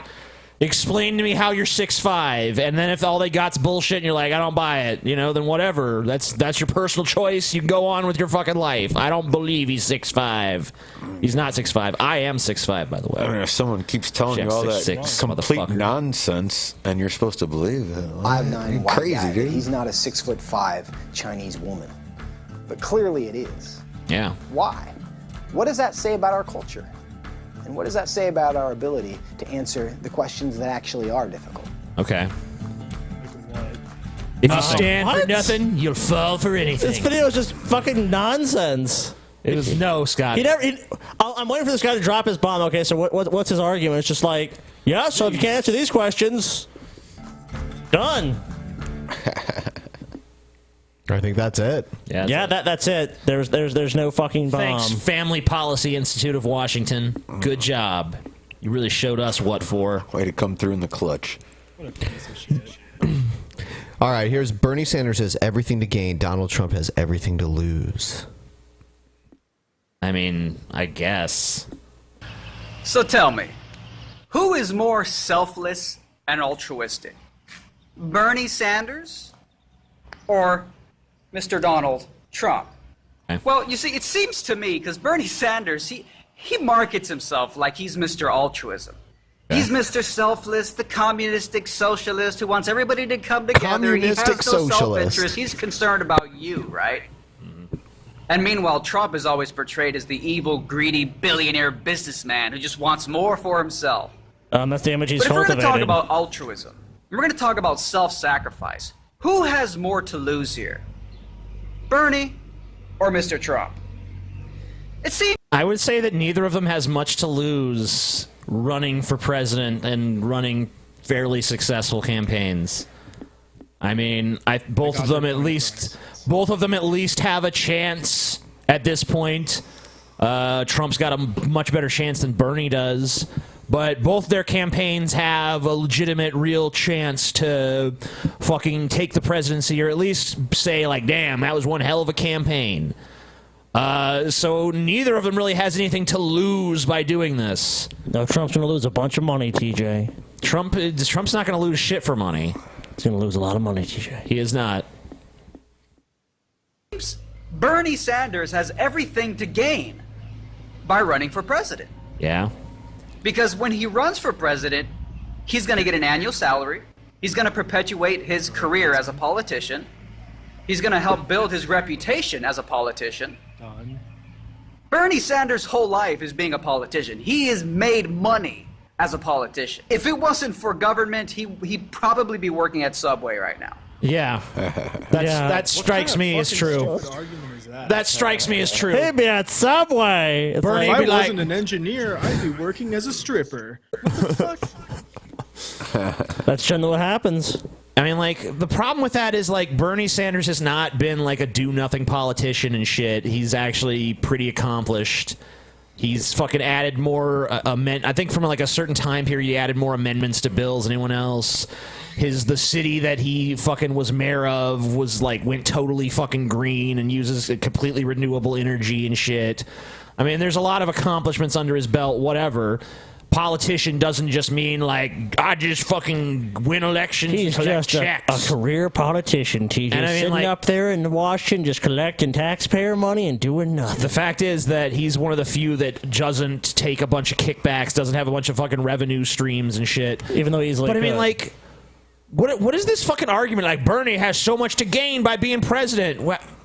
Explain to me how you're 6'5", and then if all they got's bullshit and you're like, I don't buy it, you know, then whatever. That's your personal choice. You can go on with your fucking life. I don't believe he's 6'5". He's not 6'5". I am 6'5", by the way. I mean, if someone keeps telling Jack you all that 6'6", complete motherfucker. nonsense, and you're supposed to believe it, well, 5'9" you're white crazy, guy, dude. he's not a 6'5" Chinese woman. But clearly it is. Yeah. Why? What does that say about our culture? And what does that say about our ability to answer the questions that actually are difficult? Okay. If you stand for nothing, you'll fall for anything. This video is just fucking nonsense. It was no, Scott. I'm waiting for this guy to drop his bomb. Okay, so what's his argument? It's just like, yeah, so if you can't answer these questions, done. I think that's it. Yeah, that's it. There's no fucking bomb. Thanks, Family Policy Institute of Washington. Good job. You really showed us what for. Way to come through in the clutch. All right, here's Bernie Sanders has everything to gain. Donald Trump has everything to lose. I mean, I guess. So tell me, who is more selfless and altruistic? Bernie Sanders or Mr. Donald Trump? Well, you see, it seems to me, because Bernie Sanders, he markets himself like he's Mr. Altruism. He's Mr. Selfless, the communistic socialist who wants everybody to come together. He has no Communistic socialist. self-interest. He's concerned about you, right? And meanwhile, Trump is always portrayed as the evil, greedy, billionaire businessman who just wants more for himself. That's the image he's But if we're going to talk cultivated. about altruism, we're going to talk about self-sacrifice, who has more to lose here? Bernie or Mr. Trump? It seems I would say that neither of them has much to lose running for president and running fairly successful campaigns. I mean, both of them at least have a chance at this point. Trump's got a much better chance than Bernie does. But both their campaigns have a legitimate, real chance to fucking take the presidency, or at least say, like, damn, that was one hell of a campaign. So neither of them really has anything to lose by doing this. No, Trump's going to lose a bunch of money, TJ. Trump's not going to lose shit for money. He's going to lose a lot of money, TJ. He is not. Bernie Sanders has everything to gain by running for president. Yeah. Because when he runs for president, he's going to get an annual salary. He's going to perpetuate his career as a politician. He's going to help build his reputation as a politician. Bernie Sanders' whole life is being a politician. He has made money as a politician. If it wasn't for government, he'd probably be working at Subway right now. Yeah. That strikes me as true. That strikes me as true. Hey, be at Subway. It's Bernie, like- if I wasn't an engineer, I'd be working as a stripper. What the fuck? That's generally what happens. I mean, like, the problem with that is, like, Bernie Sanders has not been, like, a do-nothing politician and shit. He's actually pretty accomplished. He's fucking added more, I think from, like, a certain time period, he added more amendments to bills than anyone else. The city that he fucking was mayor of was, like, went totally fucking green and uses completely renewable energy and shit. I mean, there's a lot of accomplishments under his belt, whatever. Politician doesn't just mean, like, I just fucking win elections He's and collect just a checks. career politician, TJ. And I mean, sitting like- up there in Washington just collecting taxpayer money and doing nothing. The fact is that he's one of the few that doesn't take a bunch of kickbacks, doesn't have a bunch of fucking revenue streams and shit. Even though he's like... But I mean, like, what is this fucking argument? Like, Bernie has so much to gain by being president.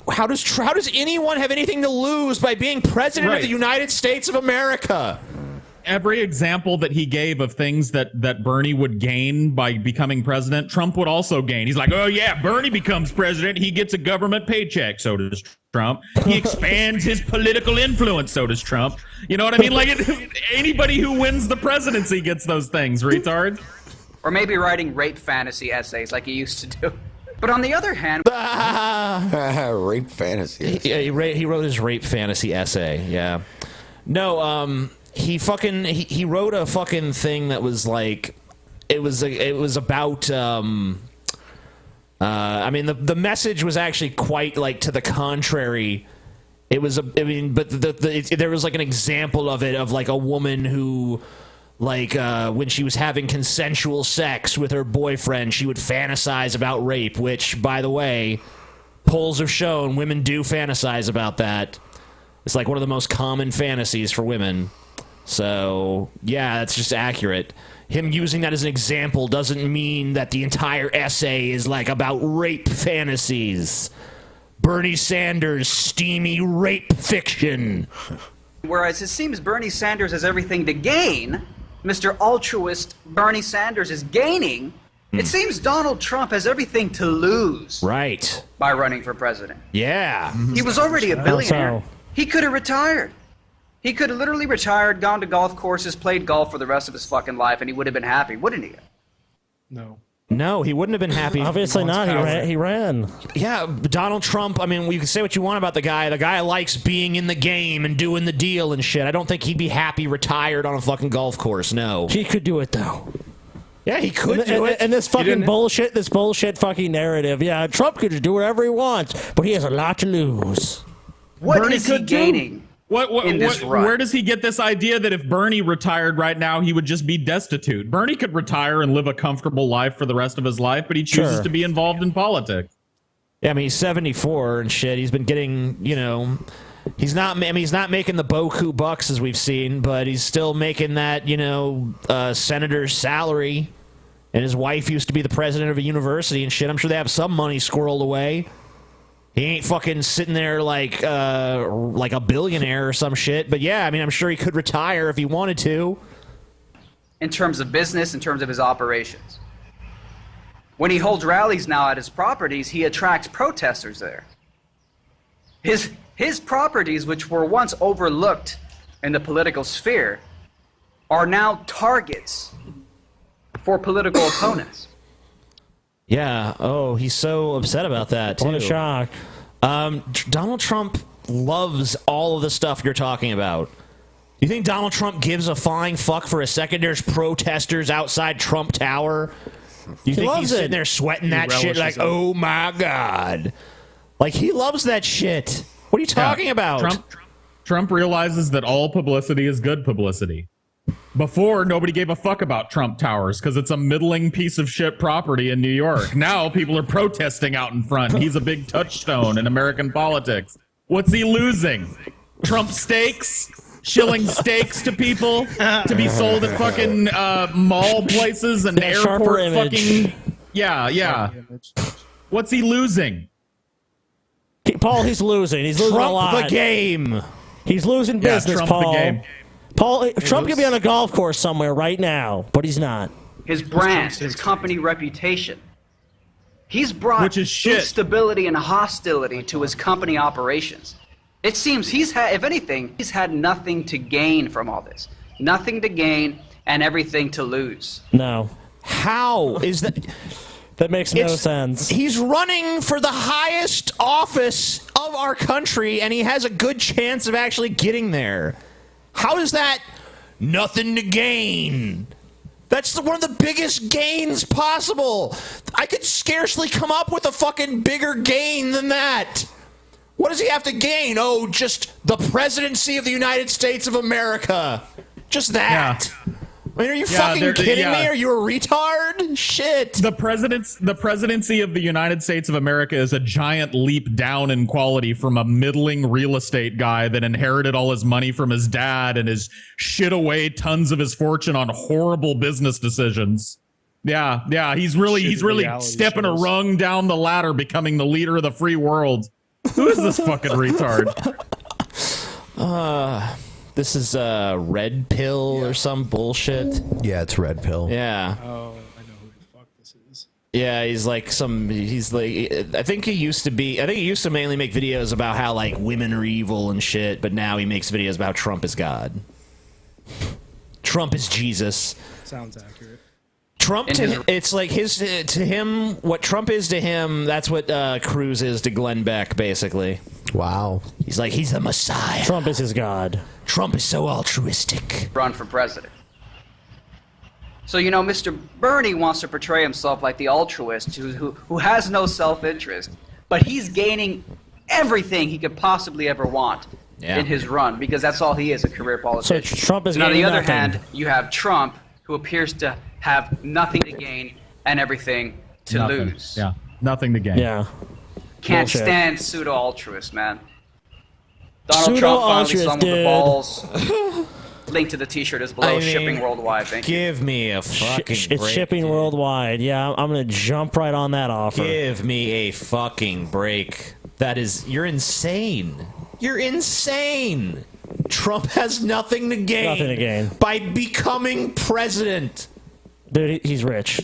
How does anyone have anything to lose by being president of the United States of America? every example that he gave of things that Bernie would gain by becoming president, Trump would also gain. He's like, oh yeah, Bernie becomes president, he gets a government paycheck. So does Trump. He expands his political influence. So does Trump. You know what I mean? Like anybody who wins the presidency gets those things, retard. Or maybe writing rape fantasy essays like he used to do. But on the other hand, rape fantasy. Yeah, he wrote his rape fantasy essay. Yeah. No, he wrote a fucking thing that was like, it was about. I mean, the message was actually quite like to the contrary. It was but there was like an example of it of like a woman who, like, when she was having consensual sex with her boyfriend, she would fantasize about rape, which, by the way, polls have shown women do fantasize about that. It's like one of the most common fantasies for women. So, yeah, that's just accurate. Him using that as an example doesn't mean that the entire essay is, like, about rape fantasies. Bernie Sanders' steamy rape fiction. Whereas it seems Bernie Sanders has everything to gain, Mr. Altruist Bernie Sanders is gaining. It seems Donald Trump has everything to lose. Right. By running for president. Yeah. He was already a billionaire. So? He could have retired. He could have literally retired, gone to golf courses, played golf for the rest of his fucking life, and he would have been happy, wouldn't he? No, he wouldn't have been happy. Obviously not. He ran. Yeah, Donald Trump, I mean, you can say what you want about the guy. The guy likes being in the game and doing the deal and shit. I don't think he'd be happy retired on a fucking golf course, no. He could do it, though. Yeah, he could do it. And this fucking bullshit, this bullshit fucking narrative. Yeah, Trump could just do whatever he wants, but he has a lot to lose. What is he gaining? Where does he get this idea that if Bernie retired right now, he would just be destitute? Bernie could retire and live a comfortable life for the rest of his life, but he chooses to be involved in politics. Yeah, I mean, he's 74 and shit. He's been getting, you know, he's not making the Boku bucks as we've seen, but he's still making that, you know, senator's salary. And his wife used to be the president of a university and shit. I'm sure they have some money squirreled away. He ain't fucking sitting there like a billionaire or some shit. But yeah, I mean, I'm sure he could retire if he wanted to. In terms of business, in terms of his operations. When he holds rallies now at his properties, he attracts protesters there. His properties, which were once overlooked in the political sphere, are now targets for political opponents. Yeah. Oh, he's so upset about that, too. What a shock. Donald Trump loves all of the stuff you're talking about. You think Donald Trump gives a flying fuck for a second there's protesters outside Trump Tower? You think he's sitting there sweating that shit like, oh, my God. Like, he loves that shit. What are you talking about? Trump realizes that all publicity is good publicity. Before, nobody gave a fuck about Trump Towers because it's a middling piece of shit property in New York. Now people are protesting out in front. He's a big touchstone in American politics. What's he losing? Trump steaks? Shilling steaks to people to be sold at fucking mall places and airport fucking... Yeah. What's he losing? Paul, he's losing. He's losing a lot. Trump the game. He's losing business, Trump Paul. the game. Paul, Trump could be on a golf course somewhere right now, but he's not. His brand, his company reputation. He's brought instability and hostility to his company operations. It seems if anything, he's had nothing to gain from all this. Nothing to gain and everything to lose. No. How is that? That makes no sense. He's running for the highest office of our country, and he has a good chance of actually getting there. How is that nothing to gain? That's one of the biggest gains possible. I could scarcely come up with a fucking bigger gain than that. What does he have to gain? Oh, just the presidency of the United States of America. Just that. Yeah. I mean, are you fucking kidding me? Are you a retard? Shit. The presidency of the United States of America is a giant leap down in quality from a middling real estate guy that inherited all his money from his dad and has shit away tons of his fortune on horrible business decisions. Yeah. He's really stepping a rung down the ladder, becoming the leader of the free world. Who is this fucking retard? This is Red Pill or some bullshit. Yeah, it's Red Pill. Yeah. Oh, I know who the fuck this is. Yeah, he's like I think he used to mainly make videos about how like women are evil and shit, but now he makes videos about how Trump is God. Trump is Jesus. Sounds accurate. Trump it's like to him what Trump is to him, that's what Cruz is to Glenn Beck, basically. Wow. He's like, he's the Messiah. Trump is his God. Trump is so altruistic. Run for president. So, you know, Mr. Bernie wants to portray himself like the altruist who has no self-interest, but he's gaining everything he could possibly ever want in his run, because that's all he is, a career politician. So Trump is and on the gaining other nothing. hand, you have Trump, who appears to have nothing to gain and everything to Nothing. lose. Yeah, nothing to gain. Yeah. Can't Bullshit. stand pseudo-altruist, man. Donald Trump finally Pseudo-altruist, sung with the dude. balls. Link to the t-shirt is below. I mean, shipping worldwide. Thank you. Give me a fucking It's break. shipping worldwide. Yeah, I'm gonna jump right on that offer. Give me a fucking break. You're insane. You're insane. Trump has nothing to gain. Nothing to gain. By becoming president. Dude, he's rich.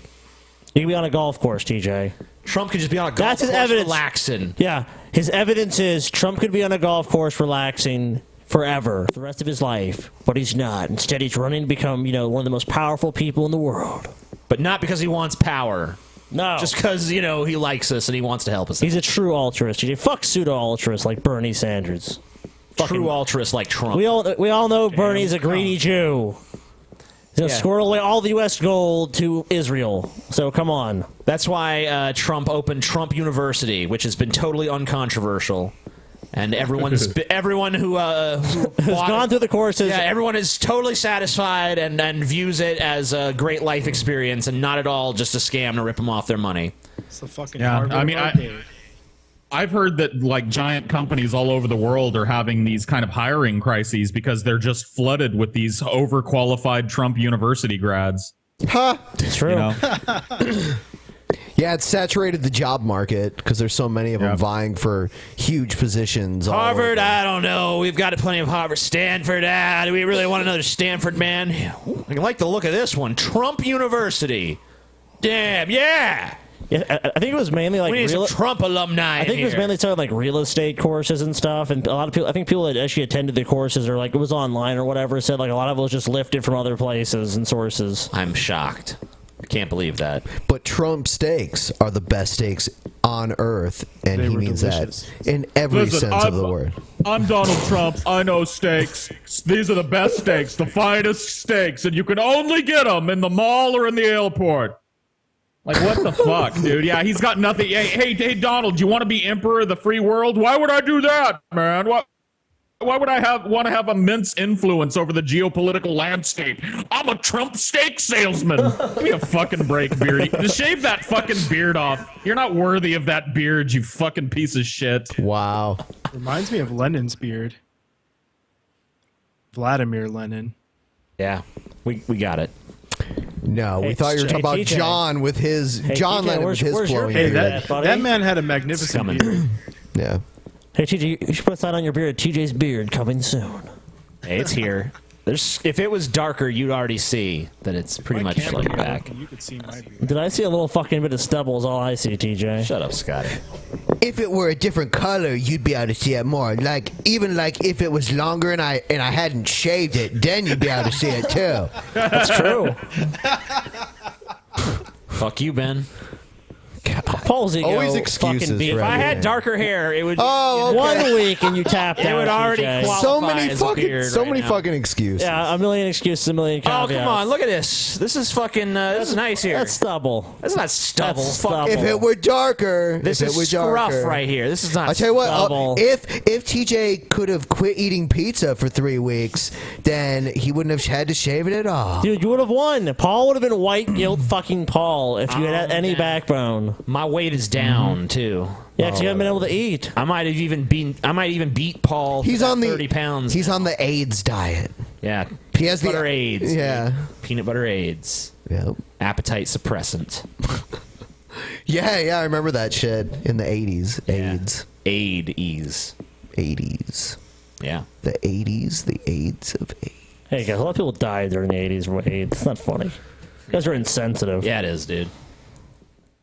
He can be on a golf course, TJ. Trump could just be on a golf That's his course evidence. relaxing. Yeah, his evidence is Trump could be on a golf course relaxing forever, the rest of his life, but he's not. Instead, he's running to become, one of the most powerful people in the world. But not because he wants power. No. Just because, he likes us and he wants to help us. He's a true altruist. TJ. Fuck pseudo-altruist like Bernie Sanders. True altruist like Trump. We all know Bernie's a greedy Jew. He's going to squirrel away all the U.S. gold to Israel. So come on. That's why Trump opened Trump University, which has been totally uncontroversial. And everyone who has gone through the courses. Yeah, everyone is totally satisfied and views it as a great life experience and not at all just a scam to rip them off their money. It's the fucking Yeah, Harvard I mean, arcade. I've heard that like giant companies all over the world are having these kind of hiring crises because they're just flooded with these overqualified Trump University grads. Huh? It's true. You know? Yeah, it's saturated the job market because there's so many of them vying for huge positions. all Harvard, over. I don't know. We've got plenty of Harvard. Stanford, do we really want another Stanford man? I like the look of this one. Trump University. Damn, yeah. Yeah, I think it was mainly like We need some Trump alumni. I think it was mainly talking like real estate courses and stuff, and a lot of people. I think people that actually attended the courses or like it was online or whatever said like a lot of it was just lifted from other places and sources. I'm shocked. I can't believe that. But Trump steaks are the best steaks on earth, and he means that in every sense of the word. I'm Donald Trump. I know steaks. These are the best steaks, the finest steaks, and you can only get them in the mall or in the airport. Like, what the fuck, dude? Yeah, he's got nothing. Hey, Donald, do you want to be emperor of the free world? Why would I do that, man? Why would I want to have immense influence over the geopolitical landscape? I'm a Trump steak salesman. Give me a fucking break, beardy. Just shave that fucking beard off. You're not worthy of that beard, you fucking piece of shit. Wow. Reminds me of Lenin's beard. Vladimir Lenin. Yeah, we got it. No, we thought you were talking about John with his John Lennon with his flowing Hey, beard. that man had a magnificent beard. Yeah. Hey TJ, you should put a sign on your beard. TJ's beard coming soon. Hey, it's here. If it was darker, you'd already see that it's pretty much flooding back. You could see my beard. Did I see a little fucking bit of stubble? Is all I see, TJ. Shut up, Scotty. If it were a different color, you'd be able to see it more. Like even like if it was longer and I hadn't shaved it, then you'd be able to see it too. That's true. Fuck you, Ben. Paul's ego. Always fucking excuses beat. for If I had everything. darker hair, it would. Oh, okay. 1 week and you tapped out. It would already TJ. qualify So many as a fucking beard so right many now. fucking excuses. Yeah, a million excuses, a million Oh, caveats. come on. Look at this. This is fucking. This is nice here. That's stubble. That's not stubble. That's Fuck. stubble. If it were darker, This if is it were scruff darker. right here. This is not I tell you what, stubble. if TJ could have quit eating pizza for 3 weeks, then he wouldn't have had to shave it at all. Dude, you would have won. Paul would have been white guilt fucking Paul if you had any backbone. My weight is down, too. Yeah, 'cause you haven't been able to eat. I might even beat Paul. He's to on the 30 pounds. He's on the AIDS diet. Yeah. He has Peanut butter AIDS. Yeah. dude. Peanut butter AIDS. Yep. Appetite suppressant. Yeah, I remember that shit in the 80s. AIDS. AIDS. 80s. Yeah. The 80s, the AIDS of AIDS. Hey guys, a lot of people died during the 80s from AIDS. It's not funny. You guys are insensitive. Yeah, it is, dude.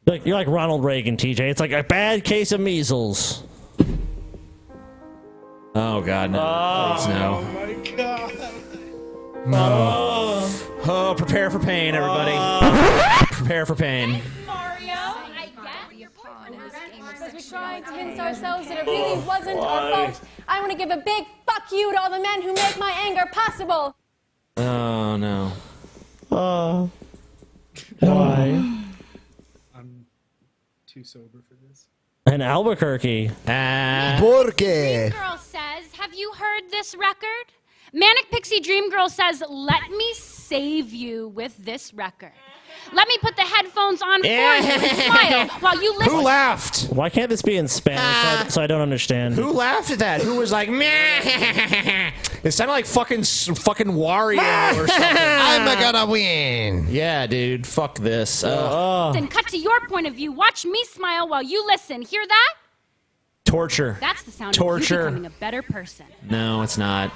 You're like Ronald Reagan, TJ. It's like a bad case of measles. Oh God, no! Please, no! Oh my God! Oh, prepare for pain, everybody. Prepare for pain. Because we tried to convince ourselves that it really wasn't our fault. I want to give a big fuck you to all the men who make my anger possible. Oh no. Why? I'm too sober for this. And Albuquerque. Porque. Girl says, have you heard this record? Manic Pixie Dream Girl says, let me save you with this record. Let me put the headphones on for you and smile while you listen. Who laughed? Why can't this be in Spanish so I don't understand? Who laughed at that? Who was like, meh? It sounded like fucking Wario or something. I'm gonna win. Yeah, dude. Fuck this. Then cut to your point of view. Watch me smile while you listen. Hear that? Torture. That's the sound Torture. of you becoming a better person. No, it's not.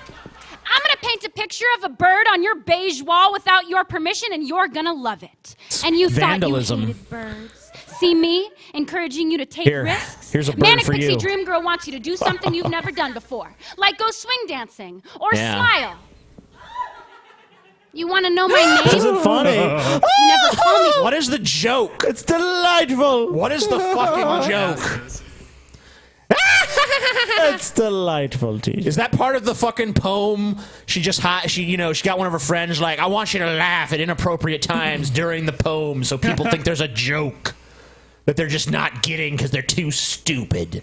I'm gonna paint a picture of a bird on your beige wall without your permission, and you're gonna love it. And you Vandalism. thought you hated birds. See me encouraging you to take Here, risks? here's a bird Manic for Pixie you. Dream Girl wants you to do something you've never done before, like go swing dancing or Yeah. smile. You want to know my name? This isn't funny. You never call me. What is the joke? It's delightful. What is the fucking joke? It's delightful, TJ. Is that part of the fucking poem? She got one of her friends like, I want you to laugh at inappropriate times during the poem so people think there's a joke that they're just not getting because they're too stupid.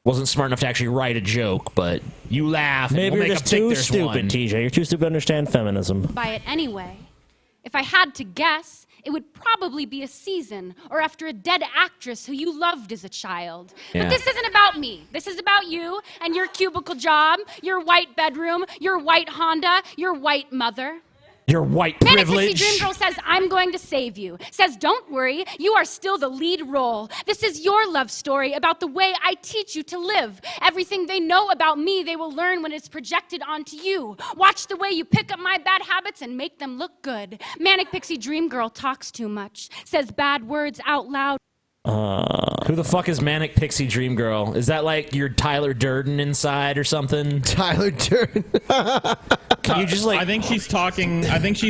Wasn't smart enough to actually write a joke, but you laugh and Maybe we'll you're make just them think too there's stupid, one. TJ. You're too stupid to understand feminism. By it anyway. If I had to guess, it would probably be a season or after a dead actress who you loved as a child. Yeah. But this isn't about me. This is about you and your cubicle job, your white bedroom, your white Honda, your white mother. Your white Manic privilege. Pixie Dream Girl says, I'm going to save you. Says, don't worry, you are still the lead role. This is your love story about the way I teach you to live. Everything they know about me, they will learn when it's projected onto you. Watch the way you pick up my bad habits and make them look good. Manic Pixie Dream Girl talks too much. Says bad words out loud. Who the fuck is Manic Pixie Dream Girl? Is that like your Tyler Durden inside or something? Tyler Durden. Can you just like? I think she's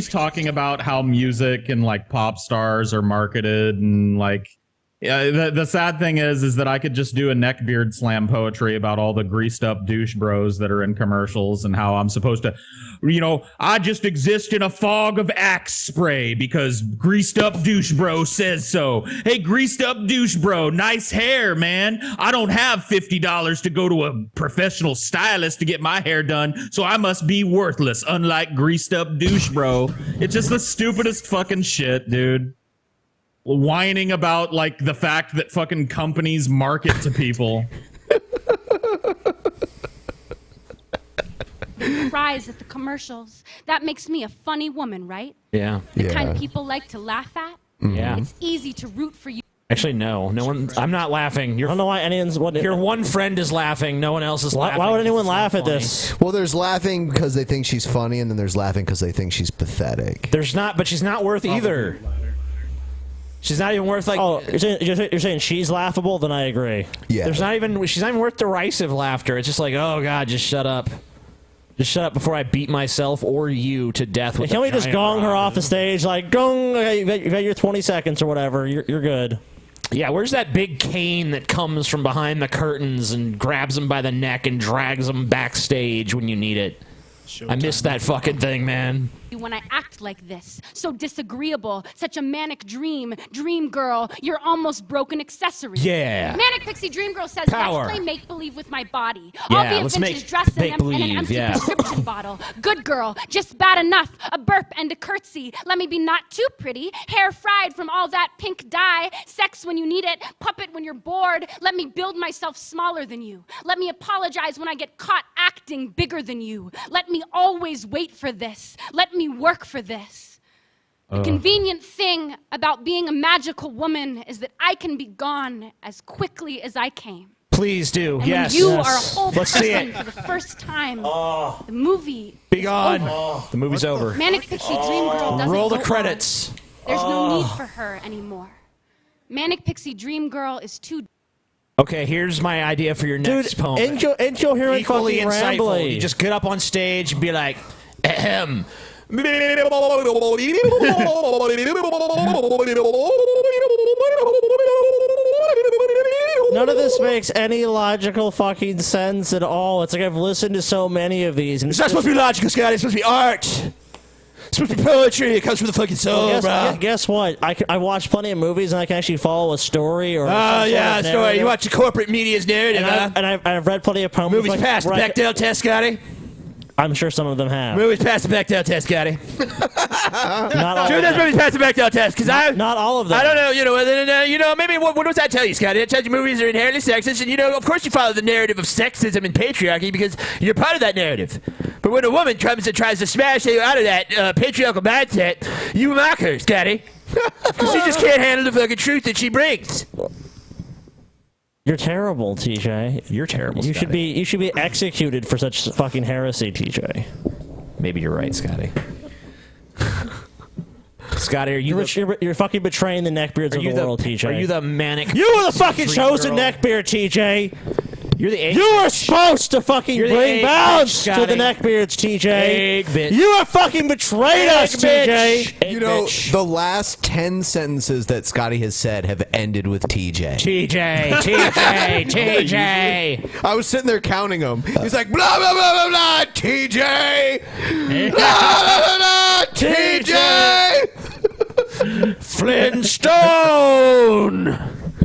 talking about how music and like pop stars are marketed and like. Yeah, the sad thing is that I could just do a neckbeard slam poetry about all the greased up douche bros that are in commercials and how I'm supposed to, I just exist in a fog of Axe spray because greased up douche bro says so. Hey, greased up douche bro, nice hair, man. I don't have $50 to go to a professional stylist to get my hair done, so I must be worthless, unlike greased up douche bro. It's just the stupidest fucking shit, dude. Whining about like the fact that fucking companies market to people. Cries at the commercials. That makes me a funny woman, right? Yeah. The kind people like to laugh at. Yeah. It's easy to root for you. Actually, no one. I'm not laughing. I don't know why anyone's. Your one friend is laughing. No one else is laughing. Why would anyone It's laugh so at funny. this? Well, there's laughing because they think she's funny, and then there's laughing because they think she's pathetic. There's not, but she's not worth either. She's not even worth like. Oh, you're saying she's laughable? Then I agree. Yeah. She's not even worth derisive laughter. It's just like, oh god, just shut up. Just shut up before I beat myself or you to death with. Can we just giant gong her rod. off the stage? Like, gong, okay, you've got your 20 seconds or whatever. You're good. Yeah, where's that big cane that comes from behind the curtains and grabs him by the neck and drags him backstage when you need it? I miss that fucking thing, man. When I act like this, so disagreeable, such a manic dream girl, you're almost broken accessory. Yeah. Manic Pixie Dream Girl says, Power. let's play make-believe with my body. Yeah, I'll be a let's vintage make dress and an make-believe, empty yeah. prescription bottle. Good girl, just bad enough, a burp and a curtsy. Let me be not too pretty, hair fried from all that pink dye, sex when you need it, puppet when you're bored. Let me build myself smaller than you. Let me apologize when I get caught acting bigger than you. Let me always wait for this. Let me work for this. The convenient thing about being a magical woman is that I can be gone as quickly as I came. Please do. And Yes. when you are a whole Let's see person it. for the first time, the movie Be is gone. over. The movie's over. Manic Pixie Dream Girl doesn't Roll the go credits. on. There's no need for her anymore. Manic Pixie Dream Girl is too. Okay, here's my idea for your next poem. ain't you hearing Equally fucking insightful. rambly? You just get up on stage and be like, ahem. None of this makes any logical fucking sense at all. It's like I've listened to so many of these. And It's not supposed to be logical, Scotty. It's supposed to be art. It's supposed to be poetry. It comes from the fucking soul, bro. Guess what? I watch plenty of movies and I can actually follow a story or. Oh, yeah, a story. You watch the corporate media's narrative, and I've read plenty of poems. Movies like, past the Bechdel test, Scotty. I'm sure some of them have. Movies past the Bechdel test, Scotty. Not all Sure, of there's them. movies past the Bechdel test, because Not all of them. I don't know, maybe what does that tell you, Scotty? It tells you movies are inherently sexist, and, of course you follow the narrative of sexism and patriarchy because you're part of that narrative. But when a woman tries to smash you out of that patriarchal mindset, you mock her, Scotty. Because she just can't handle the fucking truth that she brings. You're terrible, TJ. You're terrible. You should be executed for such fucking heresy, TJ. Maybe you're right, Scotty. Scotty, are you're fucking betraying the neckbeards of the world, TJ? Are you the manic? You were the fucking chosen neckbeard, TJ. You're the egg. You were supposed to fucking You're the bring egg balance bitch, to the Scotty. neckbeards, TJ. Egg bitch. You have fucking betrayed us, TJ. You know, the last 10 sentences that Scotty has said have ended with TJ. TJ. I was sitting there counting them. He's like, blah, blah, blah, blah, blah, TJ. Blah, blah, blah, blah, TJ. Flintstone.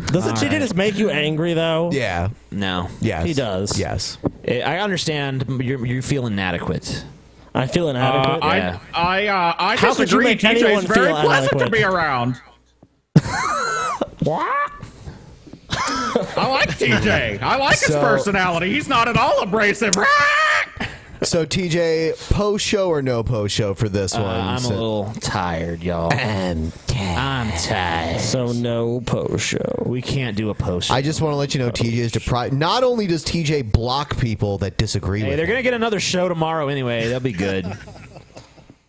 Doesn't TJ just make you angry, though? Yeah. No. Yes. He does. Yes. I understand. You feel inadequate. I feel inadequate. I How could you disagree. make TJ anyone is very feel pleasant to inadequate? be around. What? I like TJ. I like his So- personality. He's not at all abrasive. So, TJ, post show or no post show for this one? I'm a little tired, y'all. I'm tired. So no post show. We can't do a post show. I just want to let you know TJ is deprived. Not only does TJ block people that disagree Hey, with they're him. going to get another show tomorrow anyway. That'll be good.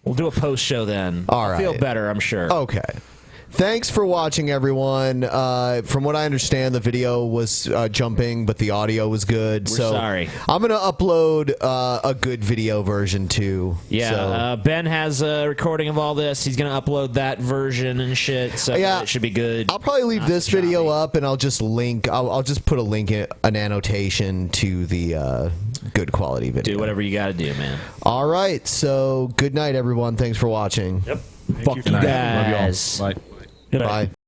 We'll do a post show then. All I'll feel right. better, I'm sure. Okay. Thanks for watching, everyone. From what I understand, the video was jumping, but the audio was good. We're so sorry. I'm going to upload a good video version too. Yeah, So, Ben has a recording of all this. He's going to upload that version and shit, so Yeah. it should be good. I'll probably leave this video up, and I'll just link. I'll just put a link, an annotation to the good quality video. Do whatever you got to do, man. All right. So good night, everyone. Thanks for watching. Yep. Fuck you Good night. Love y'all. guys. Bye. Good night. Bye.